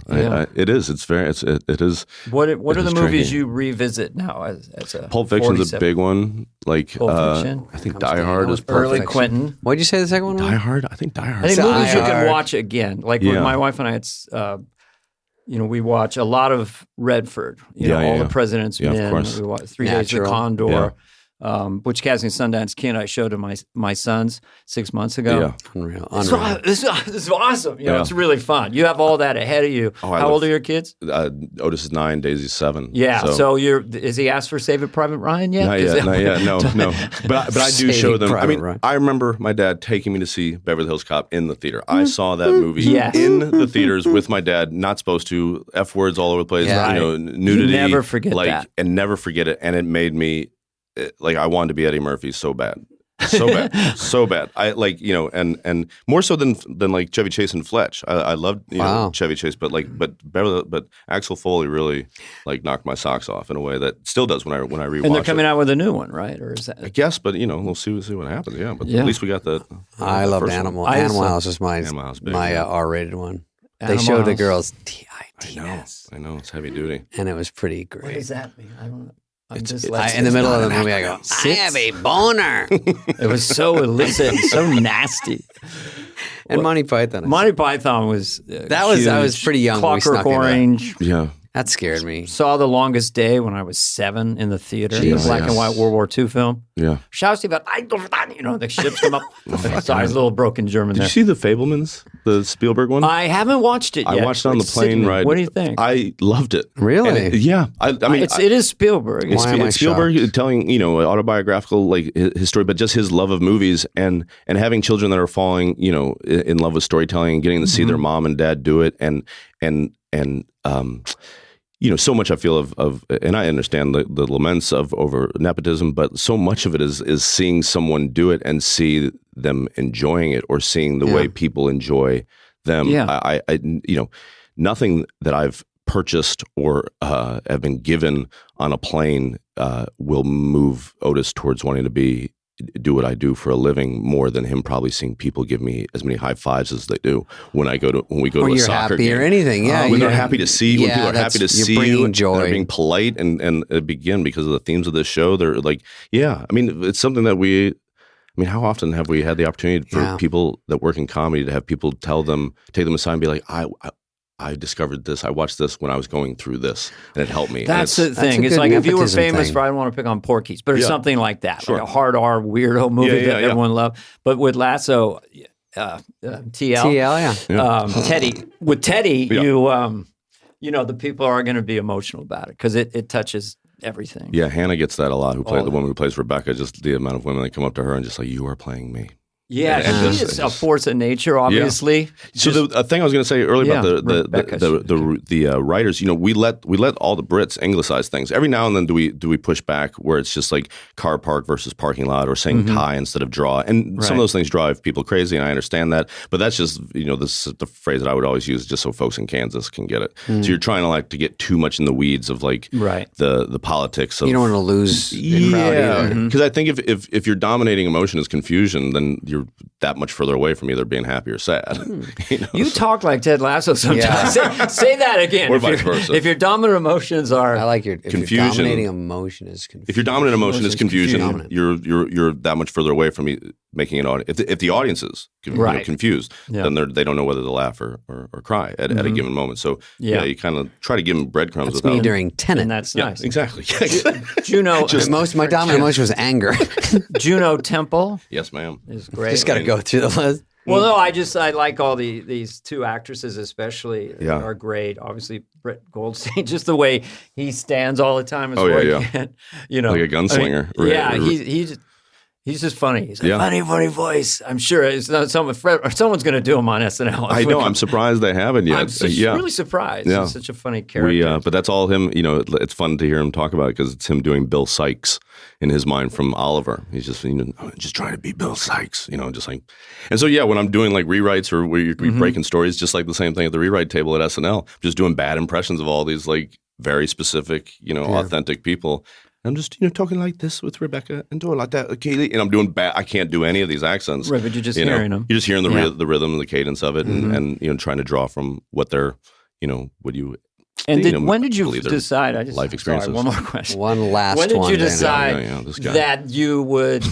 it is. It's very. It is. What are the movies tricky. you revisit now as a Pulp Fiction's a big one. Pulp Fiction. I think Die Hard is early perfect. Quentin. What'd you say the second one was? Die Hard. I think Die Hard. I think movies you can watch again. Like when my wife and I had. We watch a lot of Redford. All the President's Men. Of course. We watch 3 Days of Condor. Yeah. Butch Cassidy and Sundance Kid I showed to my sons 6 months ago. Yeah. Unreal. This is awesome. It's really fun. You have all that ahead of you. How old are your kids? Otis is 9, Daisy's 7. Yeah. So is he asked for Save It Private Ryan yet? Not yet. No. But I do show them. I mean, Ryan. I remember my dad taking me to see Beverly Hills Cop in the theater. I saw that movie in the theaters with my dad. Not supposed to. F words all over the place. Yeah. Nudity. You never forget that. And never forget it. And it made me. I wanted to be Eddie Murphy so bad. So bad. I and more so than like Chevy Chase and Fletch. I loved Chevy Chase, but Axel Foley really knocked my socks off in a way that still does when I rewatch. And they're coming out with a new one, right? Or is that? I guess, but we'll see what happens. Yeah, but at least we got the. I loved Animal. Animal House is my R-rated one. They showed the girls TITS. I know it's heavy duty, and it was pretty great. What does that mean? I don't know. In the middle of the movie, I go, I have a boner. It was so illicit, and so nasty. And Monty Python. Monty Python was I was pretty young when we snuck Clockwork Orange. Yeah. That scared me. Saw The Longest Day when I was 7 in the theater. The black and white World War II film. Yeah. Shouts about, the ships come up. Sorry, it's a little broken German Did there. you see The Fabelmans, the Spielberg one? I haven't watched it yet. I watched it on the plane ride. What do you think? I loved it. Really? And I mean, it is Spielberg. It's Spielberg telling, autobiographical, his story, but just his love of movies and having children that are falling, in love with storytelling and getting to see their mom and dad do it. And so much I feel of, and I understand the laments over nepotism, but so much of it is seeing someone do it and see them enjoying it, or seeing the way people enjoy them. Yeah. I nothing that I've purchased or have been given on a plane will move Otis towards wanting to do what I do for a living more than him probably seeing people give me as many high fives as they do when we go to a soccer game. Or anything, yeah. When they're happy to see, when people are happy to see you, and joy. they're being polite and begin because of the themes of this show. They're like, I mean, it's something that how often have we had the opportunity for people that work in comedy to have people take them aside and be like, I discovered this. I watched this when I was going through this, and it helped me. That's the thing. It's like if you were famous for, I don't want to pick on Porky's, but it's something like that, like a hard R weirdo movie that everyone loved. But with Lasso, TL. Yeah. Teddy. With Teddy, you know, the people are going to be emotional about it because it touches everything. Yeah, Hannah gets that a lot. The woman who plays Rebecca, just the amount of women that come up to her and just like, you are playing me. Yeah, she is a force of nature, obviously. Yeah. So the thing I was going to say earlier about the writers, you know, we let all the Brits anglicize things. Every now and then do we push back where it's just like car park versus parking lot or saying tie instead of draw, and some of those things drive people crazy, and I understand that. But that's just, you know, this is the phrase that I would always use just so folks in Kansas can get it. So you're trying to like to get too much in the weeds of like the politics of, you don't want to lose the crowd either. Because I think if your dominating emotion is confusion, then you're that much further away from either being happy or sad. You talk like Ted Lasso sometimes. Say that again. Or vice versa. If your dominant emotions are, I like your confusion. If your dominating emotion is confusion. If your dominant emotion is confusion, you're that much further away from making an audience. If the audience is confused, then they don't know whether to laugh or cry at a given moment. So you kind of try to give them breadcrumbs. That's me during Tenet. And that's nice. Exactly. Juno. My dominant emotion was anger. Juno Temple. Yes, ma'am. Is great. Just got to go through the list. Well, no, I like all these two actresses especially are great. Obviously, Brett Goldstein, just the way he stands all the time is you know, like a gunslinger. I mean, he's just funny. He's a funny voice. I'm sure it's not someone's going to do him on SNL. I know. I'm surprised they haven't yet. I'm really surprised. Yeah. He's such a funny character. But that's all him. You know, it's fun to hear him talk about it because it's him doing Bill Sykes in his mind from Oliver. He's just, you know, just trying to be Bill Sykes, you know, just like. And so, when I'm doing like rewrites or we're breaking stories, just like the same thing at the rewrite table at SNL, just doing bad impressions of all these like very specific, you know, authentic people. I'm just, you know, talking like this with Rebecca and doing like that with Kaylee, and I'm doing bad. I can't do any of these accents. Right, but you're just hearing them. You're just hearing the rhythm and the cadence of it, and you know, trying to draw from what they're, you know, what you. And when did you decide? Life experiences. Sorry, one more question. One last one. When did you decide that you would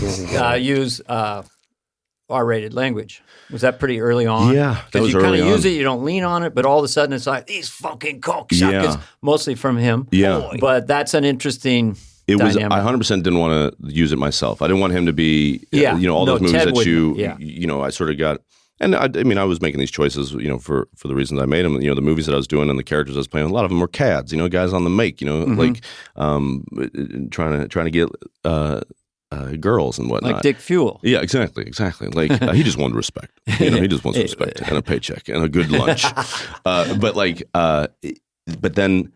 use R-rated language? Was that pretty early on? Yeah, because you kind of use it, you don't lean on it, but all of a sudden it's like these fucking cocksuckers, mostly from him. Yeah, but that's an interesting. It was. I 100% didn't want to use it myself. I didn't want him to be. You know, all those movies Ted that you know, I sort of got. And I mean, I was making these choices, you know, for the reasons I made them. You know, the movies that I was doing and the characters I was playing, a lot of them were cads, you know, guys on the make, you know, like trying to get girls and whatnot. Like Dick Fuel. Yeah, exactly. Like he just wanted respect. You know, he just wants respect and a paycheck and a good lunch. But then.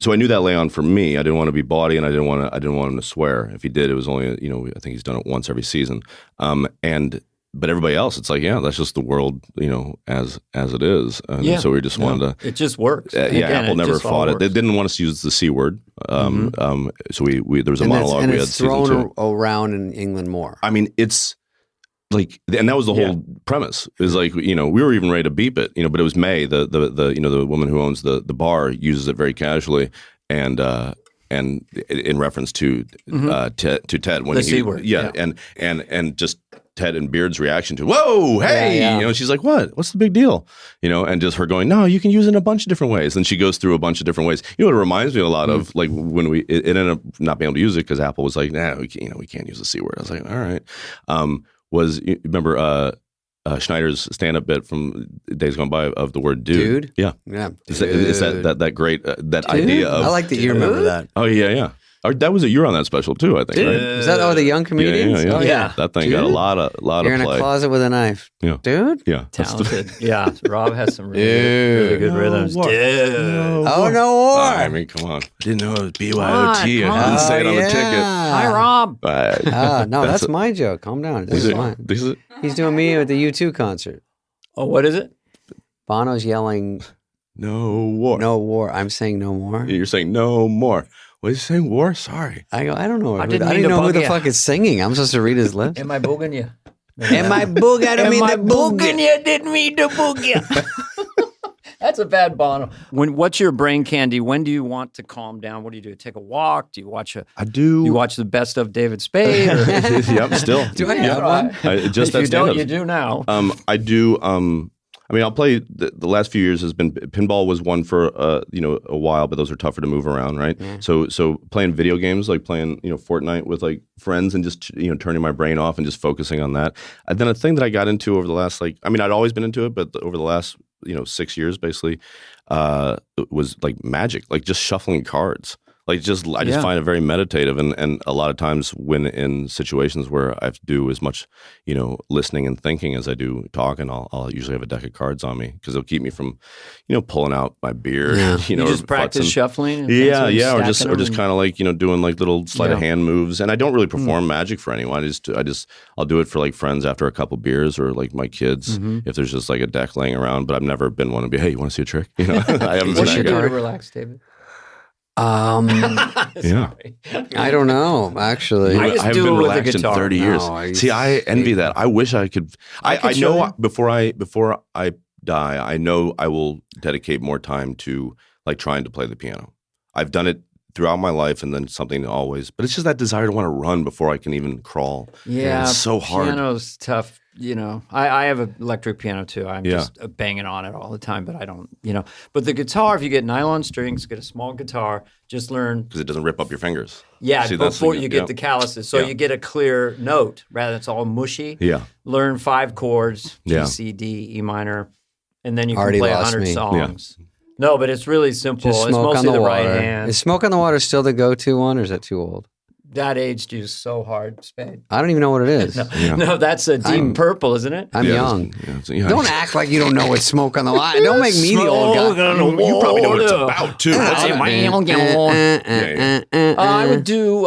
So I knew that lay on for me. I didn't want to be bawdy, and I didn't want him to swear. If he did, it was only, you know, I think he's done it once every season. But everybody else, it's like, that's just the world, you know, as it is. And so we just wanted to. It just works. Apple never fought it. They didn't want us to use the C word. So we there was a monologue we had thrown season 2. around in England more. I mean, it's like, and that was the whole premise. It was like, you know, we were even ready to beep it, you know, but it was May, the you know, the woman who owns the bar uses it very casually, and in reference to Ted when the C word. And just Ted and Beard's reaction to, whoa, hey, you know, she's like, what's the big deal? You know, and just her going, no, you can use it in a bunch of different ways. And she goes through a bunch of different ways. You know, it reminds me a lot of like when it ended up not being able to use it because Apple was like, we can't use the C word. I was like, all right. Remember Schneider's stand-up bit from days gone by of the word dude? Yeah. Is that great, that idea of... I like that you remember that. Oh, yeah. That was you were on that special too, I think, right? Is that the young comedians? Yeah. Oh, yeah. That thing got a lot of play. You're in a closet with a knife. Yeah. Dude? Yeah. Talented. Yeah. Rob has some really good rhythms. Dude. No war. I mean, come on. I didn't know it was BYOT. I didn't say it on the ticket. Hi, Rob. No, that's my joke. Calm down. This is mine. He's doing me at the U2 concert. Oh, what is it? Bono's yelling, no war. No war. I'm saying no more. You're saying no more. What is he saying? War? Sorry. I don't know. I I didn't know who the fuck is singing. I'm supposed to read his lips. Am I booging you? Am I boog? I don't mean the booging you. Didn't mean to boog you. That's a bad Bono. What's your brain candy? When do you want to calm down? What do you do? Take a walk? Do you watch I do. You watch the best of David Spade? Yep, still. Do I have one? Just if you don't, you do now. I do. I mean, I'll play. The last few years has been pinball was one for a while, but those are tougher to move around, right? Mm. So playing video games, like playing Fortnite with like friends, and just turning my brain off and just focusing on that. And then a thing that I got into over the last I'd always been into it, but over the last 6 years basically, was like magic, like just shuffling cards. Like I just find it very meditative, and a lot of times when in situations where I have to do as much, listening and thinking as I do talking, I'll usually have a deck of cards on me because it'll keep me from, pulling out my beer. Yeah. You just practice shuffling. And or just kind of like doing like little sleight of hand moves. And I don't really perform magic for anyone. I'll do it for like friends after a couple beers, or like my kids if there's just like a deck laying around. But I've never been one to be, hey, you want to see a trick? I haven't. What do you do to relax, David? Yeah, I don't know. Actually, I just haven't do been it with a relaxed in guitar. 30 years. No, See, I envy that. I wish I could. I show know you. before I die, I know I will dedicate more time to like trying to play the piano. I've done it throughout my life, and then something always. But it's just that desire to want to run before I can even crawl. Yeah, it's so hard. Piano's tough. I have an electric piano too. I'm just banging on it all the time, but I don't. But the guitar, if you get nylon strings, get a small guitar, just learn because it doesn't rip up your fingers. Yeah, See, before you get the calluses, so Yeah. you get a clear note rather than it's all mushy. Yeah. Learn 5 chords: G, Yeah. C, D, E minor, and then you can Already play lost 100 me. songs. No, but it's really simple. Just It's Smoke on mostly the the Water. right hand. Is Smoke on the Water still the go-to one, or is that too old? That aged you so hard, Spade. I don't even know what it is. No, that's a deep purple, isn't it? I'm young. Yeah. Don't act like you don't know what Smoke on the Water. Don't make me the old guy. You probably know what it's about too. I would do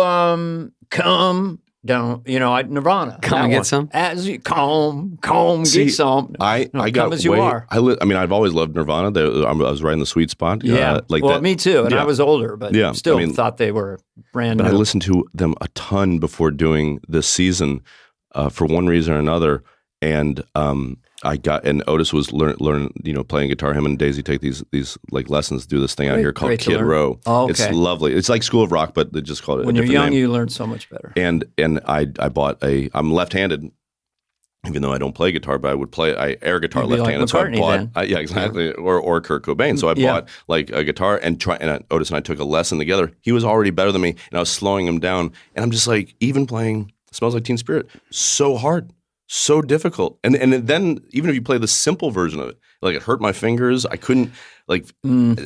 Come Down, Nirvana. Come that and get one. some? As you come, See, get some. I got come as you way, are. I mean, I've always loved Nirvana. I was right in the sweet spot. Yeah, like well, that. me too. And Yeah. I was older, but Yeah, still I mean, thought they were brand But new. I listened to them a ton before doing this season, for one reason or another. And Otis was playing guitar. Him and Daisy take these like lessons, do this thing out here called Great to Kid learn. Row. Oh, okay. It's lovely. It's like School of Rock, but they just call it When a you're different young, name. you learn so much better. And I bought I'm left-handed, even though I don't play guitar, but I would play air guitar You'd be like left-handed. So I McCartney bought then. yeah, exactly, or Kurt Cobain. So I bought like a guitar and Otis and I took a lesson together. He was already better than me, and I was slowing him down. And I'm just like, even playing Smells Like Teen Spirit, so hard. So difficult, and then even if you play the simple version of it, like it hurt my fingers. I couldn't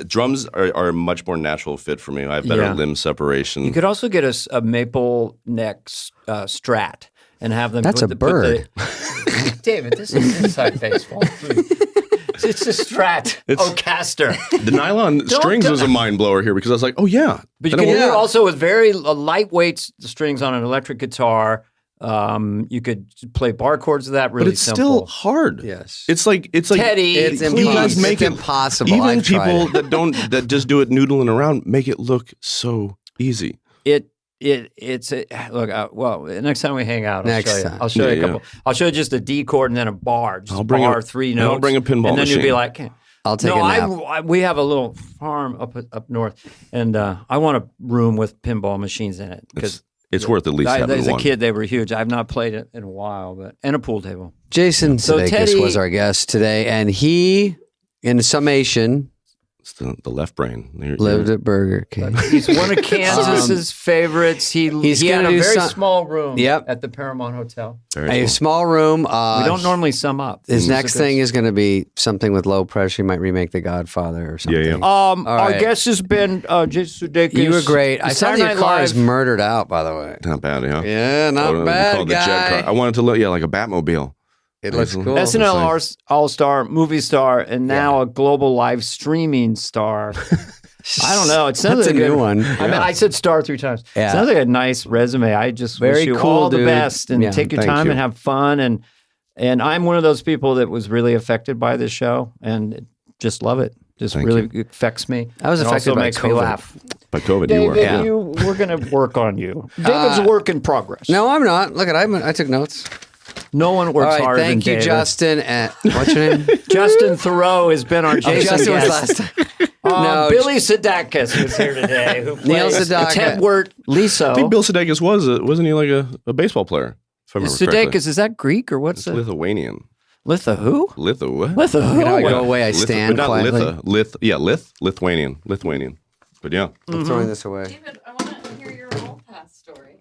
drums are a much more natural fit for me. I have better limb separation. You could also get a maple neck Strat and have them. That's a bird. David, this is inside baseball. It's a Strat. Caster. The nylon strings was a mind blower here because I was like, oh yeah. But you can do it also with very lightweight strings on an electric guitar. You could play bar chords with that. Really, but it's simple. still hard. Yes, it's like Teddy. It's impossible. Even I've people that just do it noodling around make it look so easy. It's look. Well, next time we hang out, I'll show you a couple. I'll show you just a D chord and then a bar. Just I'll bring bar 3 notes. I'll bring a pinball and then machine. you'll be like, I'll take a nap. we have a little farm up north, and I want a room with pinball machines in it because. It's worth at least having as a one. kid, they were huge. I've not played it in a while, and a pool table. Jason So Sudeikis Teddy- was our guest today, and he, in summation, It's the left brain. lived at Burger King. He's one of Kansas's favorites. He had gonna a do very some- small room Yep. at the Paramount Hotel. A small room. We don't normally sum up. His next thing is going to be something with low pressure. He might remake The Godfather or something. Yeah. Our right. guest has been Jason Sudeikis. You were great. I saw Saturday your Night car Live. is murdered out, by the way. Not bad, yeah. Yeah, not We bad, call it the jet guy. car. I wanted to look, like a Batmobile. It looks cool. SNL All-Star, movie star, and now a global live streaming star. I don't know. It sounds That's like a new one. I mean, I said star 3 times. Yeah. Sounds like a nice resume. I just Very wish you cool, all the dude. best and Yeah, take your thank time you. and have fun. And I'm one of those people that was really affected by this show and just love it. Just Thank really affects me. I was and affected also by makes me COVID. laugh. By COVID, David, you were. we're going to work on you. David's a work in progress. No, I'm not. Look at I took notes. No one works All right, harder thank than you, David. Justin. And what's your name? Justin Thoreau has been our Jason Justin was guest. last time. No, Billy Sedakis was here today, who Neil plays Sedaka. Tedward Liso. I think Bill Sudeikis wasn't he like a baseball player? If I remember correctly. Sedakis, is that Greek or what's It's it? Lithuanian. Litha who? Litha what? Litha who? Can I go away? I stand not quietly. Lithuanian. But yeah. I'm throwing this away. David, I want to hear your hall pass story.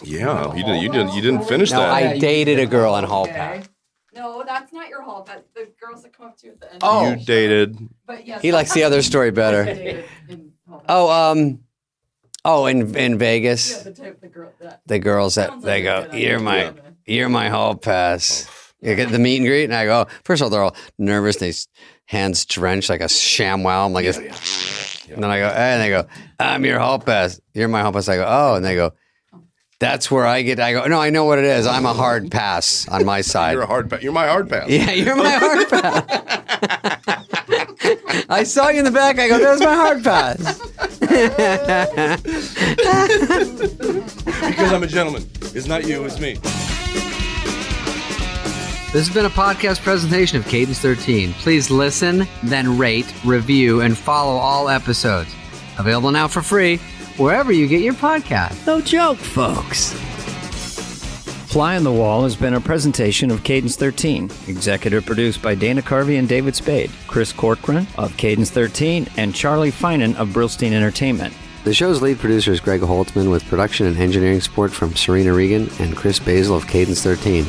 Yeah, you didn't finish No, that. I dated a girl on hall pass. No, that's not your hall pass. The girls that come up to you at the end. Oh. You dated. But yes, He likes the other story better. In Vegas. Yeah, the girl. The girls that they go, you're my hall pass. You get the meet and greet, and I go, first of all, they're all nervous. They hands drenched like a ShamWow. I'm like, and then I go, and they go, I'm your hall pass. You're my hall pass. I go, oh, and they go, that's where I go, no, I know what it is. I'm a hard pass on my side. You're my hard pass. Yeah, you're my hard pass. I saw you in the back. I go, there's my hard pass. Because I'm a gentleman. It's not you, it's me. This has been a podcast presentation of Cadence 13. Please listen, then rate, review, and follow all episodes. Available now for free wherever you get your podcast. No joke, folks. Fly on the Wall has been a presentation of Cadence 13, executive produced by Dana Carvey and David Spade, Chris Corcoran of Cadence 13, and Charlie Finan of Brillstein Entertainment. The show's lead producer is Greg Holtzman with production and engineering support from Serena Regan and Chris Basil of Cadence 13.